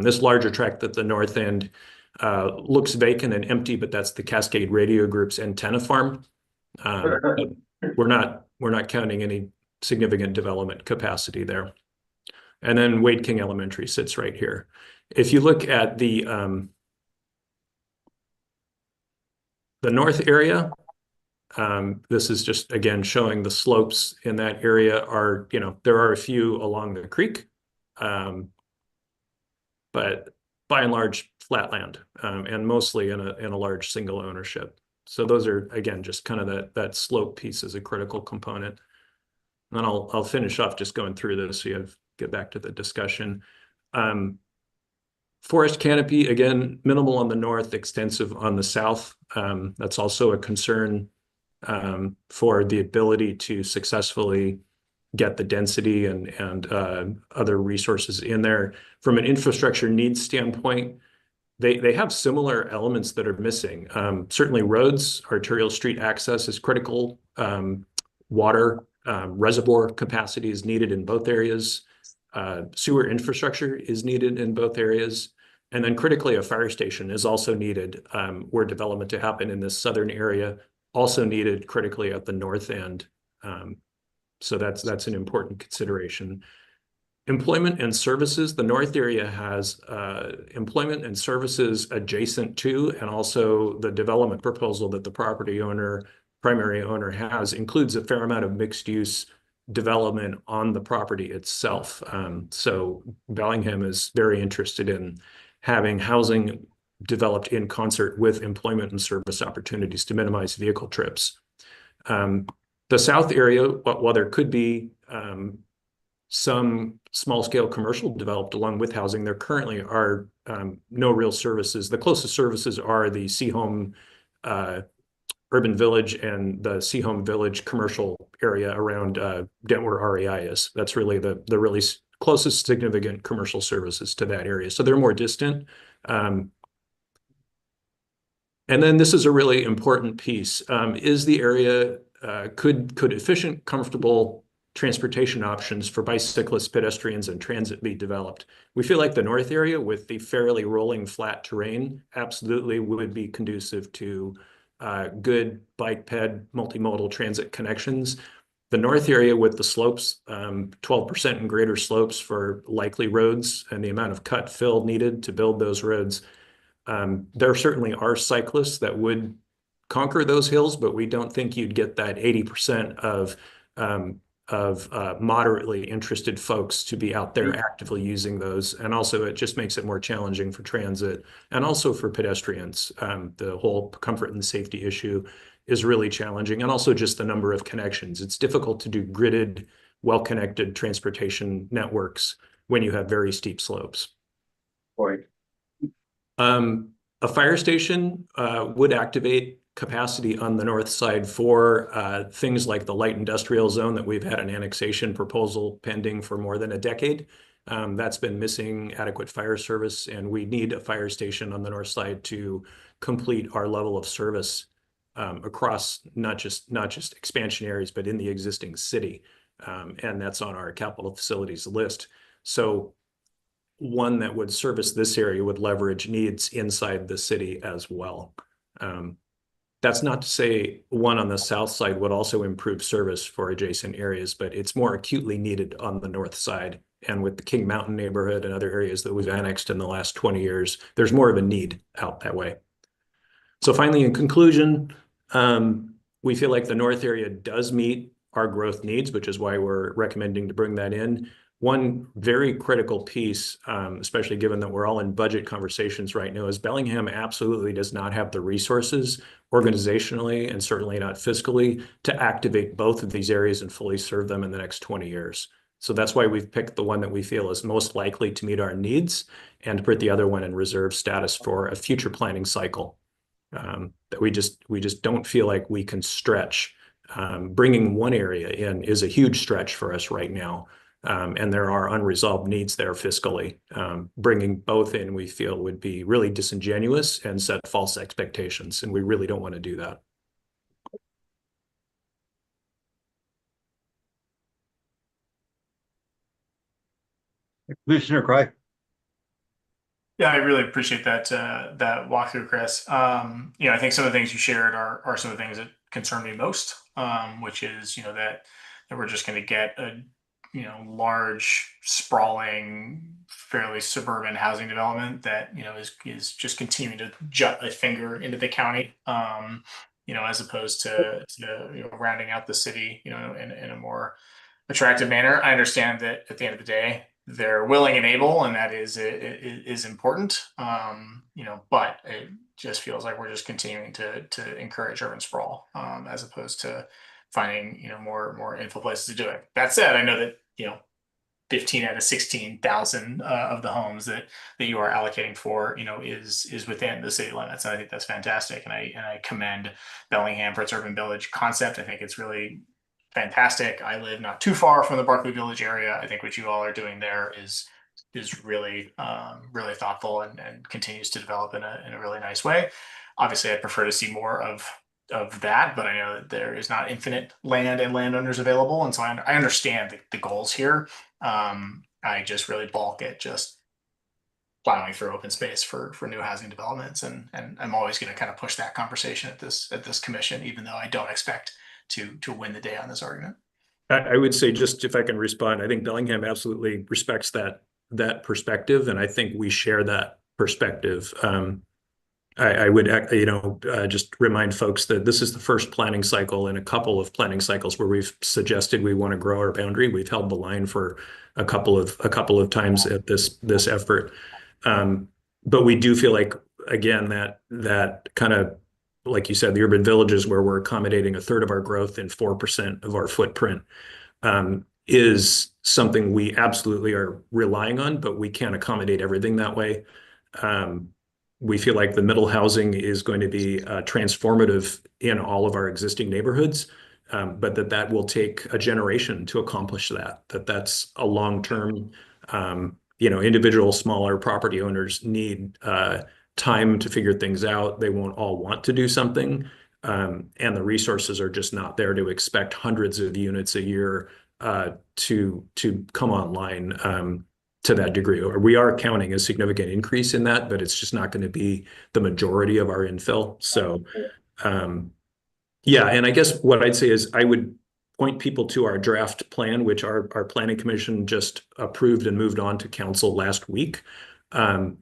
This larger tract at the north end looks vacant and empty, but that's the Cascade Radio Group's antenna farm. We're not counting any significant development capacity there. And then Wade King Elementary sits right here. If you look at the north area, this is just, again, showing the slopes in that area are, there are a few along the creek, but by and large, flat land, and mostly in a large single ownership. So those are, again, just kind of that slope piece is a critical component. And then I'll finish off just going through this so you get back to the discussion. Forest canopy, again, minimal on the north, extensive on the south. That's also a concern for the ability to successfully get the density and other resources in there. From an infrastructure needs standpoint, they have similar elements that are missing. Certainly roads, arterial street access is critical. Water, reservoir capacity is needed in both areas. Sewer infrastructure is needed in both areas. And then critically, a fire station is also needed where development to happen in this southern area, also needed critically at the north end. So that's an important consideration. Employment and services, the north area has employment and services adjacent to, and also the development proposal that the primary owner has includes a fair amount of mixed use development on the property itself. So Bellingham is very interested in having housing developed in concert with employment and service opportunities to minimize vehicle trips. The south area, while there could be some small-scale commercial developed along with housing, there currently are no real services. The closest services are the Seahome Urban Village and the Seahome Village commercial area around Dent where REI is. That's really the really closest significant commercial services to that area. So they're more distant. And then this is a really important piece. Is the area, could efficient, comfortable transportation options for bicyclists, pedestrians, and transit be developed? We feel like the north area with the fairly rolling flat terrain absolutely would be conducive to good bike ped multimodal transit connections. The north area with the slopes, 12% and greater slopes for likely roads and the amount of cut fill needed to build those roads. There certainly are cyclists that would conquer those hills, but we don't think you'd get that 80% of moderately interested folks to be out there actively using those. And also it just makes it more challenging for transit and also for pedestrians. The whole comfort and safety issue is really challenging, and also just the number of connections. It's difficult to do gridded, well-connected transportation networks when you have very steep slopes. Right. A fire station would activate capacity on the north side for things like the light industrial zone that we've had an annexation proposal pending for more than a decade. That's been missing adequate fire service, and we need a fire station on the north side to complete our level of service across not just expansion areas, but in the existing city. And that's on our capital facilities list. So one that would service this area would leverage needs inside the city as well. That's not to say one on the south side would also improve service for adjacent areas, but it's more acutely needed on the north side. And with the King Mountain neighborhood and other areas that we've annexed in the last 20 years, there's more of a need out that way. So finally, in conclusion, we feel like the north area does meet our growth needs, which is why we're recommending to bring that in. One very critical piece, especially given that we're all in budget conversations right now, is Bellingham absolutely does not have the resources organizationally and certainly not fiscally to activate both of these areas and fully serve them in the next 20 years. So that's why we've picked the one that we feel is most likely to meet our needs and to put the other one in reserve status for a future planning cycle. That we just don't feel like we can stretch. Bringing one area in is a huge stretch for us right now. And there are unresolved needs there fiscally. Bringing both in, we feel, would be really disingenuous and set false expectations, and we really don't want to do that. Commissioner Cry. Yeah, I really appreciate that that walkthrough, Chris. I think some of the things you shared are some of the things that concern me most, which is that we're just going to get a large, sprawling, fairly suburban housing development that is just continuing to jut a finger into the county, as opposed to rounding out the city, in a more attractive manner. I understand that at the end of the day, they're willing and able, and that is important. But it just feels like we're just continuing to encourage urban sprawl, as opposed to finding more info places to do it. That said, I know that 15 out of 16,000 of the homes that you are allocating for, is within the city limits. And I think that's fantastic. And I commend Bellingham for its urban village concept. I think it's really fantastic. I live not too far from the Barclay Village area. I think what you all are doing there is really really thoughtful and continues to develop in a really nice way. Obviously, I'd prefer to see more of that, but I know that there is not infinite land and landowners available, and so I understand the goals here. I just really balk at just plowing through open space for new housing developments, and I'm always going to kind of push that conversation at this commission, even though I don't expect to win the day on this argument. I would say, just if I can respond, I think Bellingham absolutely respects that perspective, and I think we share that perspective. I would, just remind folks that this is the first planning cycle in a couple of planning cycles where we've suggested we want to grow our boundary. We've held the line for a couple of times at this effort, but we do feel like, again, that kind of, like you said, the urban villages where we're accommodating a third of our growth in 4% of our footprint, is something we absolutely are relying on, but we can't accommodate everything that way. We feel like the middle housing is going to be transformative in all of our existing neighborhoods, but that will take a generation to accomplish that. That's a long-term, individual smaller property owners need time to figure things out. They won't all want to do something, and the resources are just not there to expect hundreds of units a year to come online to that degree. Or we are counting a significant increase in that, but it's just not going to be the majority of our infill. So, yeah, and I guess what I'd say is I would point people to our draft plan, which our planning commission just approved and moved on to council last week. And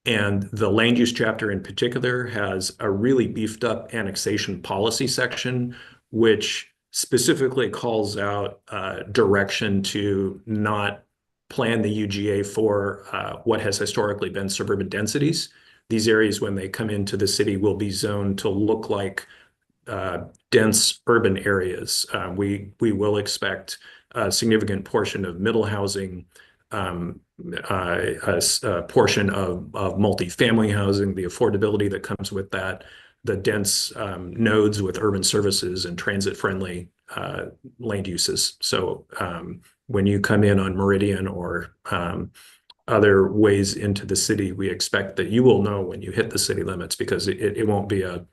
the land use chapter in particular has a really beefed up annexation policy section, which specifically calls out direction to not plan the UGA for what has historically been suburban densities. These areas, when they come into the city, will be zoned to look like dense urban areas. We will expect a significant portion of middle housing, a portion of multifamily housing, the affordability that comes with that, the dense nodes with urban services and transit-friendly land uses. So when you come in on Meridian or other ways into the city, we expect that you will know when you hit the city limits, because it won't be a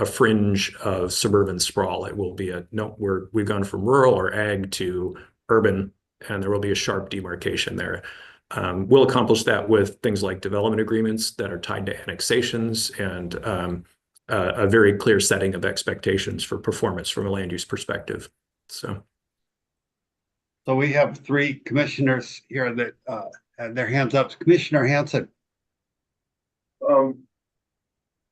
fringe of suburban sprawl. It will be we've gone from rural or ag to urban, and there will be a sharp demarcation there. We'll accomplish that with things like development agreements that are tied to annexations and a very clear setting of expectations for performance from a land use perspective. So we have three commissioners here that had their hands up. Commissioner Hanson.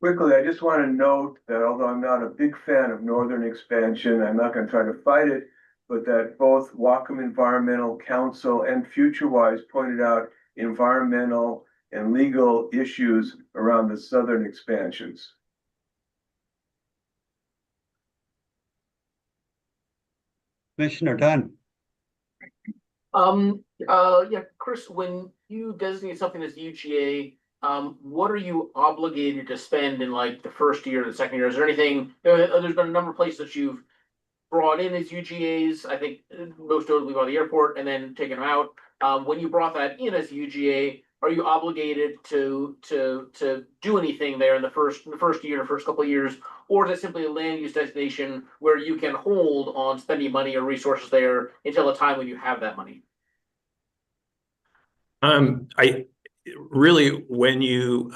Quickly, I just want to note that although I'm not a big fan of northern expansion, I'm not going to try to fight it, but that both Whatcom Environmental Council and FutureWise pointed out environmental and legal issues around the southern expansions. Commissioner Dunn. Yeah, Chris, when you designate something as the UGA, what are you obligated to spend in like the first year or the second year? Is there anything, there's been a number of places that you've brought in as UGAs, I think most notably by the airport, and then taken them out. When you brought that in as UGA, are you obligated to do anything there in the first year, the first couple of years, or is it simply a land use designation where you can hold on spending money or resources there until a time when you have that money? I really, when you,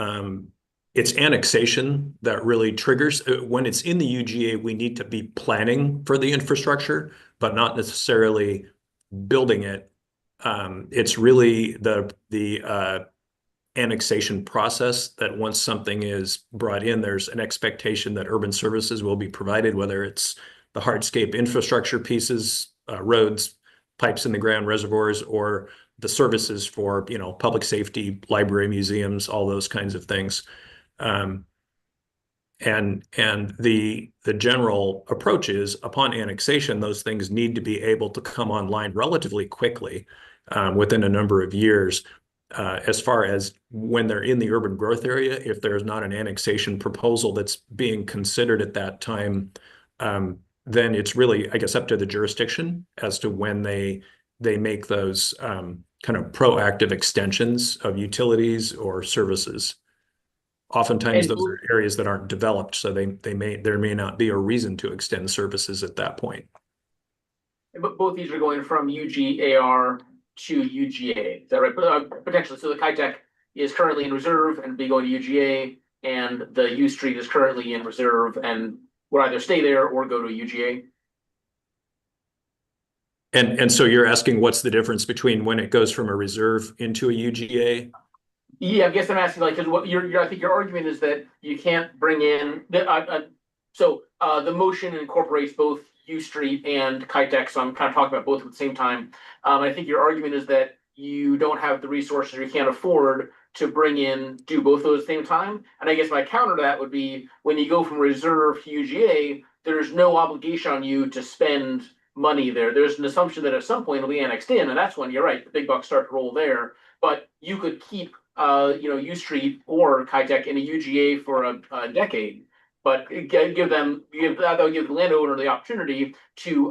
it's annexation that really triggers, when it's in the UGA, we need to be planning for the infrastructure, but not necessarily building it. It's really the annexation process that once something is brought in, there's an expectation that urban services will be provided, whether it's the hardscape infrastructure pieces, roads, pipes in the ground, reservoirs, or the services for, public safety, library, museums, all those kinds of things. And the general approach is upon annexation, those things need to be able to come online relatively quickly, within a number of years. As far as when they're in the urban growth area, if there's not an annexation proposal that's being considered at that time, then it's really, I guess, up to the jurisdiction as to when they make those kind of proactive extensions of utilities or services. Oftentimes, those are areas that aren't developed, so there may not be a reason to extend services at that point. But both these are going from UGAR to UGA. Is that right? Potentially. So the Kitech is currently in reserve and be going to UGA, and the U Street is currently in reserve and would either stay there or go to UGA. And so you're asking what's the difference between when it goes from a reserve into a UGA? Yeah, I guess I'm asking, like, because what I think your argument is that you can't bring in the the motion incorporates both U Street and Kitech, so I'm kind of talking about both at the same time. I think your argument is that you don't have the resources, or you can't afford to do both of those at the same time. And I guess my counter to that would be when you go from reserve to UGA, there's no obligation on you to spend money there. There's an assumption that at some point it'll be annexed in, and that's when you're right, the big bucks start to roll there. But you could keep U Street or Kitech in a UGA for a decade, but that'll give the landowner the opportunity to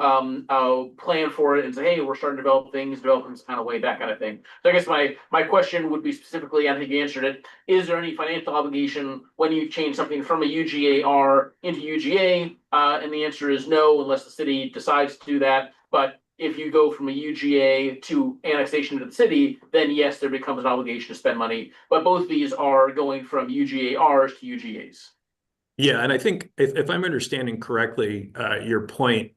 plan for it and say, hey, we're starting to develop things kind of way, that kind of thing. So I guess my question would be specifically, I think you answered it, is there any financial obligation when you change something from a UGAR into UGA? And the answer is no, unless the city decides to do that. But if you go from a UGA to annexation to the city, then yes, there becomes an obligation to spend money. But both of these are going from UGARs to UGAs. Yeah, and I think if I'm understanding correctly, your point,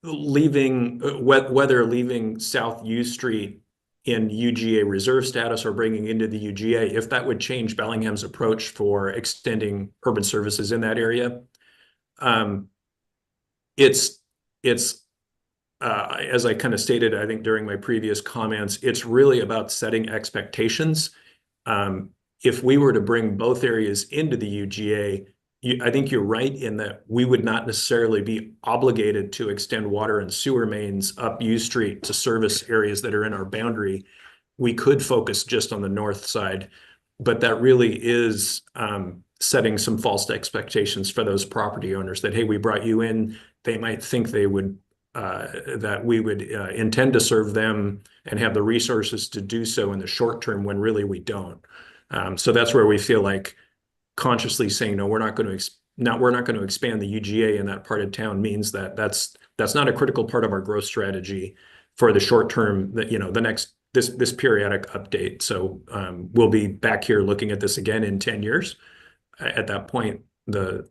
whether leaving South U Street in UGA reserve status or bringing into the UGA, if that would change Bellingham's approach for extending urban services in that area, it's as I kind of stated, I think during my previous comments, it's really about setting expectations. If we were to bring both areas into the UGA, I think you're right in that we would not necessarily be obligated to extend water and sewer mains up U Street to service areas that are in our boundary. We could focus just on the north side, but that really is setting some false expectations for those property owners that, hey, we brought you in. They might think that we would intend to serve them and have the resources to do so in the short term when really we don't. So that's where we feel like consciously saying, no, we're not going to expand the UGA in that part of town means that that's not a critical part of our growth strategy for the short term, this periodic update. So we'll be back here looking at this again in 10 years. At that point, the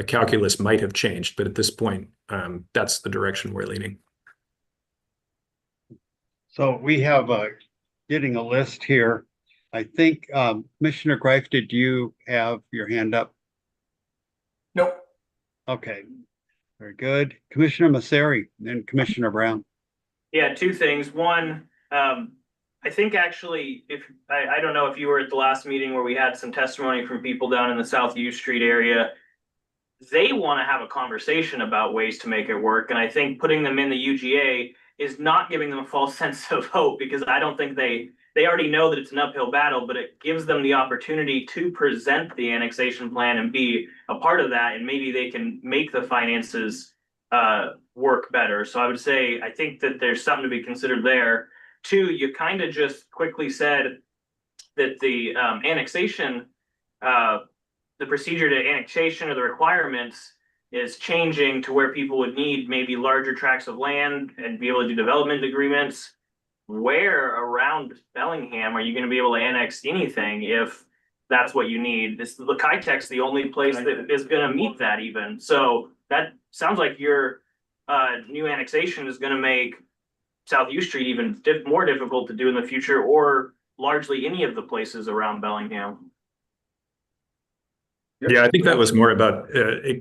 calculus might have changed, but at this point, that's the direction we're leaning. So we have getting a list here. I think Commissioner Greif, did you have your hand up? Nope. Okay, very good. Commissioner Masseri, then Commissioner Brown. Yeah, two things. One, I think actually, I don't know if you were at the last meeting where we had some testimony from people down in the South U Street area. They want to have a conversation about ways to make it work. And I think putting them in the UGA is not giving them a false sense of hope, because I don't think they already know that it's an uphill battle, but it gives them the opportunity to present the annexation plan and be a part of that. And maybe they can make the finances work better. So I would say, I think that there's something to be considered there. Two, you kind of just quickly said that the annexation, the procedure to annexation or the requirements is changing to where people would need maybe larger tracts of land and be able to do development agreements. where around Bellingham are you gonna be able to annex anything if that's what you need? The Kitech's the only place that is gonna meet that even. So that sounds like your new annexation is gonna make South U Street even more difficult to do in the future, or largely any of the places around Bellingham. Yeah, I think that was more about,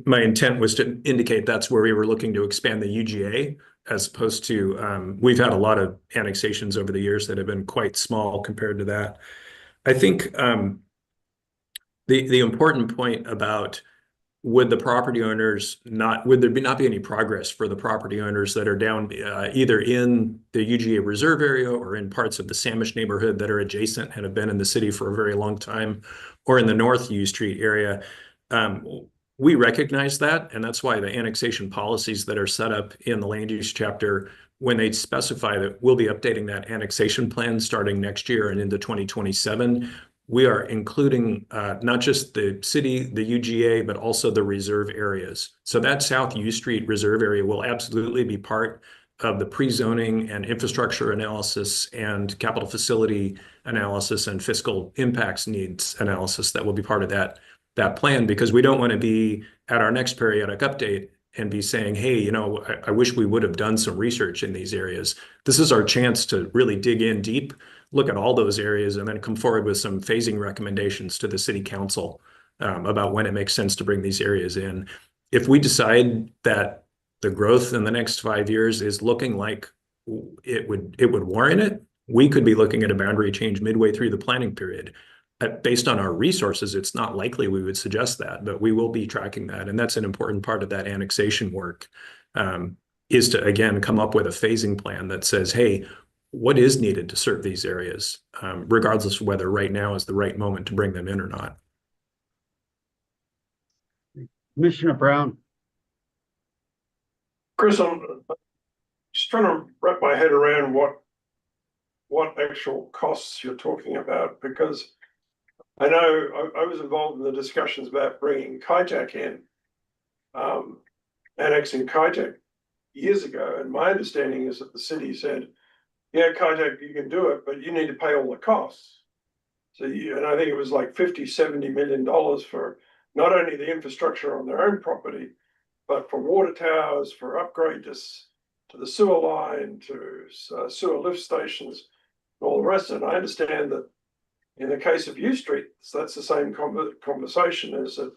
my intent was to indicate that's where we were looking to expand the UGA, as opposed to, we've had a lot of annexations over the years that have been quite small compared to that. I think the important point about would the property owners not, would there not be any progress for the property owners that are down either in the UGA reserve area or in parts of the Samish neighborhood that are adjacent and have been in the city for a very long time, or in the North U Street area? We recognize that, and that's why the annexation policies that are set up in the land use chapter, when they specify that we'll be updating that annexation plan starting next year and into 2027, we are including not just the city, the UGA, but also the reserve areas. So that South U Street reserve area will absolutely be part of the pre-zoning and infrastructure analysis and capital facility analysis and fiscal impacts needs analysis that will be part of that plan, because we don't want to be at our next periodic update and be saying, hey, you know, I wish we would have done some research in these areas. This is our chance to really dig in deep, look at all those areas, and then come forward with some phasing recommendations to the city council about when it makes sense to bring these areas in. If we decide that the growth in the next 5 years is looking like it would warrant it, we could be looking at a boundary change midway through the planning period. Based on our resources, it's not likely we would suggest that, but we will be tracking that. And that's an important part of that annexation work, is to, again, come up with a phasing plan that says, hey, what is needed to serve these areas, regardless of whether right now is the right moment to bring them in or not. Commissioner Brown. Chris, I'm just trying to wrap my head around what actual costs you're talking about, because I know I was involved in the discussions about bringing Kitech in, annexing Kitech years ago, and my understanding is that the city said, yeah, Kitech, you can do it, but you need to pay all the costs. So and I think it was like $50–70 million for not only the infrastructure on their own property, but for water towers, for upgrade to the sewer line, to sewer lift stations, and all the rest. And I understand that in the case of U Street, that's the same conversation, is that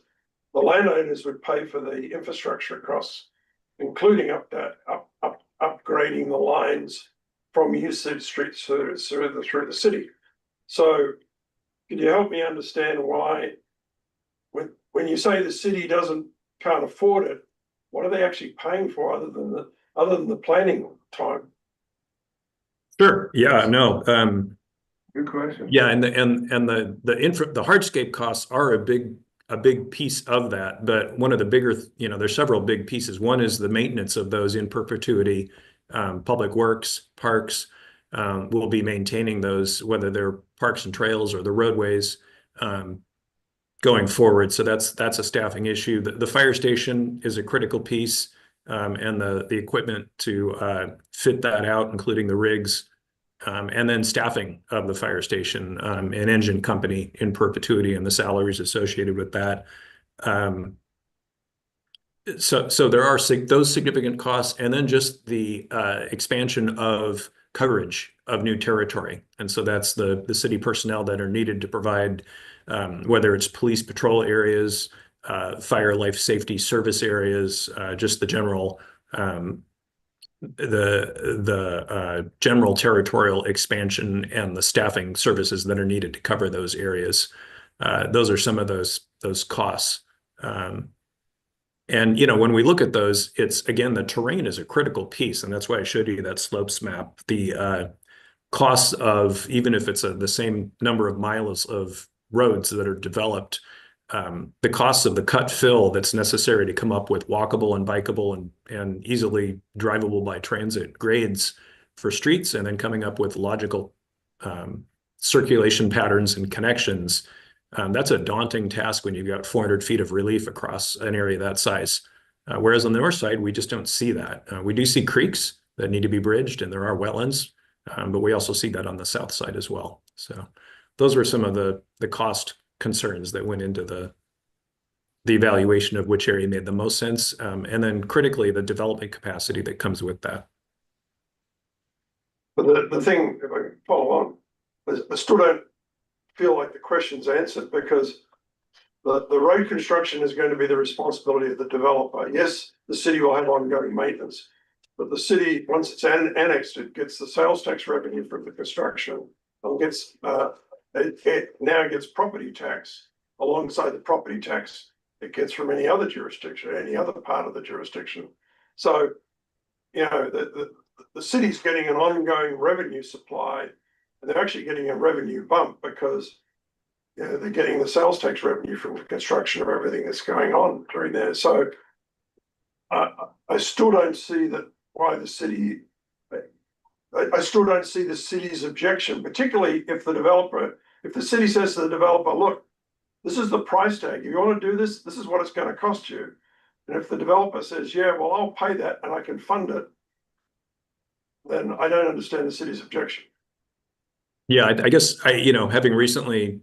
the landowners would pay for the infrastructure costs, including upgrading the lines from U Street through the city. So could you help me understand why, when you say the city can't afford it, what are they actually paying for other than the planning time? Sure. Yeah. No. Good question. Yeah, and the hardscape costs are a big piece of that, but one of the bigger, there's several big pieces. One is the maintenance of those in perpetuity. Public Works, Parks will be maintaining those, whether they're parks and trails or the roadways, going forward. So that's a staffing issue. The fire station is a critical piece, and the equipment to fit that out, including the rigs. And then staffing of the fire station, an engine company in perpetuity, and the salaries associated with that. So there are those significant costs, and then just the expansion of coverage of new territory. And so that's the city personnel that are needed to provide, whether it's police patrol areas, fire life safety service areas, just the general general territorial expansion and the staffing services that are needed to cover those areas. Those are some of those costs. And when we look at those, it's, again, the terrain is a critical piece, and that's why I showed you that slopes map. The costs of, even if it's the same number of miles of roads that are developed, the costs of the cut fill that's necessary to come up with walkable and bikeable and easily drivable by transit grades for streets, and then coming up with logical circulation patterns and connections. That's a daunting task when you've got 400 feet of relief across an area that size. Whereas on the north side, we just don't see that. We do see creeks that need to be bridged, and there are wetlands, But we also see that on the south side as well. So those were some of the cost concerns that went into the evaluation of which area made the most sense. And then critically, the development capacity that comes with that. But the thing, if I can follow on, I still don't feel like the question's answered, because the road construction is going to be the responsibility of the developer. Yes, the city will have ongoing maintenance, but the city, once it's annexed, it gets the sales tax revenue from the construction, and gets it now gets property tax alongside the property tax it gets from any other jurisdiction, any other part of the jurisdiction. So, you know, the city's getting an ongoing revenue supply, and they're actually getting a revenue bump because, you know, they're getting the sales tax revenue from the construction of everything that's going on during there. So I still don't see that why the city, I still don't see the city's objection, particularly if the city says to the developer, look, this is the price tag. If you want to do this, this is what it's going to cost you. And if the developer says, yeah, well, I'll pay that and I can fund it, then I don't understand the city's objection. Yeah, I guess you know, having recently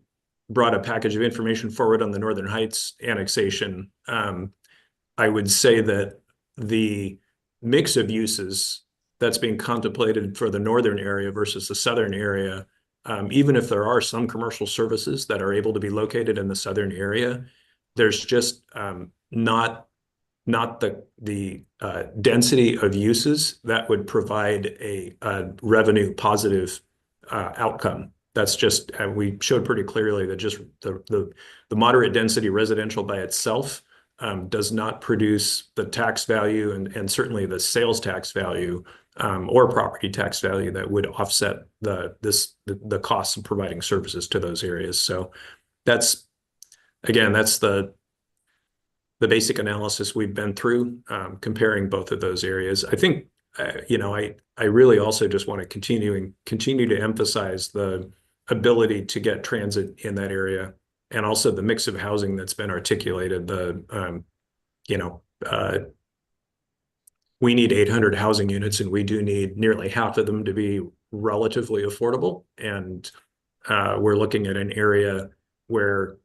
brought a package of information forward on the Northern Heights annexation, I would say that the mix of uses that's being contemplated for the northern area versus the southern area, even if there are some commercial services that are able to be located in the southern area, there's just not the density of uses that would provide a revenue positive outcome. That's just, we showed pretty clearly that just the moderate density residential by itself does not produce the tax value and certainly the sales tax value or property tax value that would offset the costs of providing services to those areas. So that's, again, that's the basic analysis we've been through, comparing both of those areas. I think, you know, I really also just want to continue to emphasize the ability to get transit in that area, and also the mix of housing that's been articulated. You know, we need 800 housing units, and we do need nearly half of them to be relatively affordable. And we're looking at an area where,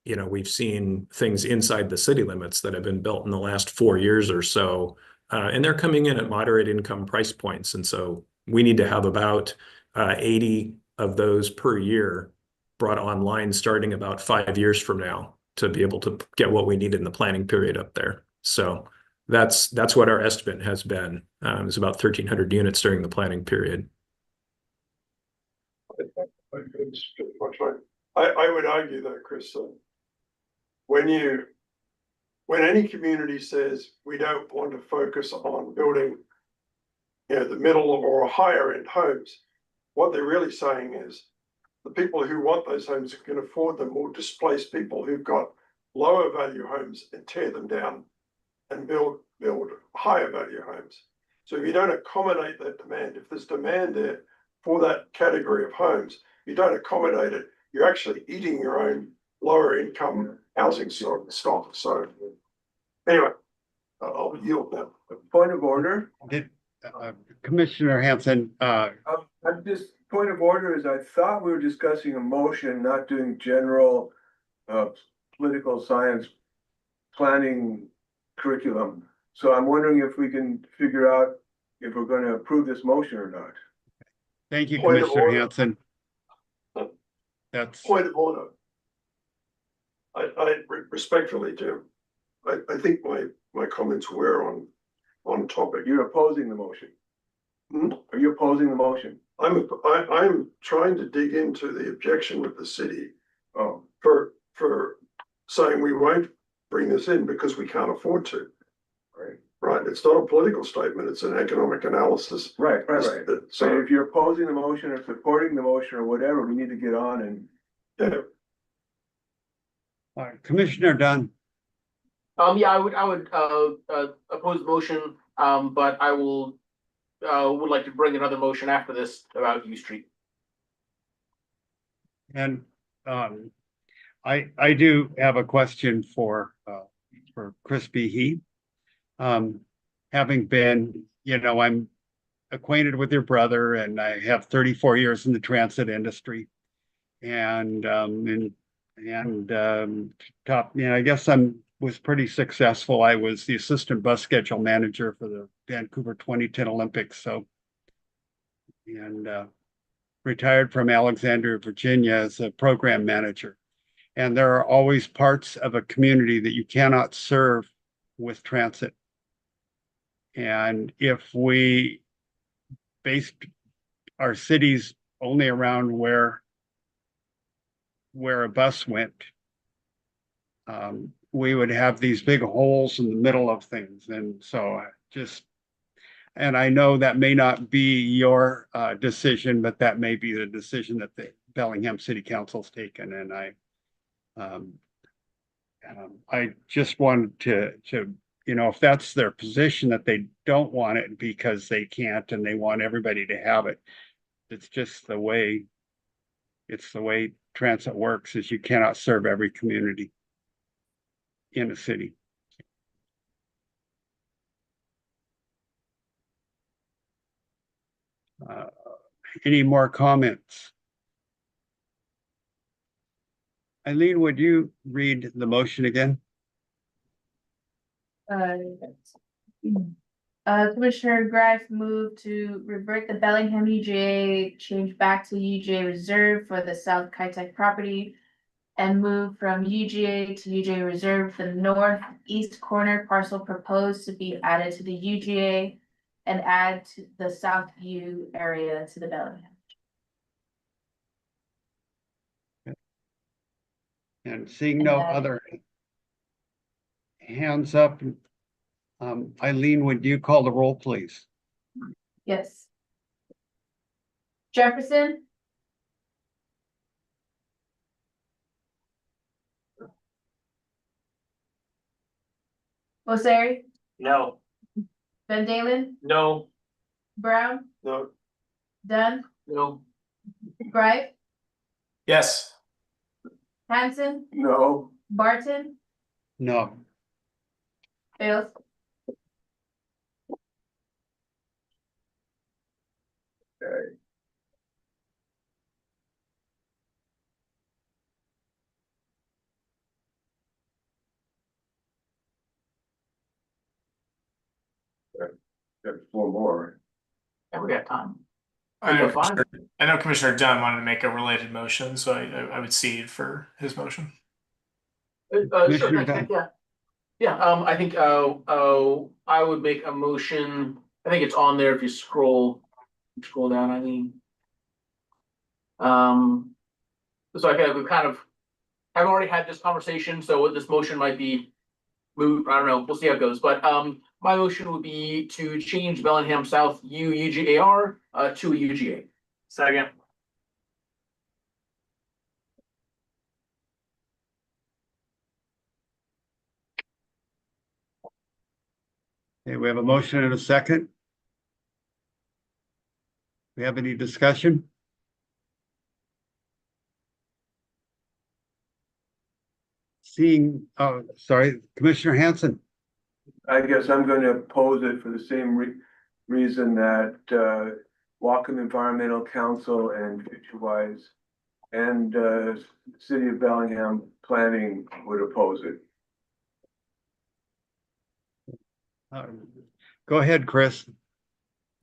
you know, we've seen things inside the city limits that have been built in the last 4 years or so, and they're coming in at moderate income price points. And so we need to have about 80 of those per year brought online starting about 5 years from now to be able to get what we need in the planning period up there. So that's what our estimate has been. It's about 1,300 units during the planning period. I would argue though, Chris, when any community says we don't want to focus on building, you know, the middle or higher end homes, what they're really saying is the people who want those homes who can afford them will displace people who've got lower value homes and tear them down and build higher value homes. So if you don't accommodate that demand, if there's demand there for that category of homes, you don't accommodate it, you're actually eating your own lower income housing stock. So anyway, I'll yield now. Point of order. Commissioner Hanson, I'm just, point of order is I thought we were discussing a motion, not doing general political science planning curriculum. So I'm wondering if we can figure out if we're going to approve this motion or not. thank you, Point of Commissioner order. Hanson. That's Point of order. I respectfully do. I think my comments were on topic. You're opposing the motion. Hmm? Are you opposing the motion? I'm trying to dig into the objection with the city for saying we won't bring this in because we can't afford to. Right. It's not a political statement. It's an economic analysis. Right. So if you're opposing the motion or supporting the motion or whatever, we need to get on and. Yeah. all right, Commissioner Dunn. Yeah, I would oppose the motion, but I would like to bring another motion after this about U Street. And I do have a question for Chris B. Heath. Having been, you know, I'm acquainted with your brother, and I have 34 years in the transit industry. And top, I guess was pretty successful. I was the assistant bus schedule manager for the Vancouver 2010 Olympics. So, and retired from Alexandria, Virginia as a program manager. And there are always parts of a community that you cannot serve with transit. And if we based our cities only around where a bus went, we would have these big holes in the middle of things. And so and I know that may not be your decision, but that may be the decision that the Bellingham City Council's taken. And I just wanted to, if that's their position, that they don't want it because they can't and they want everybody to have it. It's just the way transit works, is you cannot serve every community in a city. Any more comments? Eileen, would you read the motion again? Commissioner Greif moved to revert the Bellingham UGA change back to UGA reserve for the South Kitech property and move from UGA to UGA reserve for the northeast corner parcel proposed to be added to the UGA and add to the South U area to the Bellingham. And seeing no other hands up, Eileen, would you call the roll, please? Yes. Jefferson. Osari. No. Van Dalen. No. Brown. No. Dunn. No. Greif. Yes. Hanson. No. Barton. No. Bales. Okay. Got four more. Yeah, we got time. I We know, got five. Commissioner Dunn wanted to make a related motion, so I would cede for his motion. Sure, Commissioner thanks, Nick, Dunn. yeah. Yeah, I think, I would make a motion, I think it's on there if you scroll down, I mean. So I feel like we've kind of, I've already had this conversation, so this motion might be moved, I don't know, we'll see how it goes, but, my motion would be to change Bellingham South UGAR, to a UGA. Second. Okay, we have a motion and a second. We have any discussion? Seeing, oh, sorry, Commissioner Hanson. I guess I'm going to oppose it for the same reason that Whatcom Environmental Council and FutureWise and City of Bellingham Planning would oppose it. Go ahead, Chris.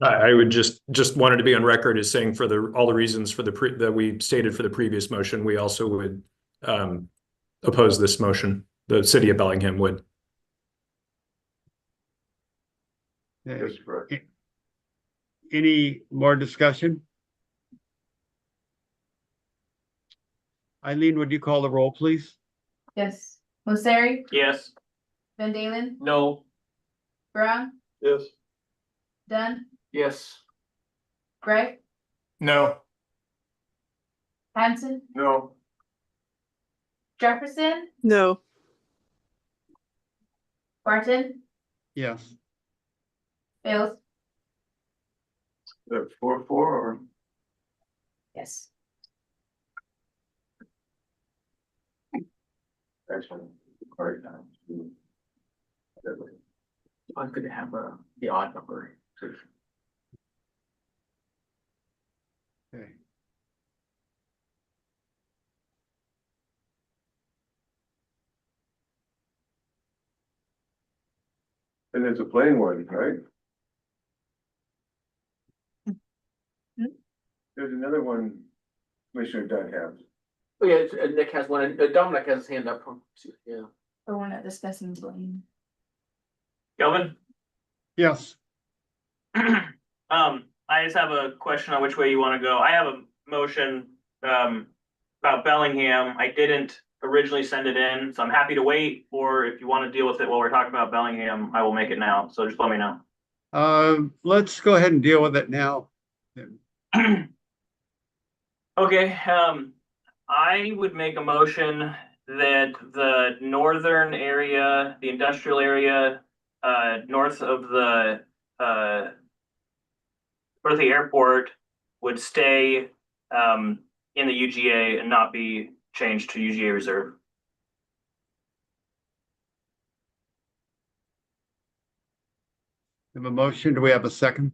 I would just wanted to be on record as saying for all the reasons for that we stated for the previous motion, we also would oppose this motion. The City of Bellingham would. Yes, correct. Any more discussion? Eileen, would you call the roll, please? Yes. Osari. Yes. Van Dalen. No. Brown. Yes. Dunn. Yes. Greif. No. Hanson. No. Jefferson. No. Barton. Yes. Bales. 4-4 or? Yes. Excellent. All right. I'm gonna have the odd number. is a plain one, right? There's another one Commissioner Dunn has. Oh, yeah, Nick has one, and Dominic has his hand up. Yeah. But we're not discussing Blaine. Kelvin? Yes. I just have a question on which way you want to go. I have a motion, about Bellingham. I didn't originally send it in, so I'm happy to wait, or if you want to deal with it while we're talking about Bellingham, I will make it now. So just let me know. Let's go ahead and deal with it now. Okay, I would make a motion that the northern area, the industrial area, north of the airport would stay in the UGA and not be changed to UGA reserve. We have a motion. Do we have a second?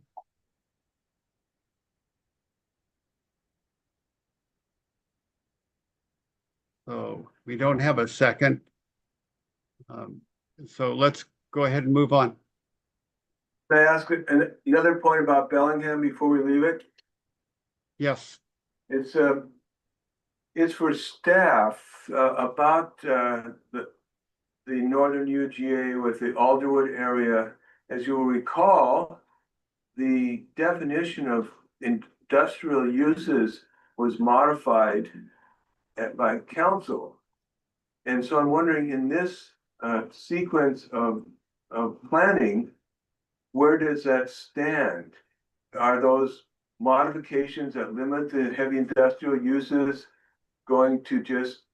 So we don't have a second. So let's go ahead and move on. Can I ask another point about Bellingham before we leave it? Yes. It's for staff about the northern UGA with the Alderwood area. As you will recall, the definition of industrial uses was modified by council. And so I'm wondering, in this sequence of planning, where does that stand? Are those modifications that limit the heavy industrial uses going to just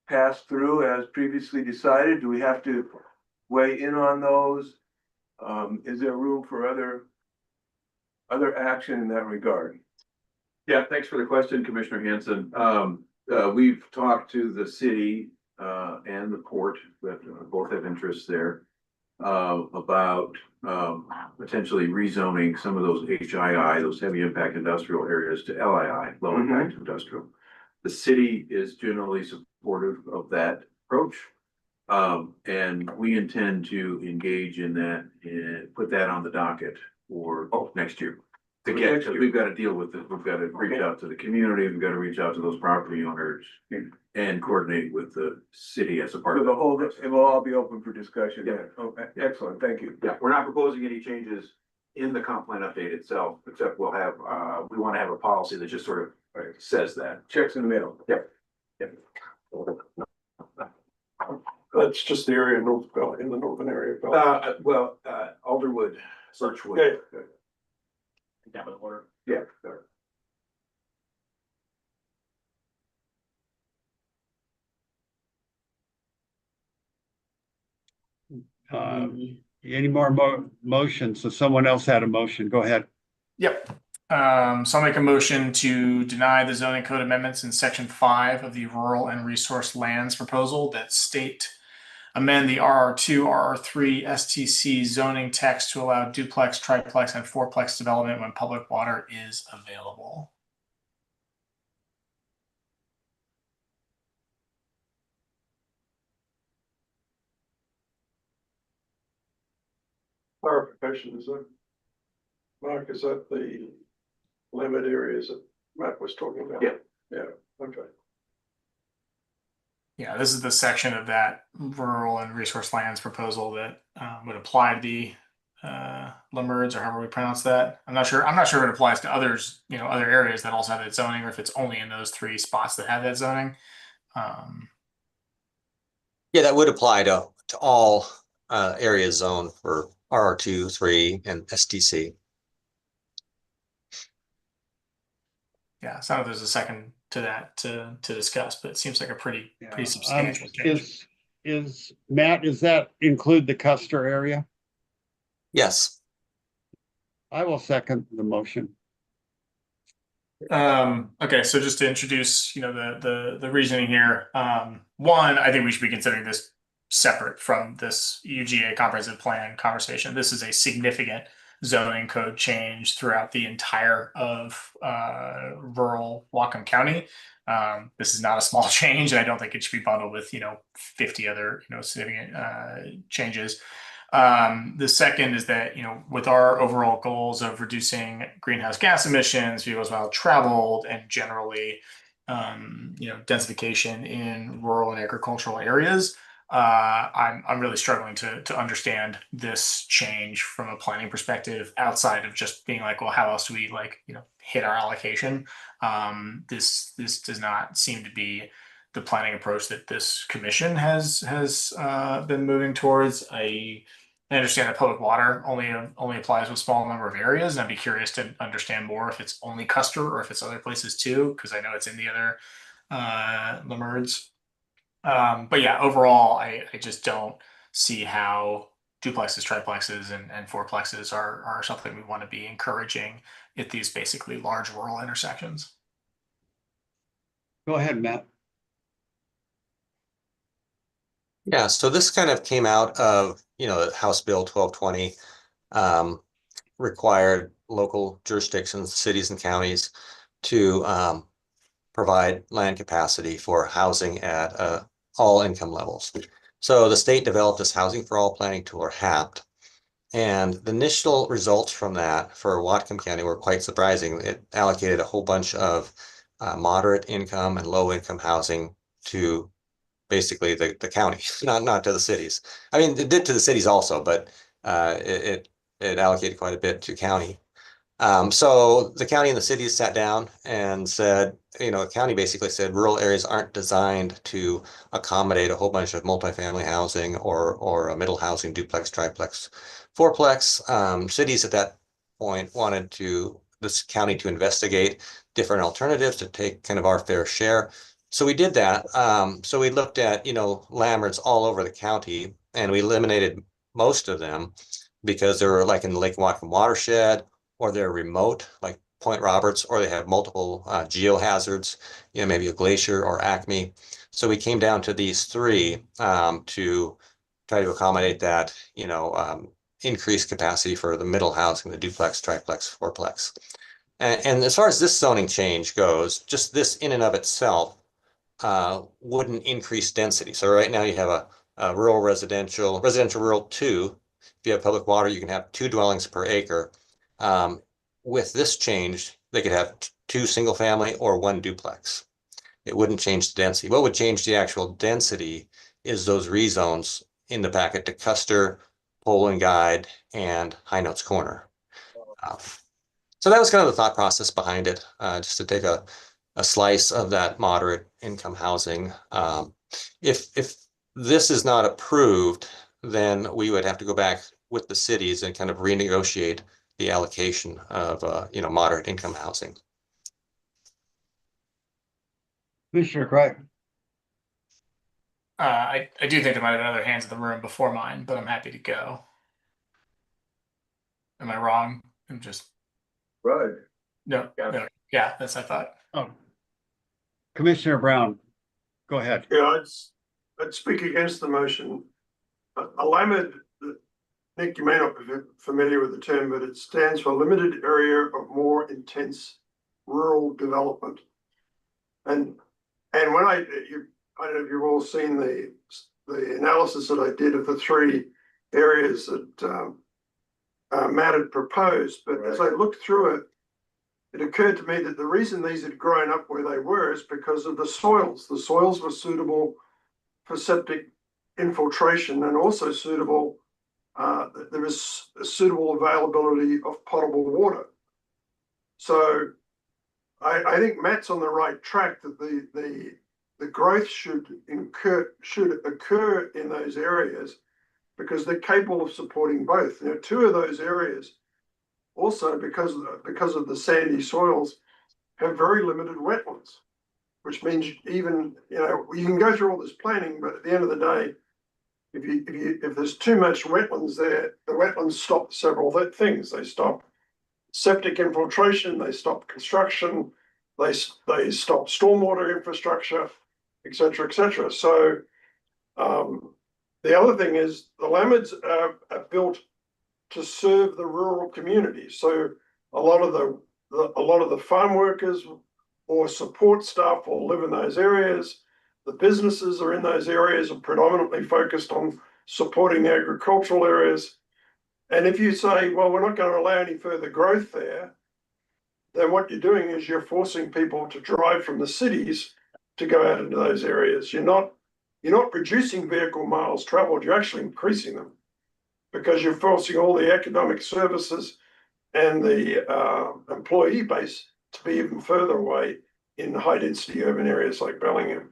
pass through as previously decided? Do we have to weigh in on those? Is there room for other action in that regard? Yeah, thanks for the question, Commissioner Hanson. We've talked to the city and the port that both have interests there about potentially rezoning some of those HII, those heavy impact industrial areas, to LII, low impact industrial. The city is generally supportive of that approach. And we intend to engage in that and put that on the docket for next year. Because we've got to deal with it. We've got to reach out to the community. We've got to reach out to those property owners and coordinate with the city as a part So of the whole, it will all be open for discussion. Yeah. Oh, excellent. Thank you. Yeah, we're not proposing any changes in the comp plan update itself, except we'll have, we want to have a policy that just sort of says that. Checks in the mail. Yep. That's just the area north of in the northern area. Alderwood, Birchwood. Yeah. Down with the order. Yeah. Any more motions? So someone else had a motion. Go ahead. Yep. So I'll make a motion to deny the zoning code amendments in section 5 of the rural and resource lands proposal that state amend the RR2, RR3 STC zoning text to allow duplex, triplex, and fourplex development when public water is available. Clarification, is that, Mark, is that the limit areas that Matt was talking about? Yeah. Yeah, okay. Yeah, this is the section of that rural and resource lands proposal that would apply to the Lemurds, or however we pronounce that. I'm not sure if it applies to others, other areas that also have that zoning, or if it's only in those 3 spots that have that zoning. Yeah, that would apply to all areas zoned for RR2, 3, and STC. Yeah, so I don't know if there's a second to that to discuss, but it seems like a pretty substantial change. Is Matt, does that include the Custer area? Yes. I will second the motion. Okay, so just to introduce, the reasoning here. One, I think we should be considering this separate from this UGA comprehensive plan conversation. This is a significant zoning code change throughout the entire of rural Whatcom County. This is not a small change, and I don't think it should be bundled with 50 other significant changes. The second is that, with our overall goals of reducing greenhouse gas emissions, vehicles miles traveled, and generally, densification in rural and agricultural areas, I'm really struggling to understand this change from a planning perspective outside of just being like, well, how else do we hit our allocation? This does not seem to be the planning approach that this commission has been moving towards. I understand that public water only applies with a small number of areas, and I'd be curious to understand more if it's only Custer or if it's other places too, because I know it's in the other Lemurds. But yeah, overall, I just don't see how duplexes, triplexes, and fourplexes are something we want to be encouraging at these basically large rural intersections. Go ahead, Matt. Yeah, so this kind of came out of, House Bill 1220 required local jurisdictions, cities and counties to provide land capacity for housing at all income levels. So the state developed this Housing for All planning tool, or HAP, and the initial results from that for Whatcom County were quite surprising. It allocated a whole bunch of moderate income and low income housing to basically the county, not to the cities. I mean, it did to the cities also, but it allocated quite a bit to county. So the county and the cities sat down and said, the county basically said rural areas aren't designed to accommodate a whole bunch of multifamily housing or a middle housing, duplex, triplex, fourplex. Cities at that point wanted this county to investigate different alternatives to take kind of our fair share. So we did that. So we looked at, landmarks all over the county, and we eliminated most of them because they were like in the Lake Whatcom watershed, or they're remote, like Point Roberts, or they have multiple geohazards, maybe a glacier or Acme. So we came down to these three to try to accommodate that, increased capacity for the middle housing, the duplex, triplex, fourplex. And as far as this zoning change goes, just this in and of itself wouldn't increase density. So right now you have a rural residential rural 2. If you have public water, you can have 2 dwellings per acre. With this change, they could have 2 single family or 1 duplex. It wouldn't change the density. What would change the actual density is those rezones in the packet to Custer, Poland Guide, and High Notes Corner. So that was kind of the thought process behind it, just to take a slice of that moderate income housing. If this is not approved, then we would have to go back with the cities and kind of renegotiate the allocation of moderate income housing. Commissioner Crichton. I do think there might have been other hands in the room before mine, but I'm happy to go. Am I wrong? I'm just Right. no. Yeah, that's I thought. Oh. Commissioner Brown, go ahead. Yeah, I'd speak against the motion. A LAMID, Nick, you may not be familiar with the term, but it stands for Limited Area of More Intense Rural Development. And when I don't know if you've all seen the analysis that I did of the 3 areas that Matt had proposed, but as I looked through it, it occurred to me that the reason these had grown up where they were is because of the soils. The soils were suitable for septic infiltration and also suitable, there is a suitable availability of potable water. So I think Matt's on the right track that the growth should occur in those areas because they're capable of supporting both. Now, 2 of those areas also, because of the sandy soils, have very limited wetlands, which means even, you can go through all this planning, but at the end of the day, if there's too much wetlands there, the wetlands stop several things. They stop septic infiltration, they stop construction, they stop stormwater infrastructure, et cetera, et cetera. So the other thing is the LAMIDs are built to serve the rural communities. So a lot of the farm workers or support staff will live in those areas. The businesses are in those areas are predominantly focused on supporting the agricultural areas. And if you say, well, we're not going to allow any further growth there, then what you're doing is you're forcing people to drive from the cities to go out into those areas. You're not reducing vehicle miles traveled, you're actually increasing them because you're forcing all the economic services and the employee base to be even further away in high density urban areas like Bellingham.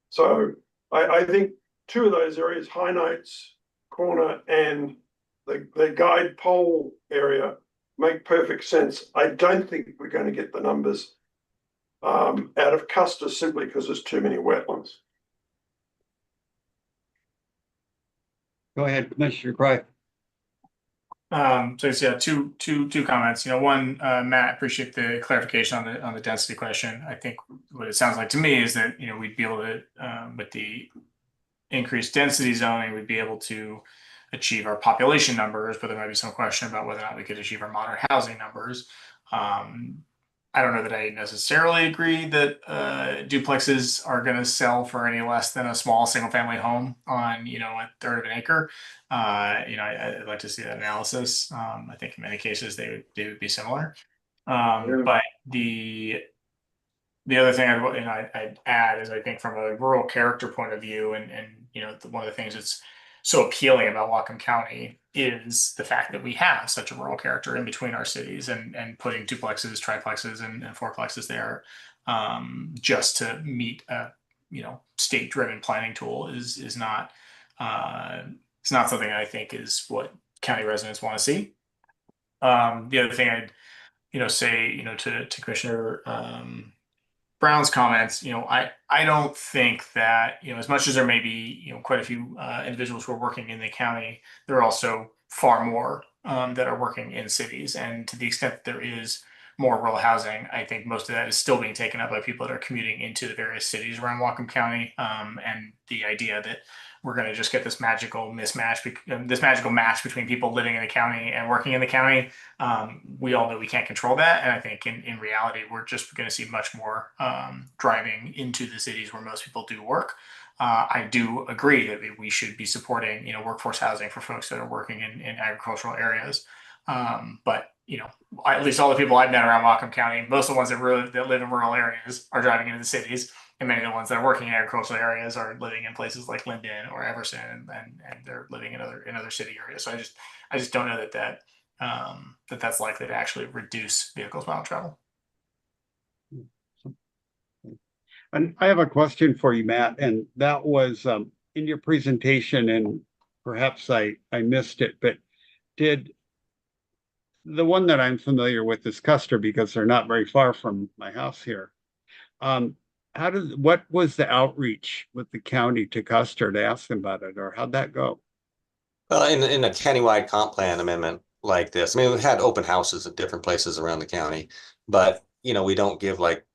So I think two of those areas, High Notes Corner and the guide pole area, make perfect sense. I don't think we're going to get the numbers out of Custer simply because there's too many wetlands. Go ahead, Commissioner Gray. So it's, yeah, two comments. One, Matt, appreciate the clarification on the density question. I think what it sounds like to me is that we'd be able to, with the increased density zoning, we'd be able to achieve our population numbers, but there might be some question about whether or not we could achieve our moderate housing numbers. I don't know that I necessarily agree that duplexes are going to sell for any less than a small single-family home on a third of an acre. I'd like to see that analysis. I think in many cases they would be similar. But the other thing I'd add is I think from a rural character point of view, and one of the things that's so appealing about Whatcom County is the fact that we have such a rural character in between our cities, and putting duplexes, triplexes, and fourplexes there just to meet a state-driven planning tool is not it's not something I think is what county residents want to see. The other thing I'd say to Commissioner Brown's comments, I don't think that, as much as there may be, quite a few individuals who are working in the county, there are also far more that are working in cities. And to the extent that there is more rural housing, I think most of that is still being taken up by people that are commuting into the various cities around Whatcom County. And the idea that we're going to just get this magical match between people living in the county and working in the county. We all know we can't control that. And I think in reality, we're just going to see much more driving into the cities where most people do work. I do agree that we should be supporting, workforce housing for folks that are working in agricultural areas. But at least all the people I've met around Whatcom County, most of the ones that live in rural areas are driving into the cities. And many of the ones that are working in agricultural areas are living in places like Linden or Everson, and they're living in other city areas. So I just don't know that's likely to actually reduce vehicles mile travel. And I have a question for you, Matt, and that was in your presentation, and perhaps I missed it, but did the one that I'm familiar with is Custer, because they're not very far from my house here. What was the outreach with the county to Custer to ask them about it, or how'd that go? Well, in a countywide comp plan amendment like this, I mean, we've had open houses at different places around the county, but we don't give like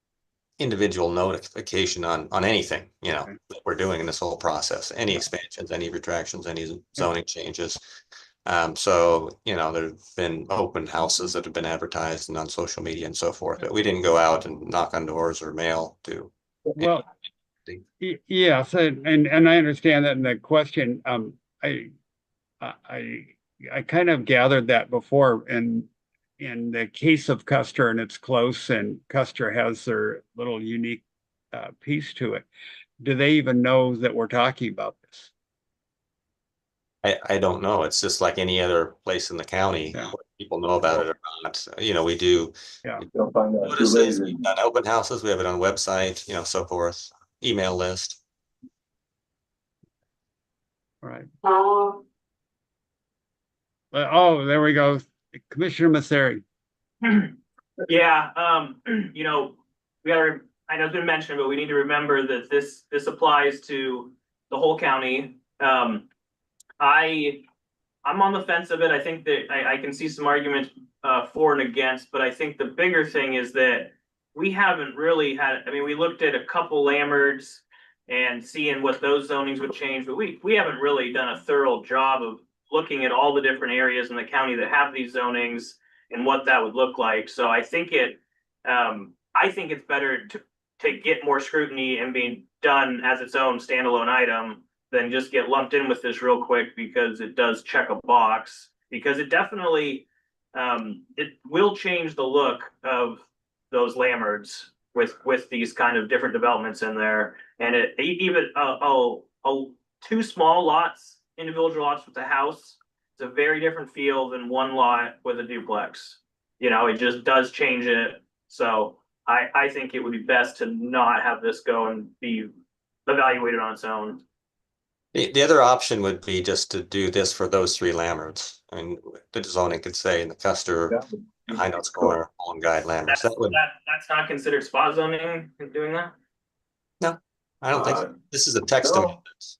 individual notification on anything, that we're doing in this whole process, any expansions, any retractions, any zoning changes. So, there've been open houses that have been advertised and on social media and so forth, but we didn't go out and knock on doors or mail to. Well, yes, and I understand that in the question. I kind of gathered that before, and in the case of Custer, and it's close, and Custer has their little unique piece to it. Do they even know that we're talking about this? I don't know. It's just like any other place in the county. Yeah. People know about it or not. We do. Yeah. They'll find out too Notices, late. we've done open houses. We have it on website, so forth. Email list. All right. Oh, there we go. Commissioner Masseri. Yeah, we gotta, I know it's been mentioned, but we need to remember that this applies to the whole county. I'm on the fence of it. I think that I can see some arguments for and against, but I think the bigger thing is that we haven't really had, we looked at a couple Lammerts and seeing what those zonings would change, but we haven't really done a thorough job of looking at all the different areas in the county that have these zonings and what that would look like. So I think it's better to get more scrutiny and being done as its own standalone item then just get lumped in with this real quick because it does check a box. Because it definitely, it will change the look of those Lammerts with these kind of different developments in there. And it even two small lots, individual lots with a house, it's a very different feel than one lot with a duplex. You know, it just does change it. So I think it would be best to not have this go and be evaluated on its own. The other option would be just to do this for those three Lammerts. I mean, the zoning could say in the Custer, High Notes Corner, Home Guide Lammerts. That's not considered spot zoning in doing that? No, I don't think so. This is a text amendment. It's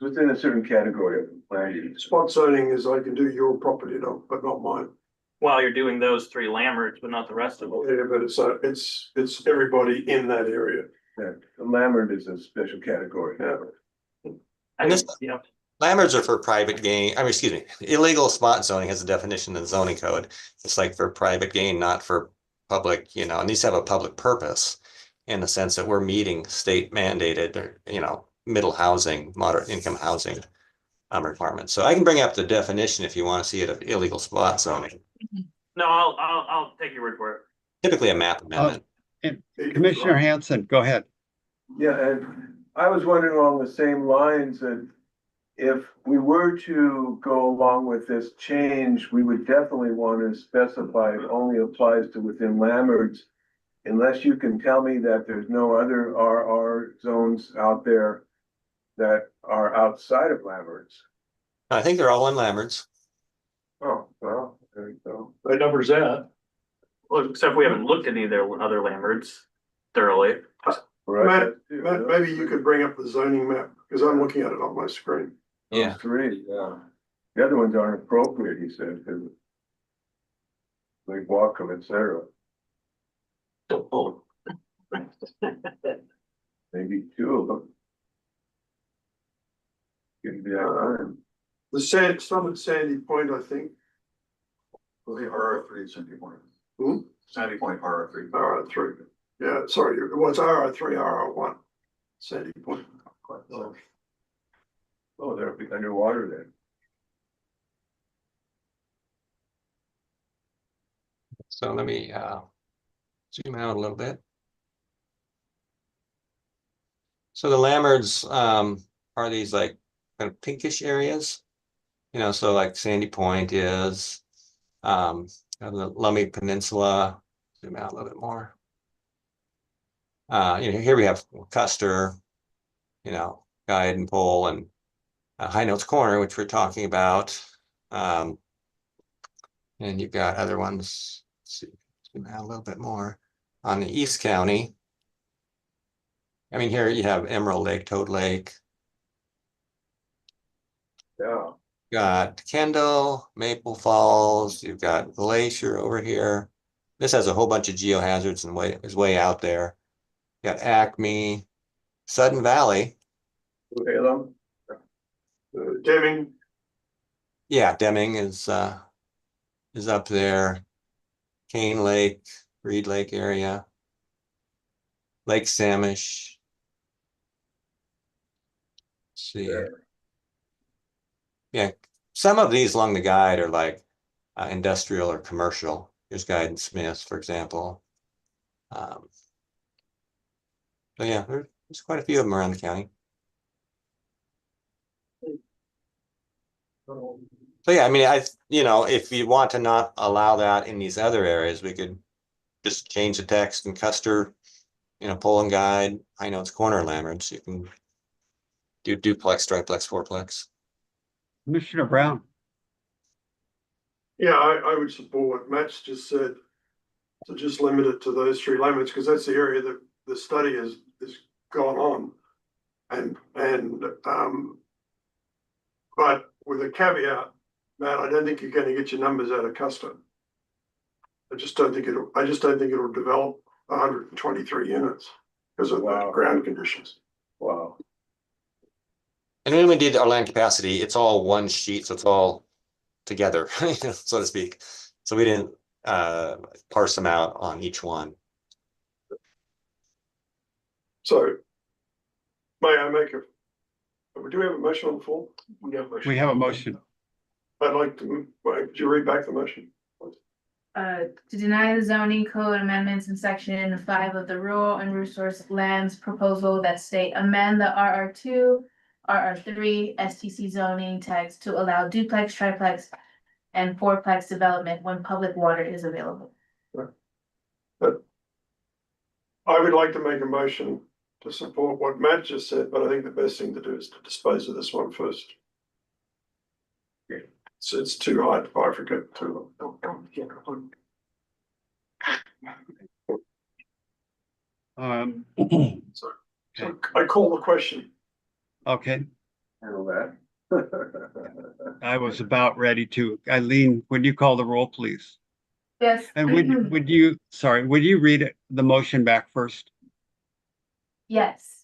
within a certain category of land use. Spot zoning is I can do your property, but not mine. While you're doing those three Lammerts, but not the rest of them. Yeah, but it's everybody in that area. Yeah, the Lambert is a special category. Yeah. And this, you know, Lammerts are for private gain. I mean, excuse me, illegal spot zoning has a definition in the zoning code. It's like for private gain, not for public, you know, and these have a public purpose in the sense that we're meeting state mandated or, you know, middle housing, moderate income housing requirements. So I can bring up the definition if you want to see it of illegal spot zoning. no, I'll take your word for it. Typically a map amendment. And Commissioner Hanson, go ahead. Yeah, and I was wondering along the same lines that if we were to go along with this change, we would definitely want to specify it only applies to within Lamberts. Unless you can tell me that there's no other RR zones out there that are outside of Lamberts. I think they're all in Lammerts. Oh, well, there you go. What number's that? Well, except we haven't looked at any of their other Lamberts thoroughly. Right. Matt, maybe you could bring up the zoning map, because I'm looking at it on my screen. Yeah. Those three, yeah. The other ones aren't appropriate, he said, because like Whatcom, et cetera. Maybe two of them. Can be Some at Sandy Point, I think. Well, the RR3 Sandy Point. Hmm? Sandy Point RR3. RR3. Yeah, sorry, it was RR3, RR1. Sandy Point. Oh, they'll be underwater then. So let me zoom out a little bit. So the Lammerts are these like kind of pinkish areas, you know, so like Sandy Point is the Lummi Peninsula. Zoom out a little bit more. You know, here we have Custer, you know, Guide and Pole and High Notes Corner, which we're talking about. And you've got other ones. Let's see, zoom out a little bit more on the East County. I mean, here you have Emerald Lake, Toad Lake. Yeah. Got Kendall, Maple Falls. You've got Glacier over here. This has a whole bunch of geohazards and is way out there. You got Acme, Sudden Valley. Halem. Deming. Yeah, Deming is up there. Cane Lake, Reed Lake area. Lake Samish. Let's see. Yeah, some of these along the guide are like industrial or commercial. Here's Guide and Smith, for example. So yeah, there's quite a few of them around the county. So yeah, I mean, you know, if you want to not allow that in these other areas, we could just change the text in Custer, you know, Pole and Guide, High Notes Corner Lammerts. You can do duplex, triplex, fourplex. Commissioner Brown. Yeah, I would support what Matt's just said, to just limit it to those three limits, because that's the area that the study is gone on. But with a caveat, Matt, I don't think you're going to get your numbers out of Custer. I just don't think it'll develop 123 units because of the ground conditions. Wow. And when we did our land capacity, it's all one sheet, so it's all together, so to speak. So we didn't parse them out on each one. So may I make Do we have a motion on the floor? We have a motion. I'd like to, could you read back the motion? To deny the zoning code amendments in section 5 of the rural and resource lands proposal that state amend the RR2, RR3, STC zoning text to allow duplex, triplex, and fourplex development when public water is available. But I would like to make a motion to support what Matt just said, but I think the best thing to do is to dispose of this one first. So it's too hard to bifurcate too. So I call the question. Okay, Handle that. I was about ready to. Eileen, would you call the roll, please? Yes. And would you read it, the motion back first? Yes.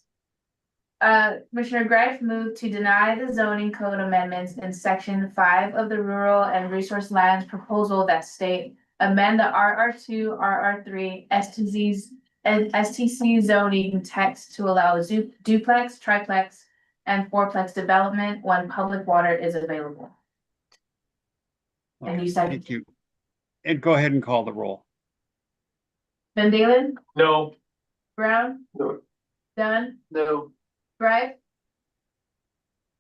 Commissioner Greif moved to deny the zoning code amendments in section 5 of the rural and resource lands proposal that state amend the RR2, RR3, STCs and STC zoning text to allow duplex, triplex, and fourplex development when public water is available. And you said. Thank you. And go ahead and call the roll. Van Dalen, No. Brown, No. Dunn, No. Greif,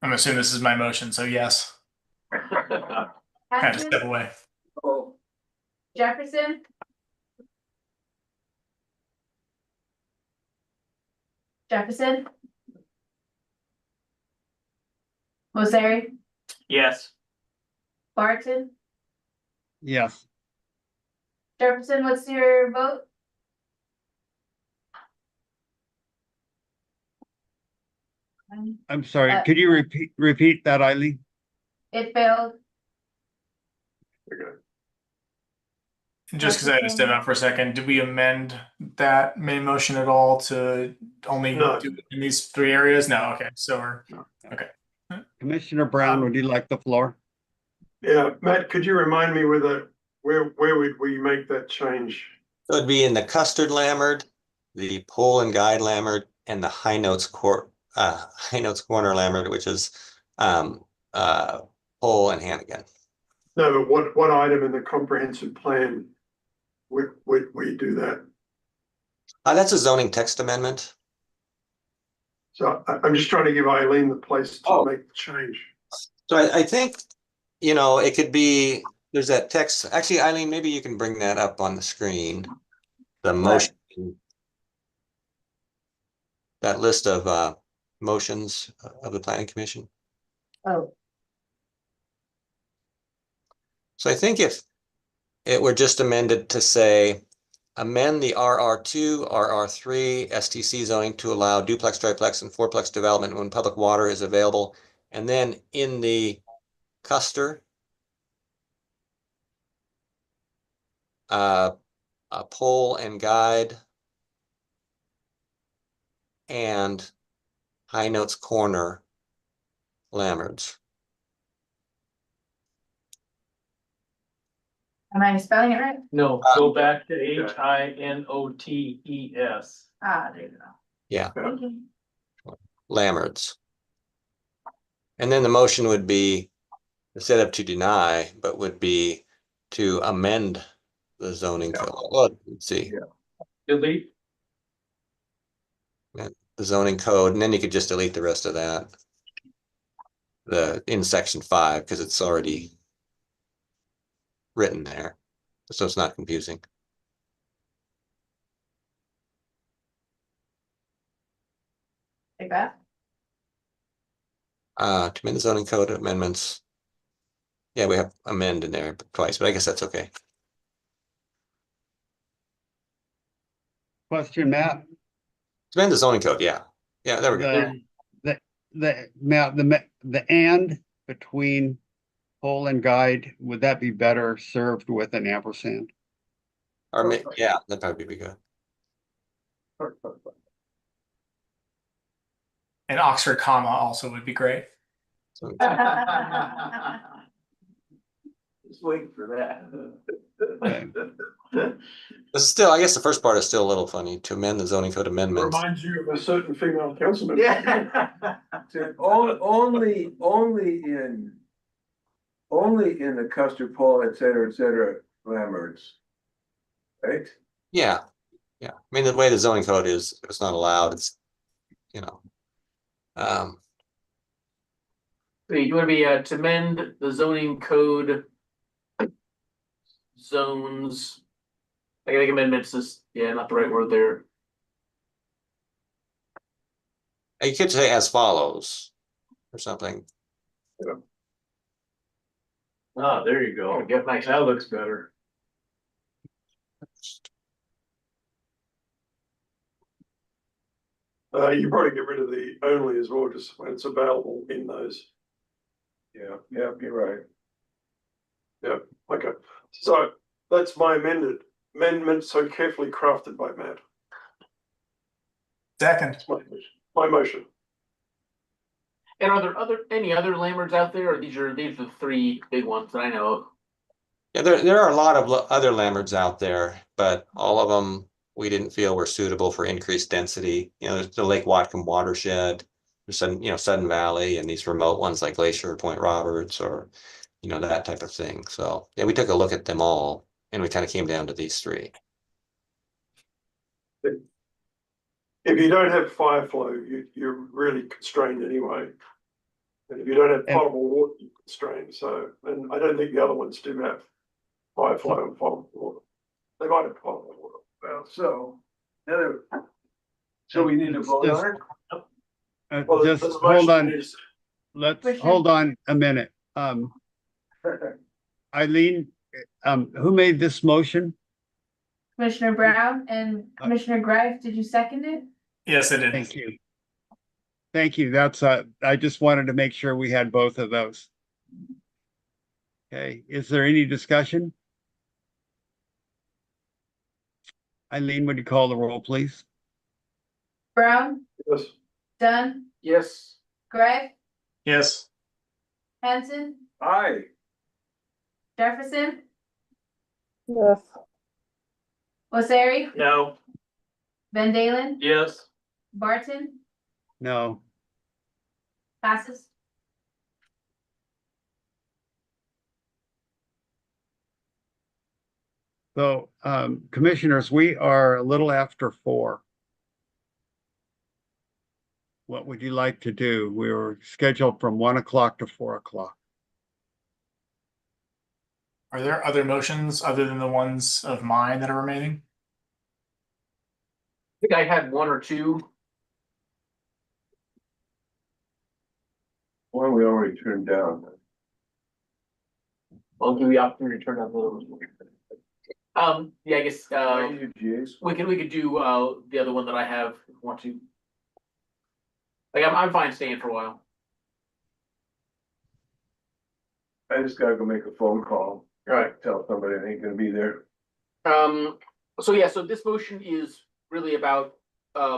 I'm assuming this is my motion, so yes. I had to step away. Jefferson, Moseri, Yes. Barton, Yes. Jefferson, what's your vote? I'm sorry, could you repeat that, Eileen? It failed. Just because I had to step out for a second, did we amend that main motion at all to only No. do it in these 3 areas? No, okay, so we're, okay. Commissioner Brown, would you like the floor? Yeah, Matt, could you remind me where would we make that change? So it'd be in the Custard Lammert, the Pole and Guide Lammert, and the High Notes Corner Lammert, which is Pole and Hannigan. No, but what item in the comprehensive plan would we do that? That's a zoning text amendment. So I'm just trying to give Eileen the place to make the change. So I think, it could be, there's that text. Actually, Eileen, maybe you can bring that up on the screen. The motion, that list of motions of the Planning Commission. Oh. So I think if it were just amended to say, amend the RR2, RR3, STC zoning to allow duplex, triplex, and fourplex development when public water is available. And then in the Custer, a Pole and Guide, and High Notes Corner Lammerts. Am I spelling it right? No, go back to HINOTES. Ah, there you go. Yeah, Thank you. Lammerts. And then the motion would be, instead of to deny, but would be to amend the zoning code. Well, let's see. Delete. The zoning code, and then you could just delete the rest of that. In section 5, because it's already written there, so it's not confusing. Like that? To amend the zoning code amendments. Yeah, we have amend in there twice, but I guess that's okay. Question, Matt? To amend the zoning code, yeah. Yeah, there we go. The and between Pole and Guide, would that be better served with an ampersand? Or yeah, that'd probably be good. An Oxford comma also would be great. So, Just waiting for that. this is still, I guess the first part is still a little funny, to amend the zoning code amendments. Reminds you of a certain female councilman. Yeah. only in the Custer Poll, et cetera, landmarks. Right? Yeah, yeah. I mean, the way the zoning code is, it's not allowed. It's, you know. You wanna be, to amend the zoning code zones. I think amendments is, yeah, not the right word there. You could say as follows or something. Oh, there you go. Get nice. That looks better. You probably get rid of the only as well, just when it's available in those. Yeah, you're right. Yep, okay. So that's my amendment so carefully crafted by Matt. Second. That's my motion. And are there any other landmarks out there, or these are the three big ones that I know of? Yeah, there are a lot of other landmarks out there, but all of them we didn't feel were suitable for increased density. You know, there's the Lake Whatcom watershed, there's Sudden Valley, and these remote ones like Glacier or Point Roberts, or that type of thing. So yeah, we took a look at them all, and we kind of came down to these three. If you don't have fire flow, you're really constrained anyway. And if you don't have potable water, you're constrained. So, and I don't think the other ones do have fire flow and potable water. They might have potable water. Well, so we need to vote on it? Well, Just the hold motion on. is- Let's hold on a minute. Eileen, who made this motion? Commissioner Brown and Commissioner Greif, did you second it? Yes, I did. Thank you. Thank you. That's, I just wanted to make sure we had both of those. Okay, is there any discussion? Eileen, would you call the roll, please? Brown, Yes. Dunn, Yes. Greif, Yes. Hanson, Aye. Jefferson, Yes. Osari, No. Van Dalen, Yes. Barton, No. passes. So, commissioners, we are a little after 4. What would you like to do? We were scheduled from 1 o'clock to 4 o'clock. Are there other motions other than the ones of mine that are remaining? I think I had one or two. One we already turned down. I'll give you the opportunity to turn down those. Yeah, I guess, we could do, the other one that I have, if you want to. Like, I'm fine staying for a while. I just gotta go make a phone call. All right. Tell somebody I ain't gonna be there. So this motion is really about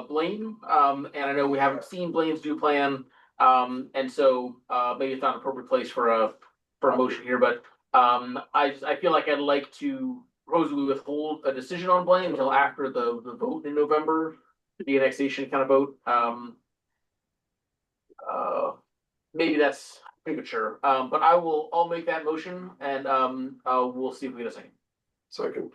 Blaine. And I know we haven't seen Blaine's new plan. And so maybe it's not an appropriate place for a motion here, but I feel like I'd like to propose we withhold a decision on Blaine until after the vote in November, the annexation kind of vote. Maybe that's premature, but I'll make that motion, and we'll see if we get a second. Second.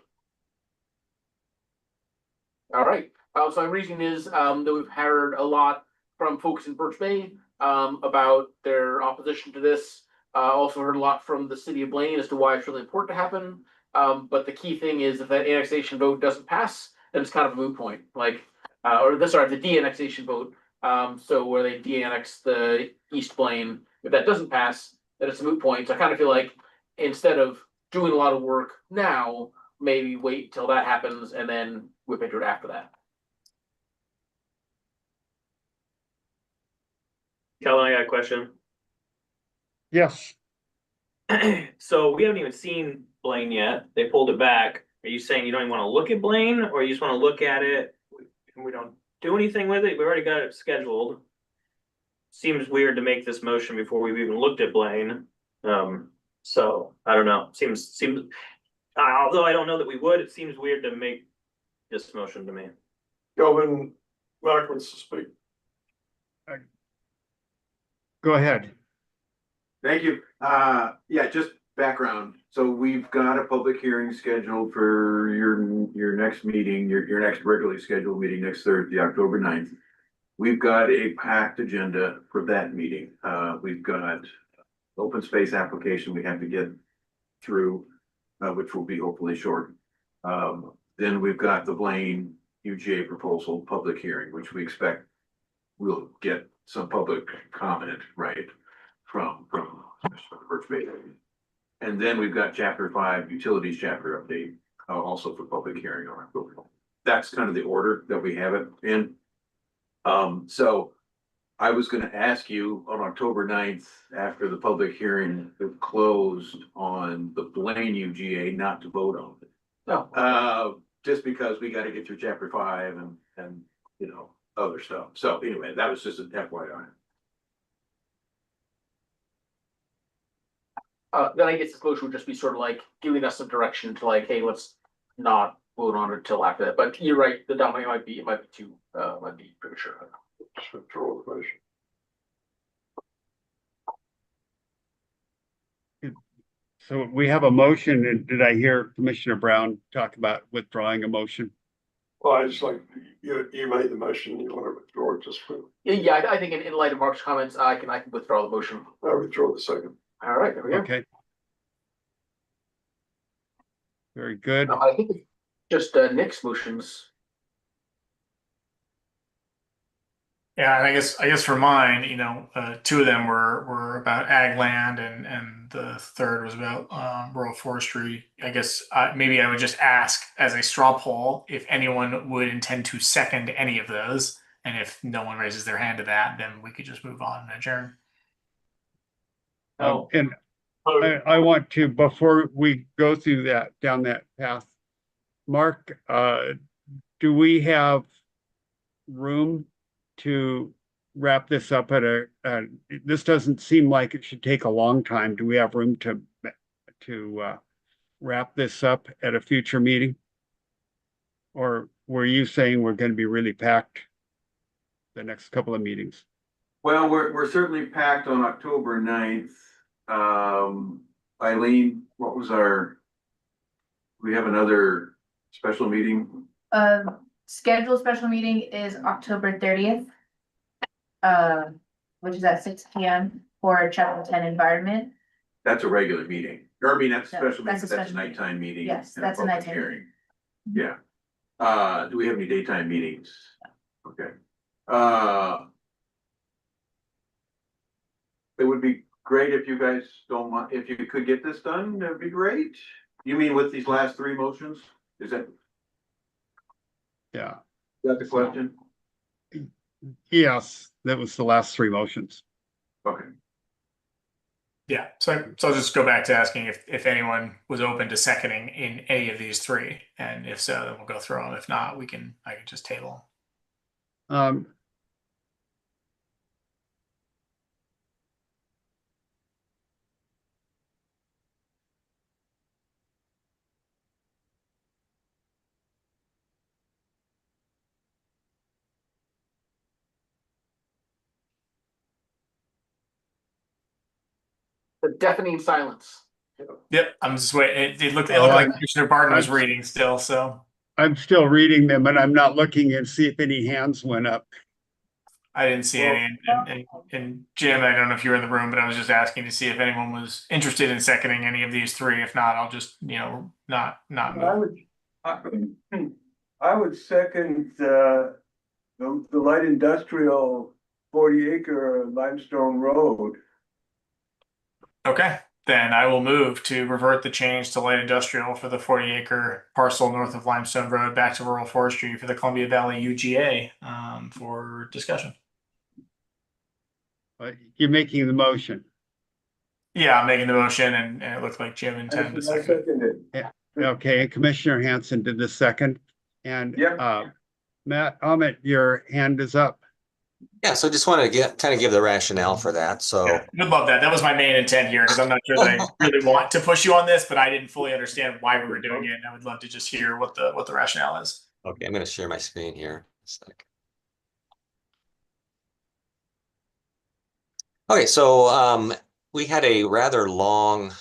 All right, so my reason is that we've heard a lot from folks in Birch Bay about their opposition to this. Also heard a lot from the city of Blaine as to why it's really important to happen. But the key thing is if that annexation vote doesn't pass, then it's kind of a moot point. Like, the de-annexation vote. So where they de-annex the East Blaine, if that doesn't pass, then it's a moot point. So I kind of feel like instead of doing a lot of work now, maybe wait till that happens and then whip into it after that. Kellen, I got a question. Yes. So we haven't even seen Blaine yet. They pulled it back. Are you saying you don't even want to look at Blaine, or you just want to look at it and we don't do anything with it? We already got it scheduled. Seems weird to make this motion before we've even looked at Blaine. So I don't know. Seems although I don't know that we would, it seems weird to make this motion to me. Galvin, Mark wants to speak. go ahead. Thank you. Yeah, just background. So we've got a public hearing scheduled for your next meeting, your next regularly scheduled meeting next Thursday, October 9th. We've got a packed agenda for that meeting. We've got open space application we have to get through, which will be hopefully short. Then we've got the Blaine UGA proposal public hearing, which we expect we'll get some public comment, right, from the first meeting. And then we've got chapter 5 utilities chapter update, also for public hearing on October. That's kind of the order that we have it in. So I was going to ask you on October 9th, after the public hearing closed on the Blaine UGA, not to vote on it. No. Just because we got to get through chapter 5 and you know, other stuff. So anyway, that was just an FYI. Then I guess this motion would just be sort of like giving us some direction to like, hey, let's not vote on it until after that. But you're right, the dominant might be too might be premature. Just withdraw the motion. So we have a motion, and did I hear Commissioner Brown talk about withdrawing a motion? Well, I just like, you made the motion, you want to withdraw it just for, Yeah, I think in light of Mark's comments, I can withdraw the motion. I withdraw the second. All right, there we go. Okay. Very good. I think it's just Nick's motions. Yeah, and I guess for mine, you know, two of them were about ag land, and the third was about rural forestry. I guess maybe I would just ask as a straw poll if anyone would intend to second any of those, and if no one raises their hand to that, then we could just move on and adjourn. And I want to, before we go through that, down that path, Mark, do we have room to wrap this up at this doesn't seem like it should take a long time. Do we have room to wrap this up at a future meeting? Or were you saying we're going to be really packed the next couple of meetings? Well, we're certainly packed on October 9th. Eileen, what was we have another special meeting? Scheduled special meeting is October 30th. Which is at 6 p.m. for chapter 10 environment. That's a regular meeting. Or I mean, that's a No, special that's meeting, a that's a special nighttime meeting. Yes, and a that's a public nighttime hearing. meeting. Yeah. Do we have any daytime meetings? Okay. It would be great if you guys don't mind, if you could get this done, that'd be great. You mean with these last 3 motions? Is that Yeah. the question? Yes, that was the last 3 motions. Okay. Yeah, so I'll just go back to asking if anyone was open to seconding in any of these 3, and if so, then we'll go through them. If not, I can just table. The deafening silence. Yep, I'm just waiting. It looked Oh, like Commissioner Barton was I'm- reading still, so I'm still reading them, and I'm not looking and see if any hands went up. I didn't see any. And Jim, I don't know if you were in the room, but I was just asking to see if anyone was interested in seconding any of these 3. If not, I'll just, not move. I would second the light industrial 40-acre limestone road. Okay, then I will move to revert the change to light industrial for the 40-acre parcel north of Limestone Road back to rural forestry for the Columbia Valley UGA for discussion. You're making the motion. Yeah, I'm making the motion, and it looked like Jim intended to second. Okay, and Commissioner Hanson did the second. And Matt Ahmet, your hand is up. Yeah, so just wanted to kind of give the rationale for that. So Yeah, would love that. That was my main intent here, because I'm not sure that I really want to push you on this, but I didn't fully understand why we were doing it, and I would love to just hear what the rationale is. okay, I'm going to share my screen here. Okay, so we had a rather long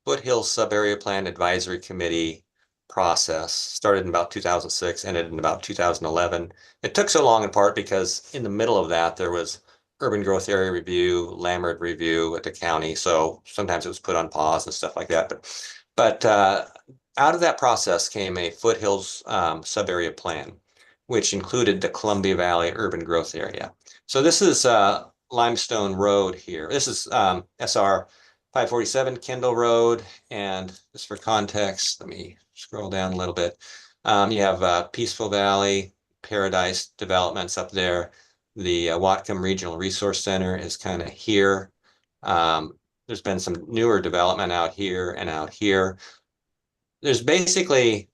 Foothills Sub-Area Plan Advisory Committee process. Started in about 2006, ended in about 2011. It took so long in part because in the middle of that there was urban growth area review, landward review at the county. So sometimes it was put on pause and stuff like that. But out of that process came a Foothills Sub-Area Plan, which included the Columbia Valley urban growth area. So this is Limestone Road here. This is SR 547 Kendall Road. And just for context, let me scroll down a little bit. You have Peaceful Valley, Paradise Developments up there. The Whatcom Regional Resource Center is kind of here. There's been some newer development out here and out here. There's basically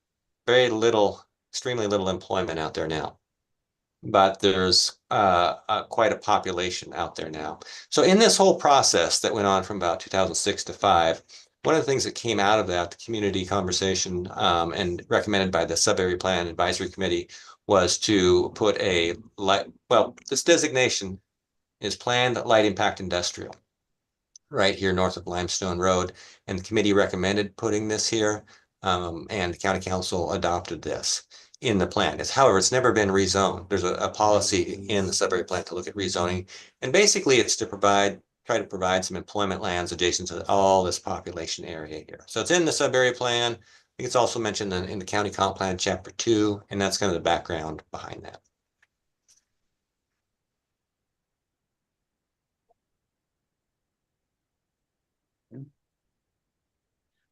very little, extremely little employment out there now, but there's quite a population out there now. So in this whole process that went on from about 2006 to 5, one of the things that came out of that, the community conversation and recommended by the Sub-Area Plan Advisory Committee, was to put a this designation is planned light impact industrial right here north of Limestone Road. And the committee recommended putting this here, and the county council adopted this in the plan. However, it's never been rezoned. There's a policy in the Sudbury plan to look at rezoning. And basically it's to try to provide some employment lands adjacent to all this population area here. So it's in the Sudbury plan. I think it's also mentioned in the county comp plan chapter 2, and that's kind of the background behind that.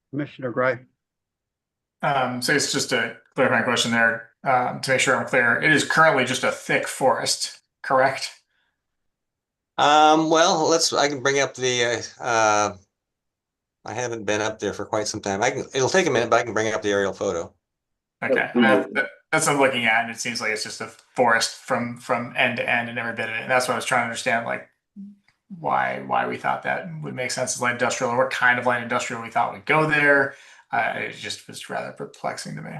Commissioner Gray. So it's just a clarifying question there, to make sure I'm clear. It is currently just a thick forest, correct? Well, I can bring up the, I haven't been up there for quite some time. It'll take a minute, but I can bring up the aerial photo. Okay, that's what I'm looking at, and it seems like it's just a forest from end to end and every bit of it. And that's what I was trying to understand, like why we thought that would make sense as light industrial, or what kind of light industrial we thought would go there. It just was rather perplexing to me.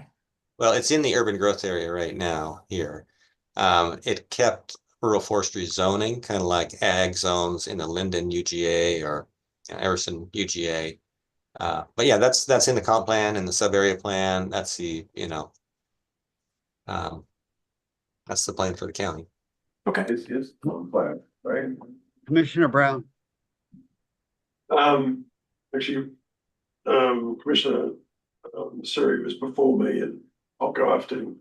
Well, it's in the urban growth area right now here. It kept rural forestry zoning, kind of like ag zones in the Linden UGA or Everson UGA. But yeah, that's in the comp plan and the sub area plan. That's that's the plan for the county. Okay. This is comp plan, right? Commissioner Brown. Actually, Commissioner Suri was before me, and I'll go after him.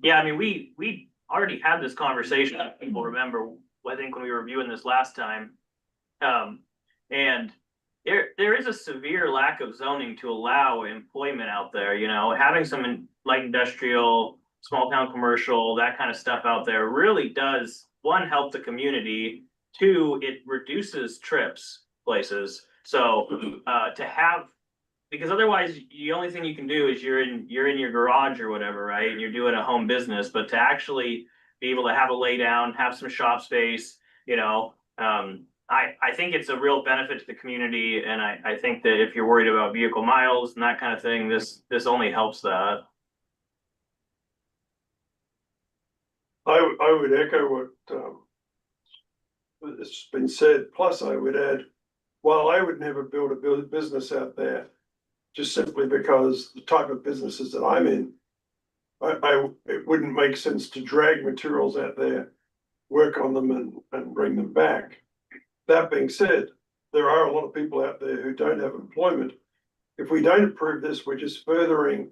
Yeah, I mean, we already had this conversation. People remember, I think, when we were reviewing this last time. And there is a severe lack of zoning to allow employment out there. Having some light industrial, small town commercial, that kind of stuff out there really does, one, help the community. Two, it reduces trips places. So to have, because otherwise the only thing you can do is you're in your garage or whatever, right? And you're doing a home business, but to actually be able to have a lay down, have some shop space, I think it's a real benefit to the community. And I think that if you're worried about vehicle miles and that kind of thing, this only helps that. I would echo what has been said. Plus, I would add, while I would never build a business out there, just simply because the type of businesses that I'm in, it wouldn't make sense to drag materials out there, work on them and bring them back. That being said, there are a lot of people out there who don't have employment. If we don't approve this, we're just furthering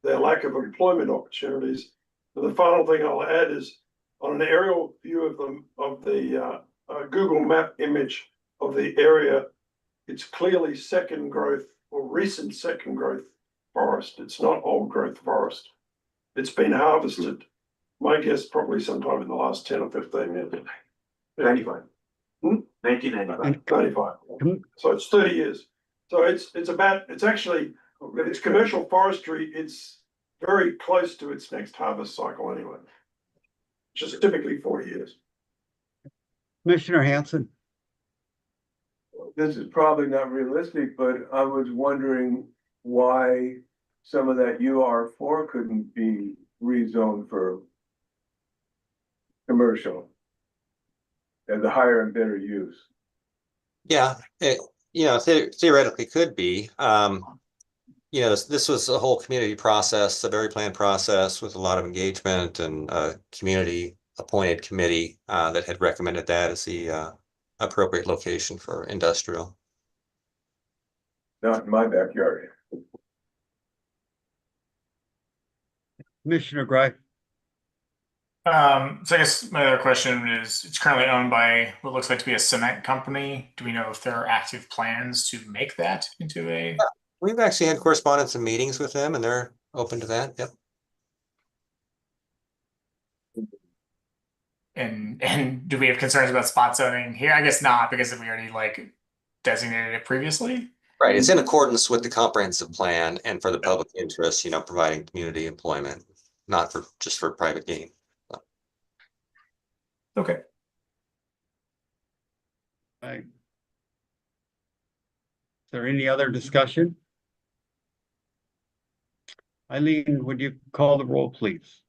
their lack of employment opportunities. And the final thing I'll add is, on an aerial view of the Google map image of the area, it's clearly second growth or recent second growth forest. It's not old growth forest. It's been harvested, my guess, probably sometime in the last 10 or 15 years. 95. 1995. 95. So it's 30 years. So it's commercial forestry. It's very close to its next harvest cycle anyway, which is typically 40 years. Commissioner Hanson. This is probably not realistic, but I was wondering why some of that UR4 couldn't be rezoned for commercial. as a higher and better use. Yeah, it, theoretically could be. This was a whole community process, a very planned process with a lot of engagement and a community appointed committee that had recommended that as the appropriate location for industrial. Not in my backyard. Commissioner Greif. So I guess my other question is, it's currently owned by what looks like to be a cement company. Do we know if there are active plans to make that into a? We've actually had correspondence and meetings with them, and they're open to that. Yep. And do we have concerns about spot zoning here? I guess not, because we already like designated it previously. Right. It's in accordance with the comprehensive plan and for the public interest, providing community employment, not for just for private gain. Okay. Right. Is there any other discussion? Eileen, would you call the roll, please?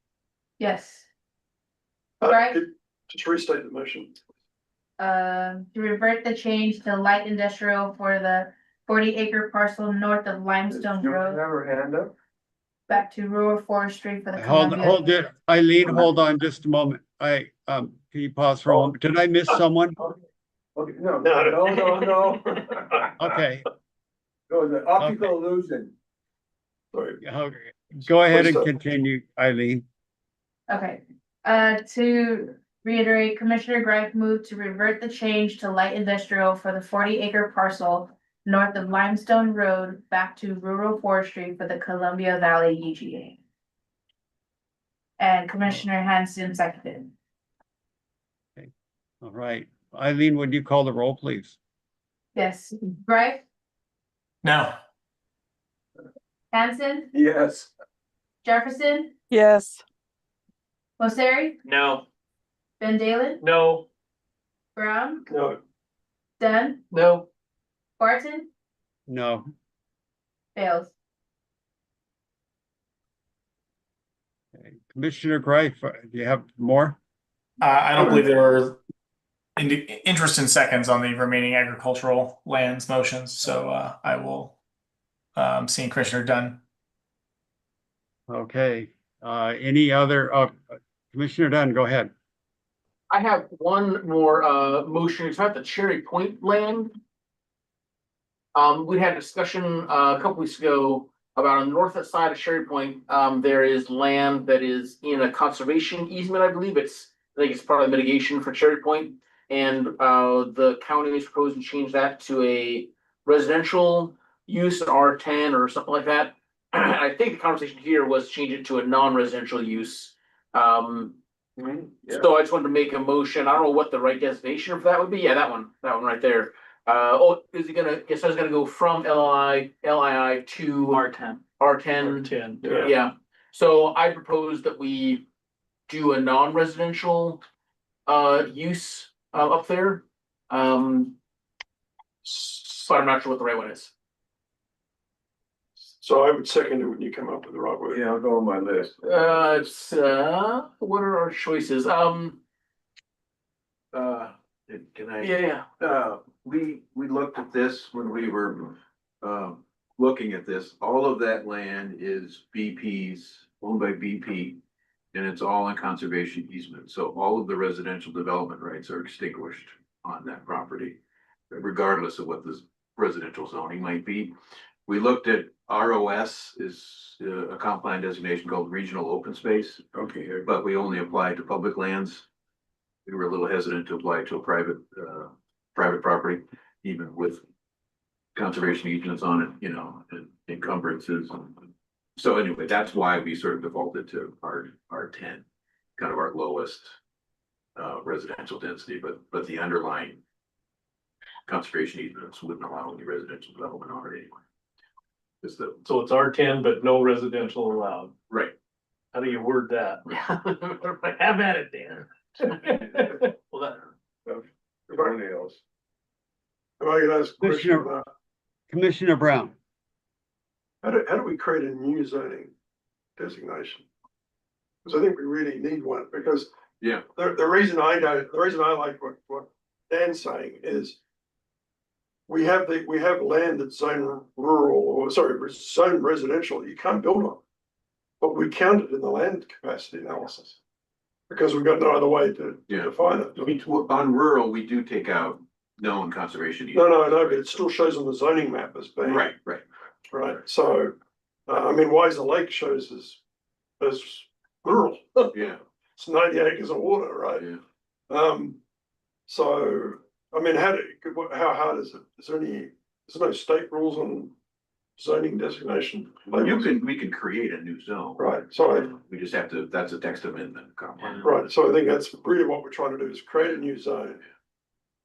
Yes. Right. Just restate the motion. To revert the change to light industrial for the 40-acre parcel north of Limestone You Road, have her hand up? back to rural forestry for the Hold Columbia. it, Eileen, hold on just a moment. Can you pause for a moment? Did I miss someone? Okay, no. Okay, It was an optical illusion. Sorry. okay. Go ahead Please and stop. continue, Eileen. Okay, to reiterate, Commissioner Greif moved to revert the change to light industrial for the 40-acre parcel north of Limestone Road back to rural forestry for the Columbia Valley UGA. And Commissioner Hanson seconded. All right, Eileen, would you call the roll, please? Yes, Greif, No. Hanson, Yes. Jefferson, Yes. Mosseri, No. Van Dalen, No. Brown, No. Dunn, No. Barton, No. Bales. Okay. Commissioner Greif, do you have more? I don't believe there were interest in seconds on the remaining agricultural lands motions, so I will see Commissioner Dunn. Okay, any other, Commissioner Dunn, go ahead. I have one more motion. It's about the Cherry Point land. We had a discussion a couple weeks ago about on the north side of Cherry Point. There is land that is in a conservation easement, I believe. I think it's part of the mitigation for Cherry Point, and the county is proposing to change that to a residential use, R10 or something like that. I think the conversation here was change it to a non-residential use. Yeah. So I just wanted to make a motion. I don't know what the right designation for that would be. Yeah, that one right there. Is it gonna? Guess I was gonna go from LII to R10. R10. Yeah. So I propose that we do a non-residential use up there. But I'm not sure what the right one is. So I would second it when you come up with the right word. Yeah, I'll go on my list. It's what are our choices? Can I? Yeah. We looked at this when we were, looking at this, all of that land is BP's, owned by BP. And it's all in conservation easement, so all of the residential development rights are extinguished on that property. Regardless of what this residential zoning might be. We looked at ROS is a comp plan designation called regional open space. Okay. But we only apply to public lands. We were a little hesitant to apply to a private property, even with conservation easements on it, and encumbrances. So anyway, that's why we sort of defaulted to R10, kind of our lowest residential density, but the underlying conservation easements wouldn't allow any residential development on it anyway. So it's R10, but no residential allowed. Right. How do you word that? Have at it, Dan. Well, that. Everybody else. If I could ask a question about Commissioner Brown. how do we create a new zoning designation? Because I think we really need one, because Yeah. The reason I like what Dan's saying is we have land that's zone rural, or sorry, zone residential that you can't build on. But we count it in the land capacity analysis. Because we've got no other way to define it. On rural, we do take out known conservation. No, but it still shows on the zoning map as being. Right. Right, so, I mean, Wiser Lake shows as rural. Yeah. It's 90 acres of water, right? Yeah. So, I mean, how hard is it? There's no state rules on zoning designation? We can create a new zone. Right, so we just have to, that's a text amendment. right, so I think that's really what we're trying to do is create a new zone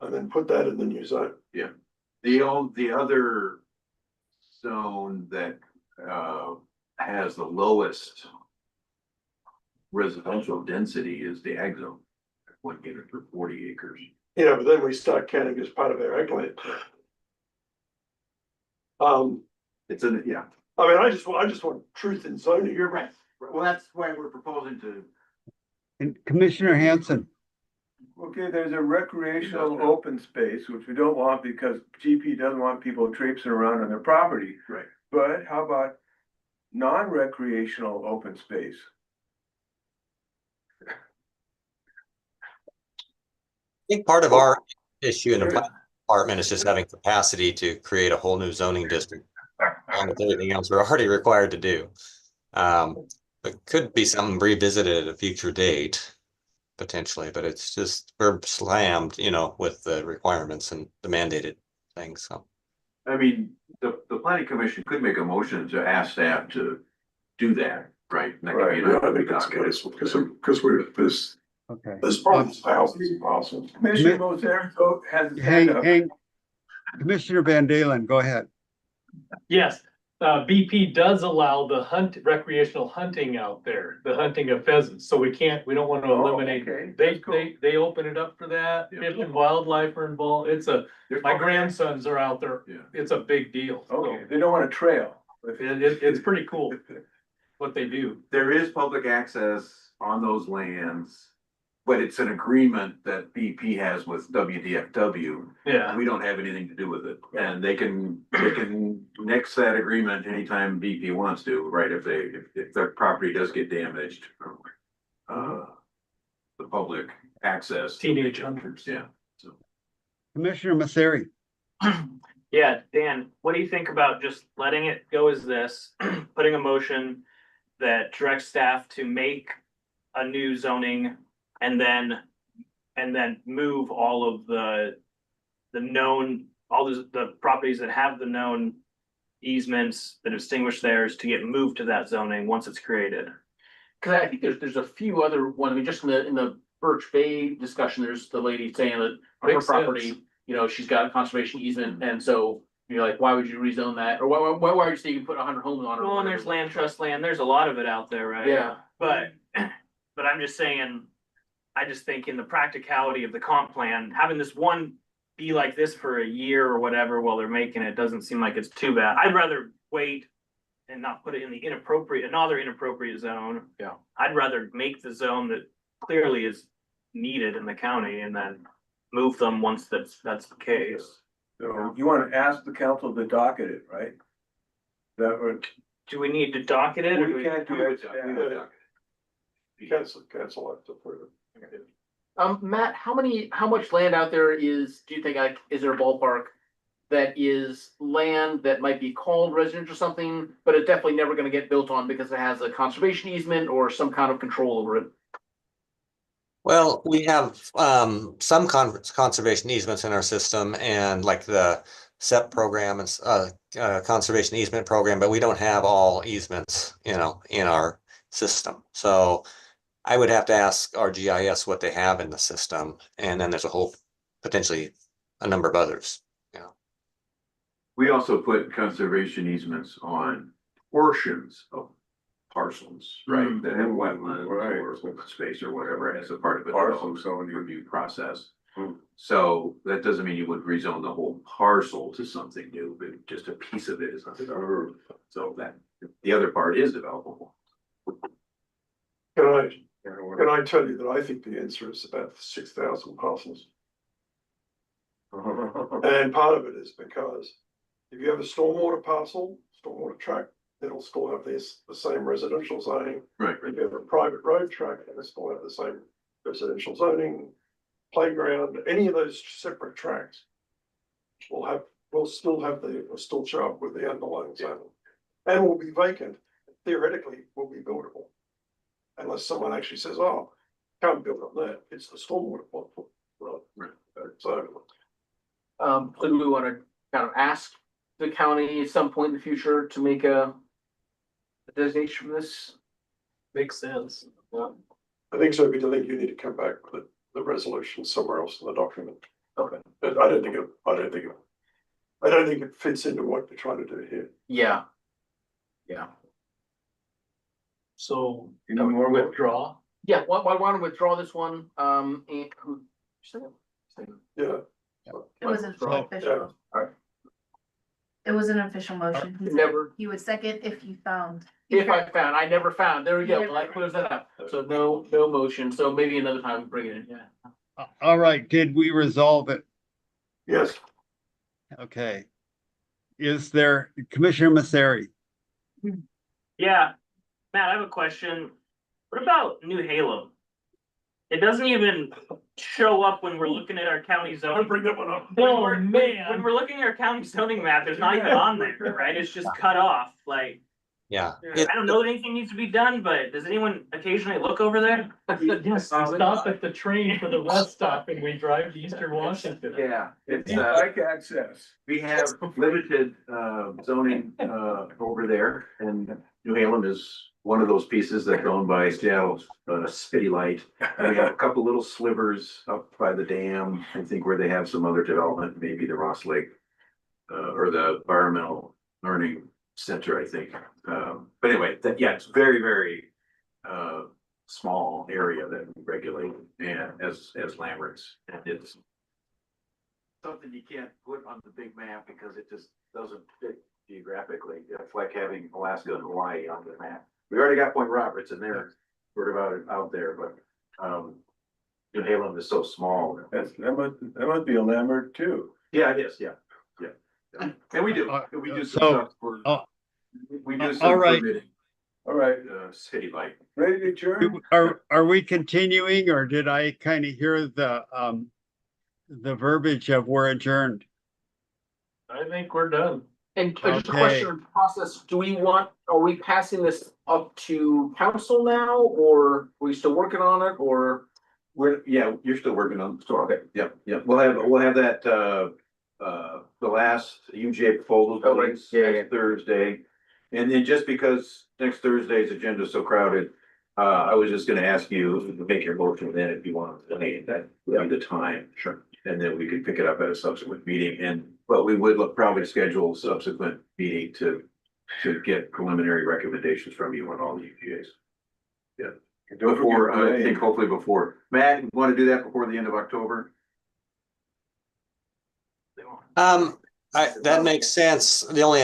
and then put that in the new zone. Yeah. The other zone that has the lowest residential density is the ag zone. One unit for 40 acres. Yeah, but then we start counting as part of our ag land. It's in, yeah. I mean, I just want truth in zoning. You're right. Well, that's why we're proposing to. And Commissioner Hanson. Okay, there's a recreational open space, which we don't want because GP doesn't want people traipsing around on their property. Right. But how about non-recreational open space? I think part of our issue in the planning department is just having capacity to create a whole new zoning district. Along with everything else we're already required to do. It could be something revisited at a future date, potentially, but it's just, we're slammed, with the requirements and the mandated things, so. I mean, the planning commission could make a motion to ask staff to do that, right? Right, yeah, I think that's good, because there's probably thousands of parcels. Commissioner Moserico has his hand up. Hey, Commissioner Van Dalen, go ahead. Yes, BP does allow the recreational hunting out there, the hunting of pheasants, so we don't want to eliminate. Okay. They open it up for that, fish and wildlife are involved, my grandsons are out there, it's a big deal. Okay, they don't want a trail. It's pretty cool what they do. There is public access on those lands, but it's an agreement that BP has with WDFW. Yeah. We don't have anything to do with it, and they can nix that agreement anytime BP wants to, right? If their property does get damaged, the public access. Teenage hunters. Yeah. So. Commissioner Masseri. Yeah, Dan, what do you think about just letting it go as this, putting a motion that directs staff to make a new zoning and then move all of the properties that have the known easements that extinguish theirs to get moved to that zoning once it's created? Cause I think there's a few other ones, I mean, just in the Birch Bay discussion, there's the lady saying that on her Makes property, sense. She's got a conservation easement, and so you're like, why would you rezone that? Or why would you say you can put 100 homes on it? Well, and there's land trust land, there's a lot of it out there, right? Yeah. But I'm just saying, I just think in the practicality of the comp plan, having this one be like this for a year or whatever while they're making it doesn't seem like it's too bad. I'd rather wait and not put it in the another inappropriate zone. Yeah. I'd rather make the zone that clearly is needed in the county and then move them once that's the case. So you want to ask the council to docket it, right? That would. Do we need to docket it? Or do We can't do it. Cancel it to approve it. Matt, how much land out there do you think, is there a ballpark that is land that might be called residential or something, but it's definitely never gonna get built on because it has a conservation easement or some kind of control over it? Well, we have some conservation easements in our system, and like the SEP program and conservation easement program, but we don't have all easements, in our system. So I would have to ask our GIS what they have in the system, and then there's potentially a number of others. We also put conservation easements on portions of parcels, right, that have wetlands or open space or whatever as a part of a development review process. So that doesn't mean you would rezone the whole parcel to something new, but just a piece of it is undeveloped. So that the other part is developable. Can I Can I tell you that I think the answer is about 6,000 parcels? And part of it is because if you have a stormwater parcel, stormwater tract, it'll still have the same residential zoning. Right. If you have a private road tract, it'll still have the same residential zoning, playground, any of those separate tracts will still show up with the underlying zoning. And will be vacant, theoretically will be buildable. Unless someone actually says, oh, can't build on that, it's the stormwater. So. Do we want to kind of ask the county at some point in the future to make a designation for this? Makes sense. Yeah. I think so, but I think you need to come back with the resolution somewhere else in the document. Okay. But I don't think it fits into what we're trying to do here. Yeah. Yeah. So, You know, more withdraw. Yeah, why don't we withdraw this one? And who? Yeah. It wasn't So- official. It was an official motion. He said Never. He would second if you found. If I found, I never found. There we go. Never. That clears that up. So no motion. So maybe another time bring it in. Yeah. All right, did we resolve it? Yes. Okay. Is there Commissioner Masseri? Yeah, Matt, I have a question. What about New Halo? It doesn't even show up when we're looking at our county I'll zoning. bring that one up. Oh, man. When we're looking at our county zoning map, there's not even on there, right? It's just cut off, like. Yeah. I don't know that anything needs to be done, but does anyone occasionally look over there? Yes, stop at the train for the rest stop and we drive to Eastern Washington. Yeah, it's, Like access. we have limited, zoning, over there, and New Haven is one of those pieces that's owned by Seattle, City Light. And we have a couple little slivers up by the dam, I think where they have some other development, maybe the Ross Lake, or the Environmental Learning Center, I think. But anyway, yeah, it's very, very, small area that we regulate, and as landmarks, and it's something you can't put on the big map because it just doesn't fit geographically. It's like having Alaska and Hawaii on the map. We already got Point Roberts and they're sort of out there, but New Haven is so small. That must be a landmark too. Yeah, it is, yeah. And we do some So, stuff for, we do all some right. permitting, All right, City Light. ready to adjourn? Are we continuing, or did I kind of hear the verbiage of we're adjourned? I think we're done. And just a Okay. question of process, are we passing this up to council now, or are we still working on it, or? You're still working on the store, okay, yeah, we'll have that, the last UGA proposal Oh, right. next Yeah. Thursday. And then just because next Thursday's agenda is so crowded, I was just gonna ask you to make your motion then if you want to delay that would be the time. Sure. And then we could pick it up at a subsequent meeting, but we would probably schedule a subsequent meeting to get preliminary recommendations from you on all the UGAs. Yeah. Don't Before, forget I Blaine. think hopefully before, Matt, you want to do that before the end of October? That makes sense. The only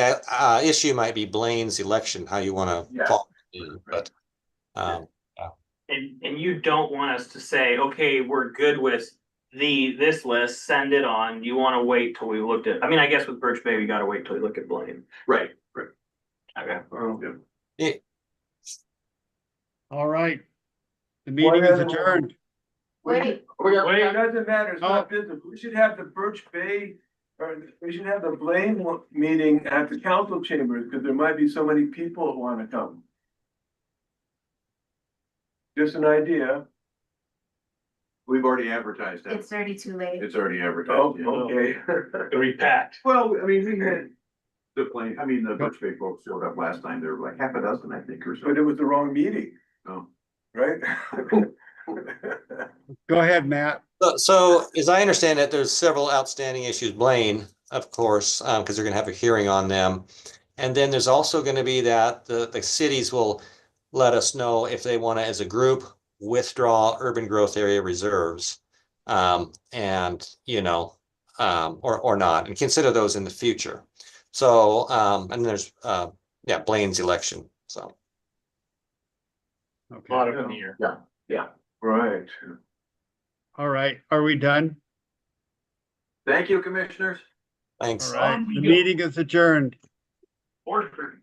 issue might be Blaine's election, how you want Yeah. to follow it, but And you don't want us to say, okay, we're good with this list, send it on. You want to wait till we looked at, I mean, I guess with Birch Bay, we gotta wait till we look at Blaine. Right. Okay. All right. The meeting is adjourned. Wait, It doesn't matter, it's Oh. not business. We should have the Birch Bay, or we should have the Blaine meeting at the council chambers, because there might be so many people that want to come. Just an idea. We've already advertised that. it's already too late. It's already Oh, advertised. yeah. okay. Are we packed? Well, I mean, we had the Birch Bay folks showed up last time. There were like half a dozen, I think, or so. But it was the wrong meeting, Oh. right? Go ahead, Matt. so as I understand it, there's several outstanding issues. Blaine, of course, because they're going to have a hearing on them. And then there's also going to be that the cities will let us know if they want to, as a group, withdraw urban growth area reserves. And, or not, and consider those in the future. So, and there's, Blaine's election, so. Okay. Lot of them here. Yeah. Yeah. Right. All right, are we done? Thank you, commissioners. Thanks. All right, the meeting is adjourned. Order.